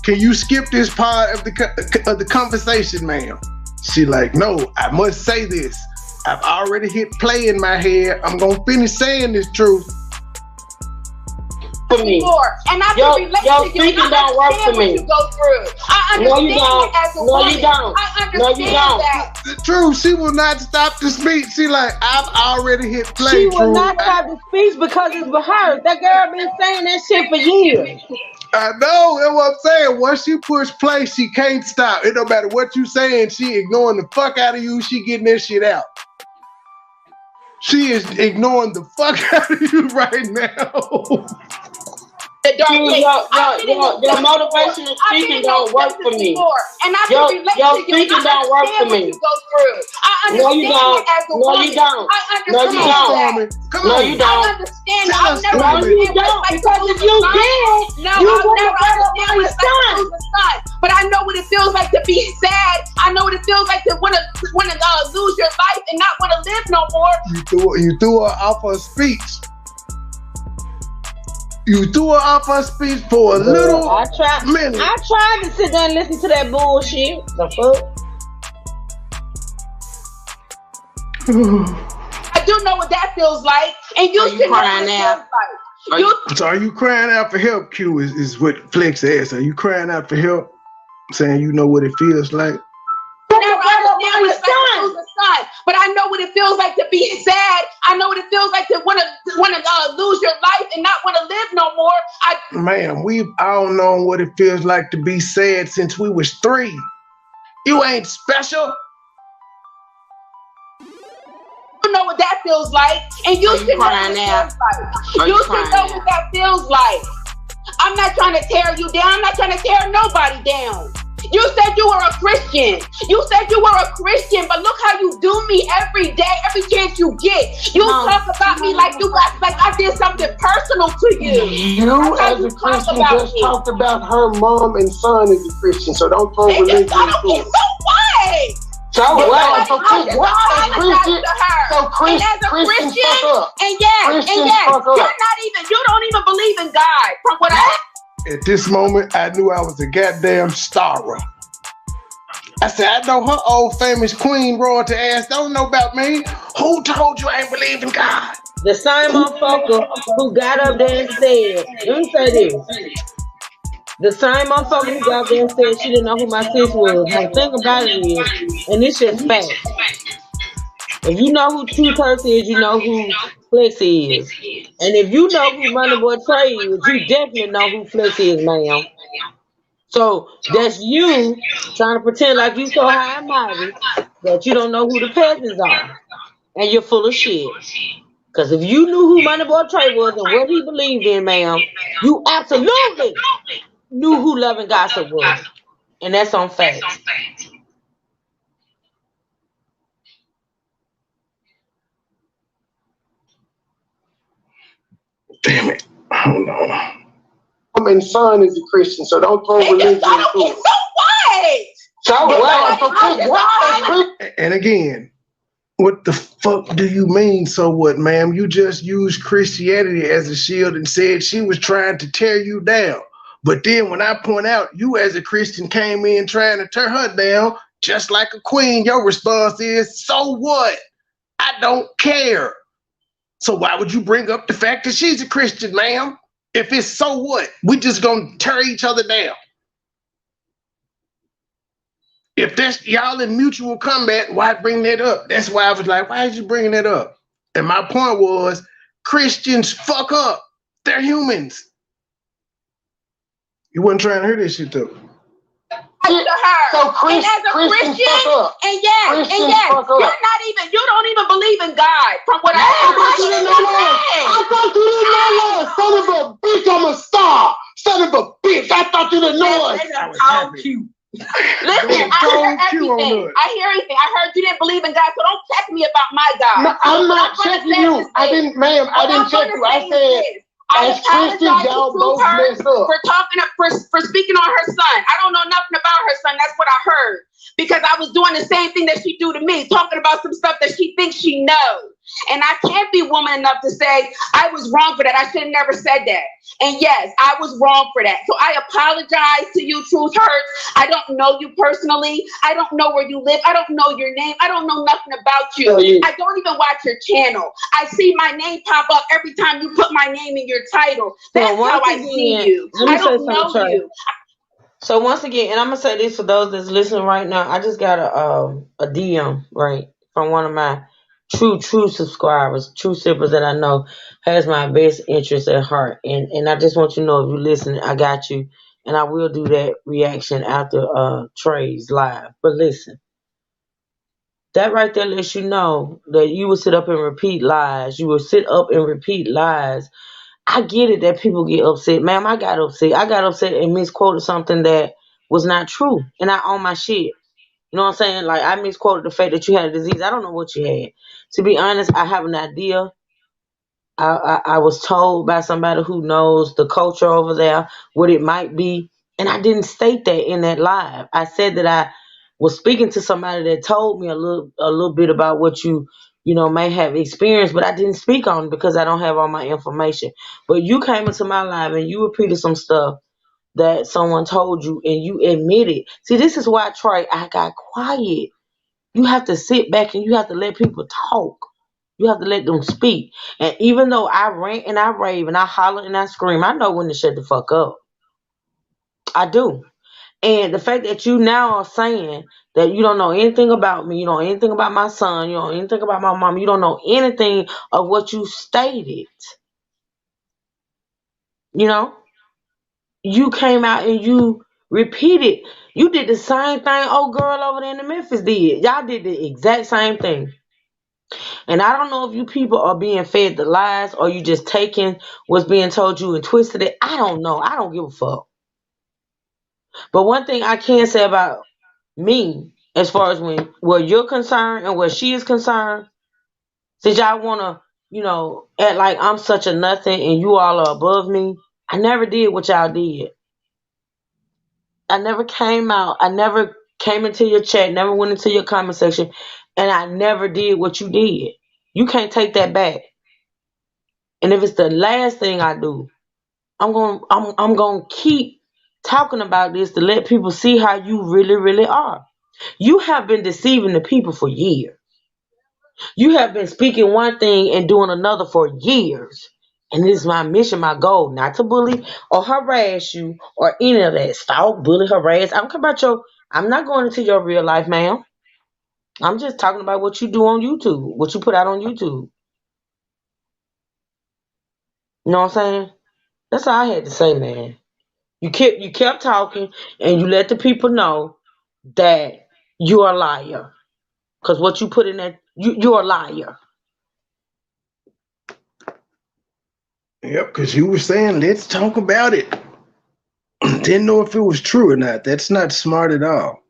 Can you skip this part of the conversation, ma'am? She like, no, I must say this. I've already hit play in my head. I'm gonna finish saying this truth. For me. And I can relate to you. Thinking don't work for me. You go through. I understand it as a woman. You don't. I understand that. The truth, she will not stop the speech. She like, I've already hit play. She will not stop the speech because it's for her. That girl been saying that shit for years. I know, that's what I'm saying. Once you push play, she can't stop. It don't matter what you saying, she ignoring the fuck out of you, she getting this shit out. She is ignoring the fuck out of you right now. Your motivational speaking don't work for me. And I can relate to you. Your speaking don't work for me. No, you don't. No, you don't. No, you don't. No, you don't. I understand. No, you don't. Because if you did, you would have got my son. But I know what it feels like to be sad. I know what it feels like to want to lose your life and not want to live no more. You threw her off her speech. You threw her off her speech for a little minute. I tried to sit there and listen to that bullshit. The fuck? I do know what that feels like, and you should know what it feels like. So are you crying out for help, Q, is what Flex asked. Are you crying out for help? Saying you know what it feels like? But I know what it feels like to be sad. I know what it feels like to want to lose your life and not want to live no more. Man, we've all known what it feels like to be sad since we was 3. You ain't special. You know what that feels like, and you should know what that feels like. You should know what that feels like. I'm not trying to tear you down. I'm not trying to tear nobody down. You said you were a Christian. You said you were a Christian, but look how you do me every day, every chance you get. You talk about me like I did something personal to you. You as a Christian just talked about her mom and son as a Christian, so don't throw religion into it. So what? So what? So Christian, and as a Christian, you don't even believe in God. From what At this moment, I knew I was a goddamn starer. I said, I know her old famous queen royalty ass don't know about me. Who told you I ain't believe in God? The same motherfucker who got up there and said, let me say this. The same motherfucker who got up there and said she didn't know who my sis was. Now the thing about it is, and it's just fact. If you know who Truth Hurts is, you know who Flex is. And if you know who MoneyBoy Trey is, you definitely know who Flex is, ma'am. So that's you trying to pretend like you so high and mighty that you don't know who the peasants are. And you're full of shit. Because if you knew who MoneyBoy Trey was and what he believed in, ma'am, you absolutely knew who Love and Gossip was. And that's on facts. Damn it. I don't know. And son is a Christian, so don't throw religion into it. So what? And again, what the fuck do you mean, so what, ma'am? You just used Christianity as a shield and said she was trying to tear you down. But then when I point out you as a Christian came in trying to tear her down, just like a queen, your response is, so what? I don't care. So why would you bring up the fact that she's a Christian, ma'am? If it's so what? We just gonna tear each other down. If that's y'all in mutual combat, why bring that up? That's why I was like, why did you bring that up? And my point was, Christians fuck up. They're humans. You wasn't trying to hear this shit though. To her. So and as a Christian, you don't even believe in God. From what I thought you didn't know us. Son of a bitch, I'm a star. Son of a bitch, I thought you didn't know us. Listen, I hear everything. I heard you didn't believe in God, so don't check me about my God. No, I'm not checking you. I didn't check you. I said, as Christians, y'all both messed up. For speaking on her son. I don't know nothing about her son. That's what I heard. Because I was doing the same thing that she do to me, talking about some stuff that she thinks she knows. And I can't be woman enough to say I was wrong for that. I should have never said that. And yes, I was wrong for that. So I apologize to you, Truth Hurts. I don't know you personally. I don't know where you live. I don't know your name. I don't know nothing about you. I don't even watch your channel. I see my name pop up every time you put my name in your title. That's how I see you. I don't know you. So once again, and I'm gonna say this for those that's listening right now, I just got a DM right from one of my true subscribers, true sippers that I know has my best interest at heart, and I just want you to know if you're listening, I got you, and I will do that reaction after Trey's live. But listen, that right there lets you know that you will sit up and repeat lies. You will sit up and repeat lies. I get it that people get upset. Ma'am, I got upset. I got upset and misquoted something that was not true. And I own my shit. You know what I'm saying? Like, I misquoted the fact that you had a disease. I don't know what you had. To be honest, I have an idea. I was told by somebody who knows the culture over there what it might be. And I didn't state that in that live. I said that I was speaking to somebody that told me a little bit about what you may have experienced, but I didn't speak on it because I don't have all my information. But you came into my live and you repeated some stuff that someone told you and you admitted. See, this is why, Trey, I got quiet. You have to sit back and you have to let people talk. You have to let them speak. And even though I rant and I rave and I holler and I scream, I know when to shut the fuck up. I do. And the fact that you now are saying that you don't know anything about me, you don't know anything about my son, you don't know anything about my mom, you don't know anything of what you stated. You came out and you repeated. You did the same thing old girl over there in the Memphis did. Y'all did the exact same thing. And I don't know if you people are being fed the lies or you just taking what's being told you and twisted it. I don't know. I don't give a fuck. But one thing I can say about me, as far as where you're concerned and where she is concerned, since y'all want to, act like I'm such a nothing and you all are above me, I never did what y'all did. I never came out. I never came into your chat, never went into your comment section, and I never did what you did. You can't take that back. And if it's the last thing I do, I'm gonna keep talking about this to let people see how you really, really are. You have been deceiving the people for years. You have been speaking one thing and doing another for years. And it is my mission, my goal, not to bully or harass you or any of that. Stalk, bully, harass. I'm talking about I'm not going into your real life, ma'am. I'm just talking about what you do on YouTube, what you put out on YouTube. You know what I'm saying? That's all I had to say, man. You kept talking and you let the people know that you're a liar. Cause what you put in that you're a liar. Yep, because you were saying, let's talk about it. Didn't know if it was true or not. That's not smart at all.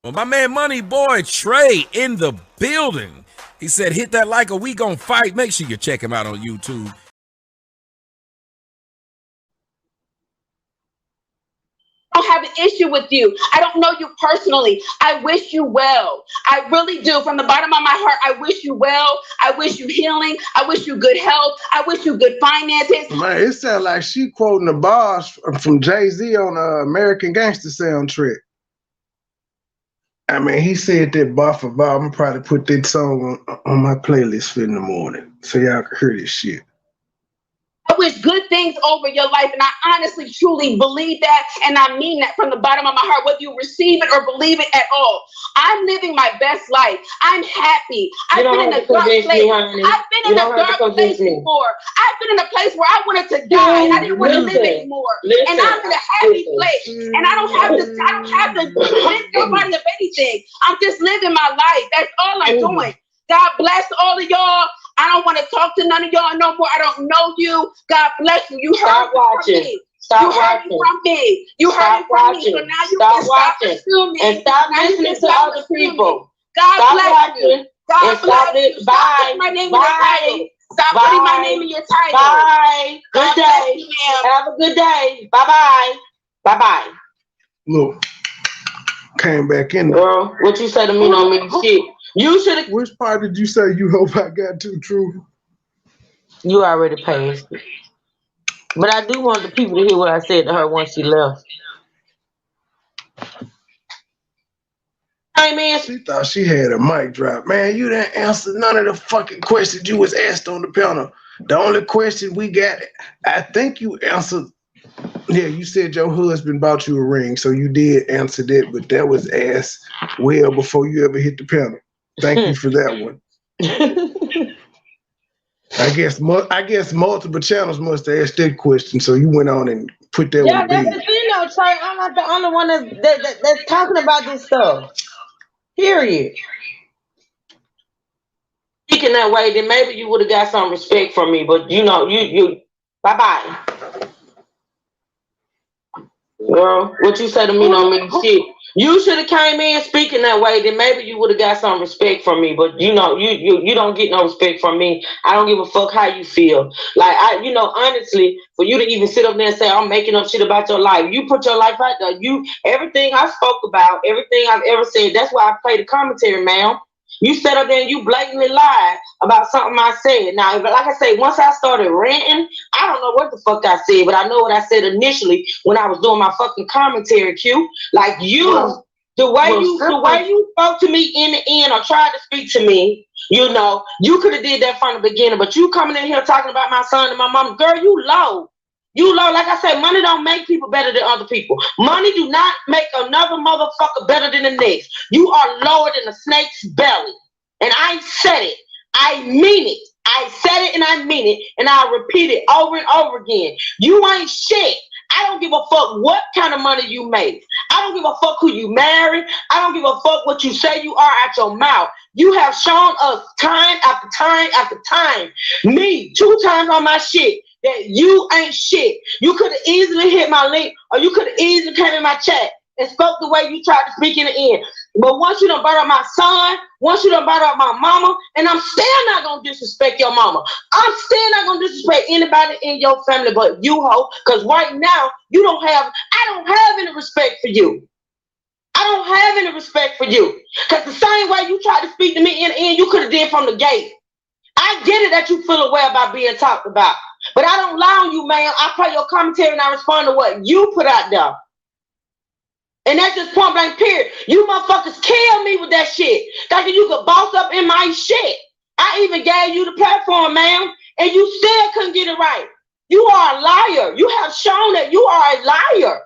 Well, my man MoneyBoy Trey in the building. He said, hit that like or we gon' fight. Make sure you check him out on YouTube. I don't have an issue with you. I don't know you personally. I wish you well. I really do. From the bottom of my heart, I wish you well. I wish you healing. I wish you good health. I wish you good finances. Man, it sounds like she quoting the bars from Jay-Z on American Gangster soundtrack. I mean, he said that bar for bar. I'm gonna probably put that song on my playlist for in the morning so y'all can hear this shit. I wish good things over your life, and I honestly, truly believe that, and I mean that from the bottom of my heart, whether you receive it or believe it at all. I'm living my best life. I'm happy. I've been in a dark place. I've been in a dark place before. I've been in a place where I wanted to die, and I didn't want to live anymore. And I'm in a happy place, and I don't have to convince nobody of anything. I'm just living my life. That's all I'm doing. God bless all of y'all. I don't want to talk to none of y'all no more. I don't know you. God bless you. You heard from me. You heard from me. You heard from me. So now you can stop assuming and stop listening to other people. God bless you. God bless you. Stop putting my name in your title. Stop putting my name in your title. Bye. Good day. Have a good day. Bye-bye. Bye-bye. Look, came back in there. Girl, what you say to me don't mean shit. You should have. Which part did you say you hope I got too true? You already passed it. But I do want the people to hear what I said to her once she left. Hey, man. She thought she had a mic drop. Man, you didn't answer none of the fucking questions you was asked on the panel. The only question we got, I think you answered. Yeah, you said your husband bought you a ring, so you did answer that, but that was asked well before you ever hit the panel. Thank you for that one. I guess multiple channels must have asked that question, so you went on and put that one. Yeah, that's the thing, though, Trey. I'm not the only one that's talking about this stuff. Period. Speaking that way, then maybe you would have got some respect from me, but you bye-bye. Girl, what you say to me don't mean shit. You should have came in speaking that way, then maybe you would have got some respect from me. But you don't get no respect from me. I don't give a fuck how you feel. Like honestly, for you to even sit up there and say I'm making up shit about your life, you put your life out there. Everything I spoke about, everything I've ever said, that's why I play the commentary, ma'am. You sat up there and you blatantly lied about something I said. Now, like I say, once I started ranting, I don't know what the fuck I said, but I know what I said initially when I was doing my fucking commentary, Q. Like the way you spoke to me in the end or tried to speak to me, you could have did that from the beginning, but you coming in here talking about my son and my mom, girl, you low. You low, like I said, money don't make people better than other people. Money do not make another motherfucker better than the next. You are lower than a snake's belly. And I said it. I mean it. I said it and I mean it. And I'll repeat it over and over again. You ain't shit. I don't give a fuck what kind of money you make. I don't give a fuck who you marry. I don't give a fuck what you say you are out your mouth. You have shown us time after time after time, me 2 times on my shit, that you ain't shit. You could have easily hit my link, or you could have easily came in my chat and spoke the way you tried to speak in the end. But once you done brought up my son, once you done brought up my mama, and I'm still not gonna disrespect your mama. I'm still not gonna disrespect anybody in your family but you, ho. Because right now, I don't have any respect for you. I don't have any respect for you. Because the same way you tried to speak to me in the end, you could have did from the gate. I get it that you feel aware about being talked about. But I don't lie on you, man. I play your commentary and I respond to what you put out there. And that's just point blank period. You motherfuckers kill me with that shit. Like you could boss up in my shit. I even gave you the platform, ma'am, and you still couldn't get it right. You are a liar. You have shown that you are a liar.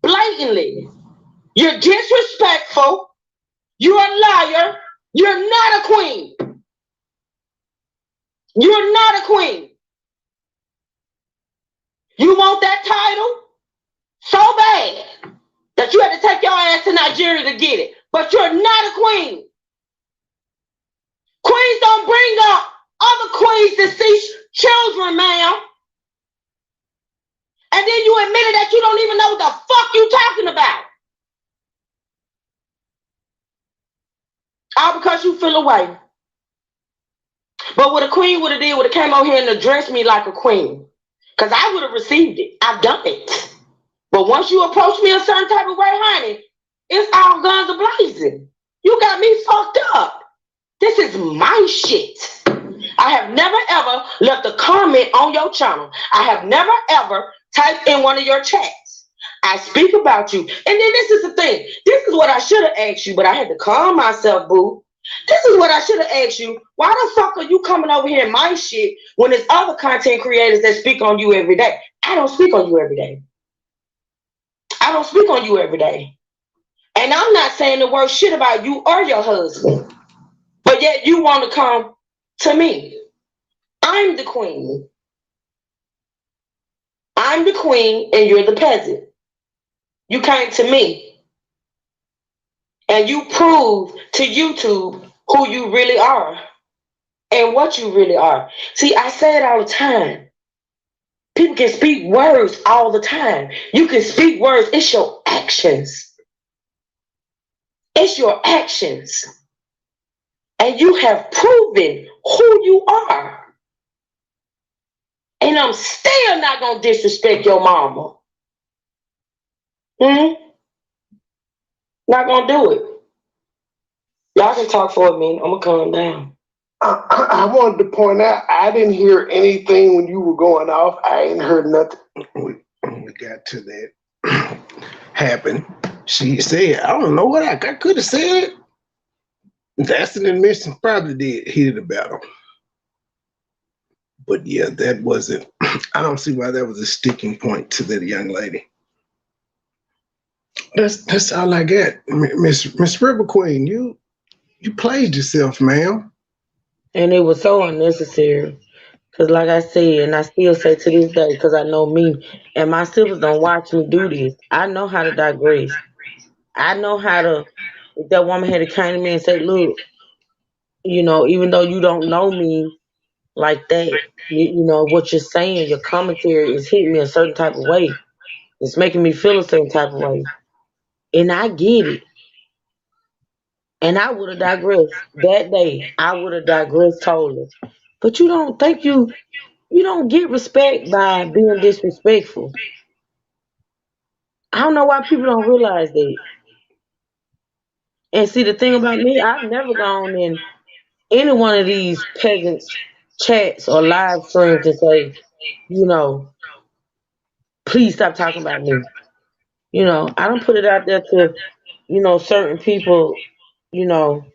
Blatantly. You're disrespectful. You're a liar. You're not a queen. You're not a queen. You want that title so bad that you had to take your ass to Nigeria to get it. But you're not a queen. Queens don't bring up other queens to see children, ma'am. And then you admitted that you don't even know what the fuck you talking about. All because you feel away. But what a queen would have did would have came over here and addressed me like a queen. Because I would have received it. I've done it. But once you approach me a certain type of way, honey, it's all guns a-blazing. You got me fucked up. This is my shit. I have never ever left a comment on your channel. I have never ever typed in one of your chats. I speak about you. And then this is the thing. This is what I should have asked you, but I had to calm myself, boo. This is what I should have asked you. Why the fuck are you coming over here in my shit when there's other content creators that speak on you every day? I don't speak on you every day. I don't speak on you every day. And I'm not saying the worst shit about you or your husband. But yet you want to come to me. I'm the queen. I'm the queen and you're the peasant. You came to me. And you proved to YouTube who you really are. And what you really are. See, I say it all the time. People can speak words all the time. You can speak words. It's your actions. It's your actions. And you have proven who you are. And I'm still not going to disrespect your mama. Not going to do it. Y'all can talk for a minute. I'm going to calm down. I wanted to point out, I didn't hear anything when you were going off. I ain't heard nothing. We got to that happen. She said, I don't know what I could have said. That's an admission. Probably did heated the battle. But yeah, that wasn't, I don't see why that was a sticking point to that young lady. That's all I got. Miss River Queen, you played yourself, ma'am. And it was so unnecessary. Because like I said, and I still say to this day, because I know me, and my siblings don't watch me do this, I know how to digress. I know how to, if that woman had to come to me and say, look, you know, even though you don't know me like that, you know, what you're saying, your commentary is hitting me a certain type of way. It's making me feel a certain type of way. And I get it. And I would have digressed that day. I would have digressed totally. But you don't think you don't get respect by being disrespectful. I don't know why people don't realize that. And see, the thing about me, I've never gone in any one of these peasants chats or live streams and say, you know, please stop talking about me. You know, I don't put it out there to, you know, certain people, you know,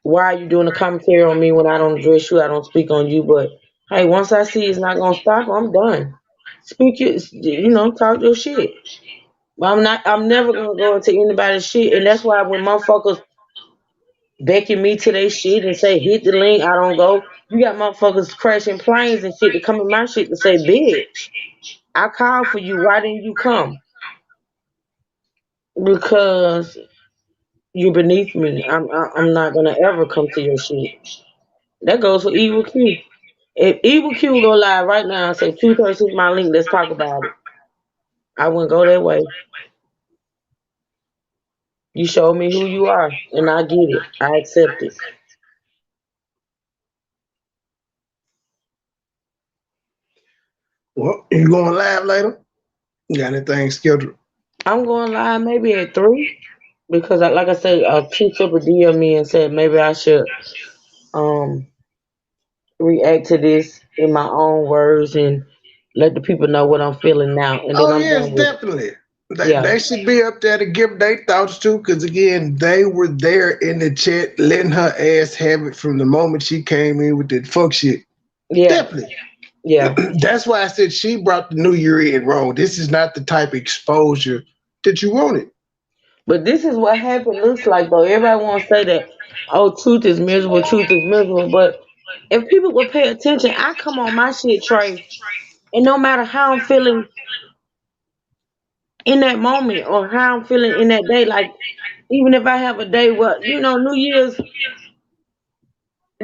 why are you doing a commentary on me when I don't address you? I don't speak on you. But hey, once I see it's not gonna stop, I'm done. Speak your, you know, talk your shit. But I'm never gonna go into anybody's shit. And that's why when motherfuckers beckon me to their shit and say hit the link, I don't go. You got motherfuckers crashing planes and shit to come in my shit to say, bitch, I called for you. Why didn't you come? Because you're beneath me. I'm not gonna ever come to your shit. That goes for Evil Q. If Evil Q go live right now and say 236 my link, let's talk about it. I wouldn't go that way. You showed me who you are, and I get it. I accept it. Well, you going live later? You got anything scheduled? I'm going live maybe at 3 because, like I said, Two Super DM me and said maybe I should react to this in my own words and let the people know what I'm feeling now. And then Oh I'm yes, done with it. definitely. They should be up there to give their thoughts too, because again, they were there in the chat, letting her ass have it from the moment she came in with that fuck shit. Yeah. Definitely. Yeah. That's why I said she brought the new year in wrong. This is not the type of exposure that you wanted. But this is what happened looks like though. Everybody wants to say that, oh, truth is miserable. But if people would pay attention, I come on my shit, Trey, and no matter how I'm feeling in that moment or how I'm feeling in that day, like even if I have a day where, New Year's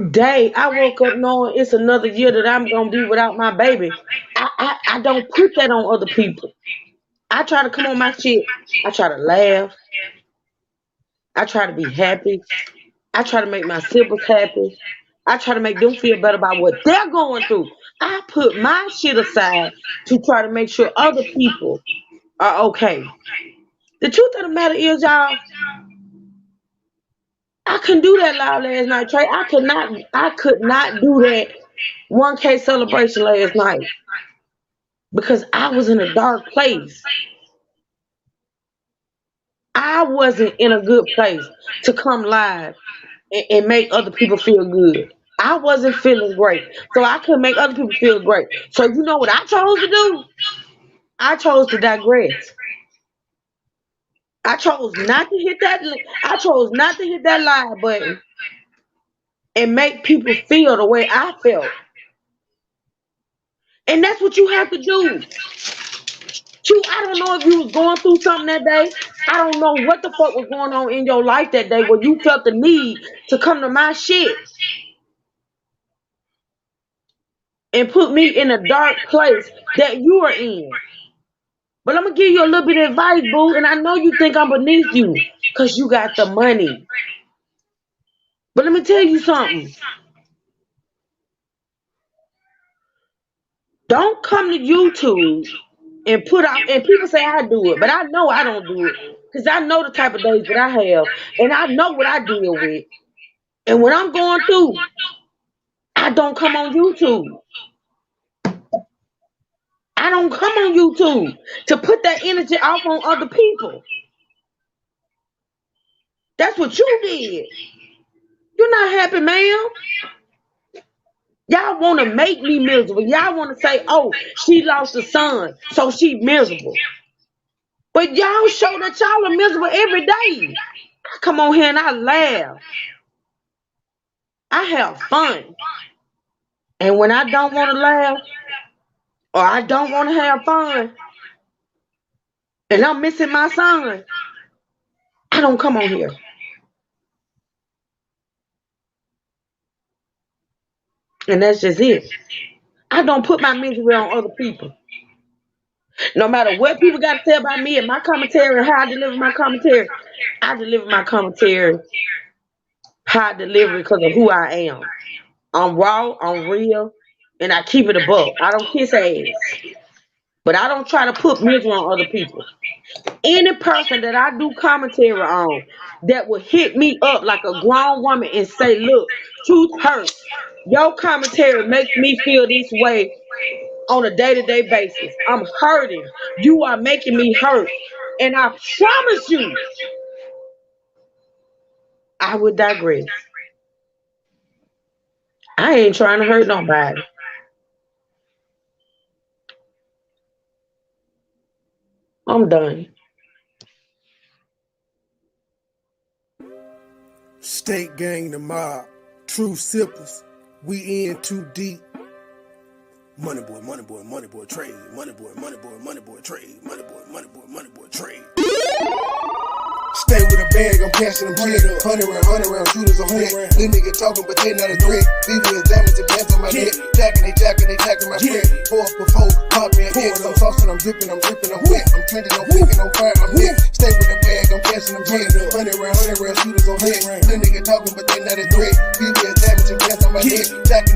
Day, I woke up knowing it's another year that I'm gonna be without my baby. I don't put that on other people. I try to come on my shit. I try to laugh. I try to be happy. I try to make my siblings happy. I try to make them feel better about what they're going through. I put my shit aside to try to make sure other people are okay. The truth of the matter is, y'all, I couldn't do that loud last night, Trey. I could not do that 1K celebration last night because I was in a dark place. I wasn't in a good place to come live and make other people feel good. I wasn't feeling great, so I couldn't make other people feel great. So you know what I chose to do? I chose to digress. I chose not to hit that. I chose not to hit that live button and make people feel the way I felt. And that's what you have to do. I don't know if you was going through something that day. I don't know what the fuck was going on in your life that day where you felt the need to come to my shit and put me in a dark place that you are in. But I'm going to give you a little bit of advice, boo, and I know you think I'm beneath you because you got the money. But let me tell you something. Don't come to YouTube and put out, and people say I do it, but I know I don't do it because I know the type of days that I have, and I know what I deal with. And when I'm going through, I don't come on YouTube. I don't come on YouTube to put that energy off on other people. That's what you did. You're not happy, ma'am. Y'all want to make me miserable. Y'all want to say, oh, she lost a son, so she miserable. But y'all show that y'all are miserable every day. I come on here and I laugh. I have fun. And when I don't want to laugh, or I don't want to have fun, and I'm missing my son, I don't come on here. And that's just it. I don't put my misery on other people. No matter what people got to say about me and my commentary and how I deliver my commentary, I deliver my commentary how I deliver it because of who I am. I'm raw, I'm real, and I keep it above. I don't kiss ass. But I don't try to put misery on other people. Any person that I do commentary on that will hit me up like a grown woman and say, look, truth hurts. Your commentary makes me feel this way on a day-to-day basis. I'm hurting. You are making me hurt. And I promise you, I would digress. I ain't trying to hurt nobody. I'm done. State gang, the mob, true sippers, we in too deep. MoneyBoy, MoneyBoy, MoneyBoy trade. MoneyBoy, MoneyBoy, MoneyBoy trade. MoneyBoy, MoneyBoy, MoneyBoy trade. Stay with a bag, I'm cashing them bread. 100 round shooters on deck. Little nigga talking, but they not a threat. BB is diamonds and bands on my neck. Jacking my friend. Pour up before, pop me an X. I'm saucing, I'm dripping, I'm wet. I'm trending, I'm thinking, I'm fire, I'm lit. Stay with a bag, I'm cashing them bread. 100 round shooters on deck. Little nigga talking, but they not a threat. BB is diamonds and bands on my neck. Jacking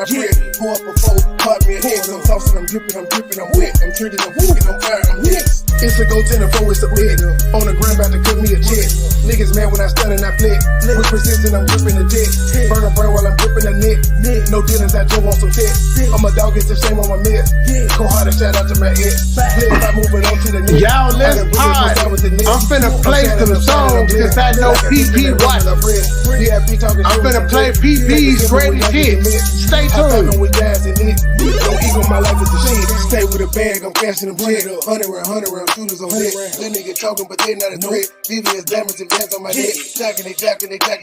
my friend. Pour up before, pop me an X. I'm saucing, I'm dripping, I'm wet. I'm trending, I'm thinking, I'm fire, I'm lit. It's a go 10 and 4, it's a bit. On the ground, about to cook me a jet. Niggas mad when I stun and I flip. With precision, I'm gripping the jet. Burn a brain while I'm gripping the net. No dealings, I jump on some tits. I'm a dog, it's the shame on my mess. Go hard and shout out to my ex. If I moving on to the next. Y'all, let's hard. I'm finna play some songs since I know PP watch. I'm finna play PP's greatest hits. Stay tuned. Don't ego, my life is the shit. Stay with a bag, I'm cashing them check. 100 round shooters on deck. That nigga talking, but they not a threat. VVS diamonds and bands on my neck. Jacking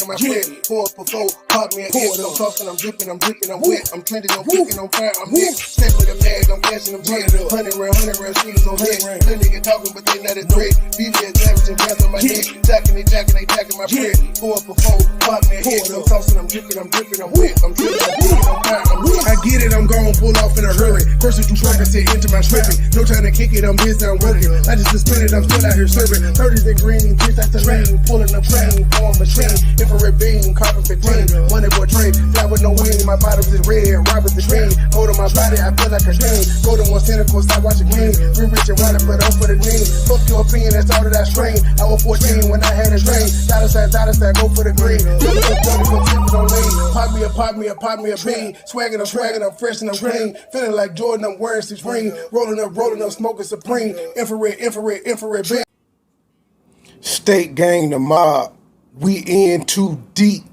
my friend. 4 for 4, pop me a head. I'm tossing, I'm dripping, I'm wet. I'm trending, I'm kicking, I'm fire, I'm hit. Stay with a bag, I'm cashing them check. 100 round shooters on deck. That nigga talking, but they not a threat. VVS diamonds and bands on my neck. Jacking my friend. 4 for 4, pop me a head. I'm tossing, I'm dripping, I'm wet. I'm trending, I'm kicking, I'm fire, I'm hit. I get it, I'm gon' pull off in a hurry. First you track, I said into my stripping. No trying to kick it, I'm busy, I'm working. I just suspended, I'm still out here serving. 30s and green, kids out the lane. Pulling up train, on machine. Infrared beam, carbon 15. MoneyBoy trade, fly with no wing. My bottoms is red, Robert the green. Hold on my body, I feel like a stain. Go to one cynical, stop watching green. Real rich and wild, but up for the green. Fuck your opinion, that's all that I strain. I was 14 when I had a drain. Dollar sign, go for the green. Pop me a bean. Swaggin', I'm fresh and I'm clean. Feeling like Jordan, I'm wearing Supreme. Rolling up, smoking Supreme. Infrared beam. State gang, the mob. We in too deep.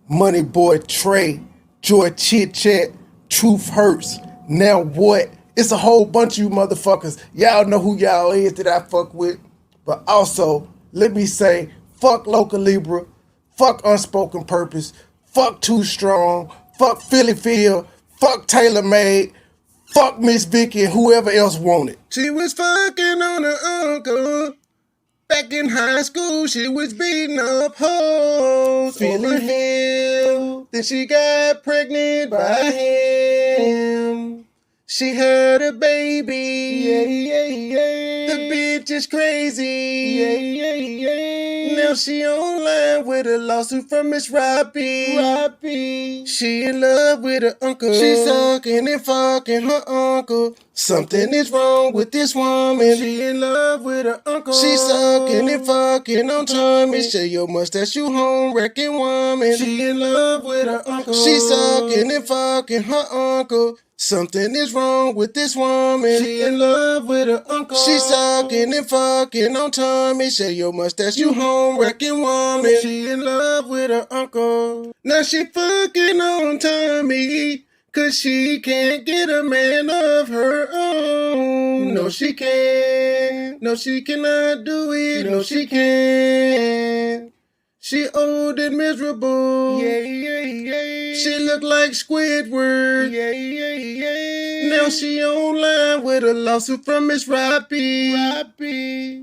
MoneyBoy Trey. Joy Chit Chat. Truth hurts. Now what? It's a whole bunch of you motherfuckers. Y'all know who y'all is that I fuck with. But also, let me say, fuck Local Libra. Fuck Unspoken Purpose. Fuck Too Strong. Fuck Philly Phil. Fuck Taylor Made. Fuck Miss Vicky and whoever else wanted. She was fucking on her uncle. Back in high school, she was beating up hoes. Philly Phil. Then she got pregnant by him. She had a baby. The bitch is crazy. Now she online with a lawsuit from Miss Robbie. She in love with her uncle. She sucking and fucking her uncle. Something is wrong with this woman. She in love with her uncle. She sucking and fucking on Tommy. Share your mustache, you home wrecking woman. She in love with her uncle. She sucking and fucking her uncle. Something is wrong with this woman. She in love with her uncle. She sucking and fucking on Tommy. Share your mustache, you home wrecking woman. She in love with her uncle. Now she fucking on Tommy, 'cause she can't get a man of her own. No, she can't. No, she cannot do it. No, she can't. She old and miserable. She look like Squidward. Now she online with a lawsuit from Miss Robbie.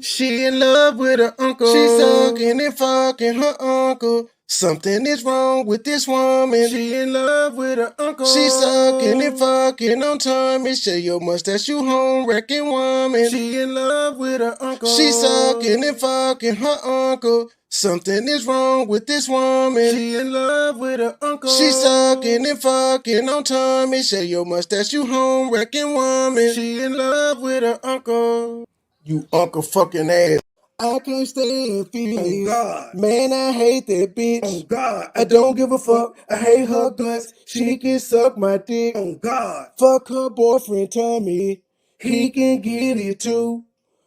She in love with her uncle. She sucking and fucking her uncle. Something is wrong with this woman. She in love with her uncle. She sucking and fucking on Tommy. Share your mustache, you home wrecking woman. She in love with her uncle. She sucking and fucking her uncle. Something is wrong with this woman. She in love with her uncle. She sucking and fucking on Tommy. Share your mustache, you home wrecking woman. She in love with her uncle. You uncle fucking ass. I can't stand feelings. Oh God. Man, I hate that bitch. Oh God. I don't give a fuck. I hate her guts. She can suck my dick. Oh God. Fuck her boyfriend Tommy. He can get it too.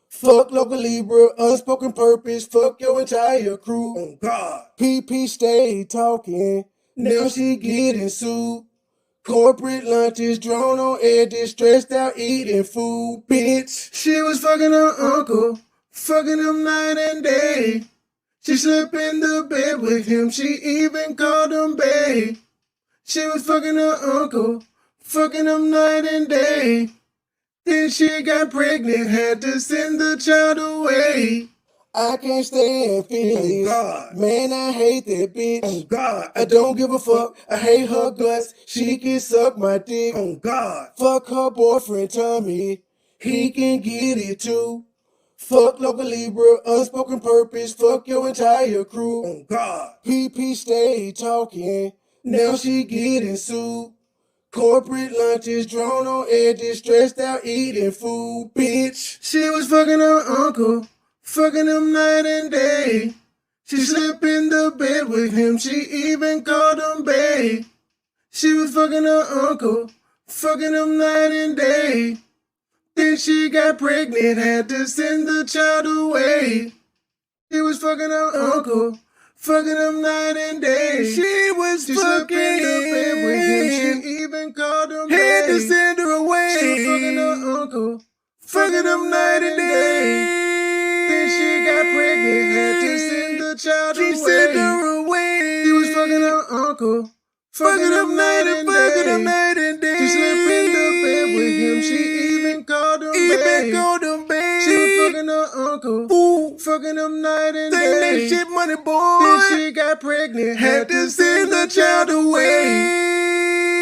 Fuck Local Libra, Unspoken Purpose. Fuck your entire crew. Oh God. PP stay talking. Now she getting sued. Corporate lunches, drone on edges, stressed out eating food, bitch. She was fucking her uncle. Fucking him night and day. She slept in the bed with him. She even called him babe. She was fucking her uncle. Fucking him night and day. Then she got pregnant. Had to send the child away. I can't stand feelings. Oh God. Man, I hate that bitch. Oh God. I don't give a fuck. I hate her guts. She can suck my dick. Oh God. Fuck her boyfriend Tommy. He can get it too. Fuck Local Libra, Unspoken Purpose. Fuck your entire crew. Oh God. PP stay talking. Now she getting sued. Corporate lunches, drawn on edges, stressed out eating food, bitch. She was fucking her uncle, fucking him night and day. She slept in the bed with him, she even called him babe. She was fucking her uncle, fucking him night and day. Then she got pregnant, had to send the child away. She was fucking her uncle, fucking him night and day. She was fucking in the bed with him, she even called him babe. Had to send her away. She was fucking her uncle, fucking him night and day. Then she got pregnant, had to send the child away. She sent her away. She was fucking her uncle, fucking him night and day. She slept in the bed with him, she even called him babe. She was fucking her uncle, fucking him night and day. That shit, money boy. Then she got pregnant, had to send the child away.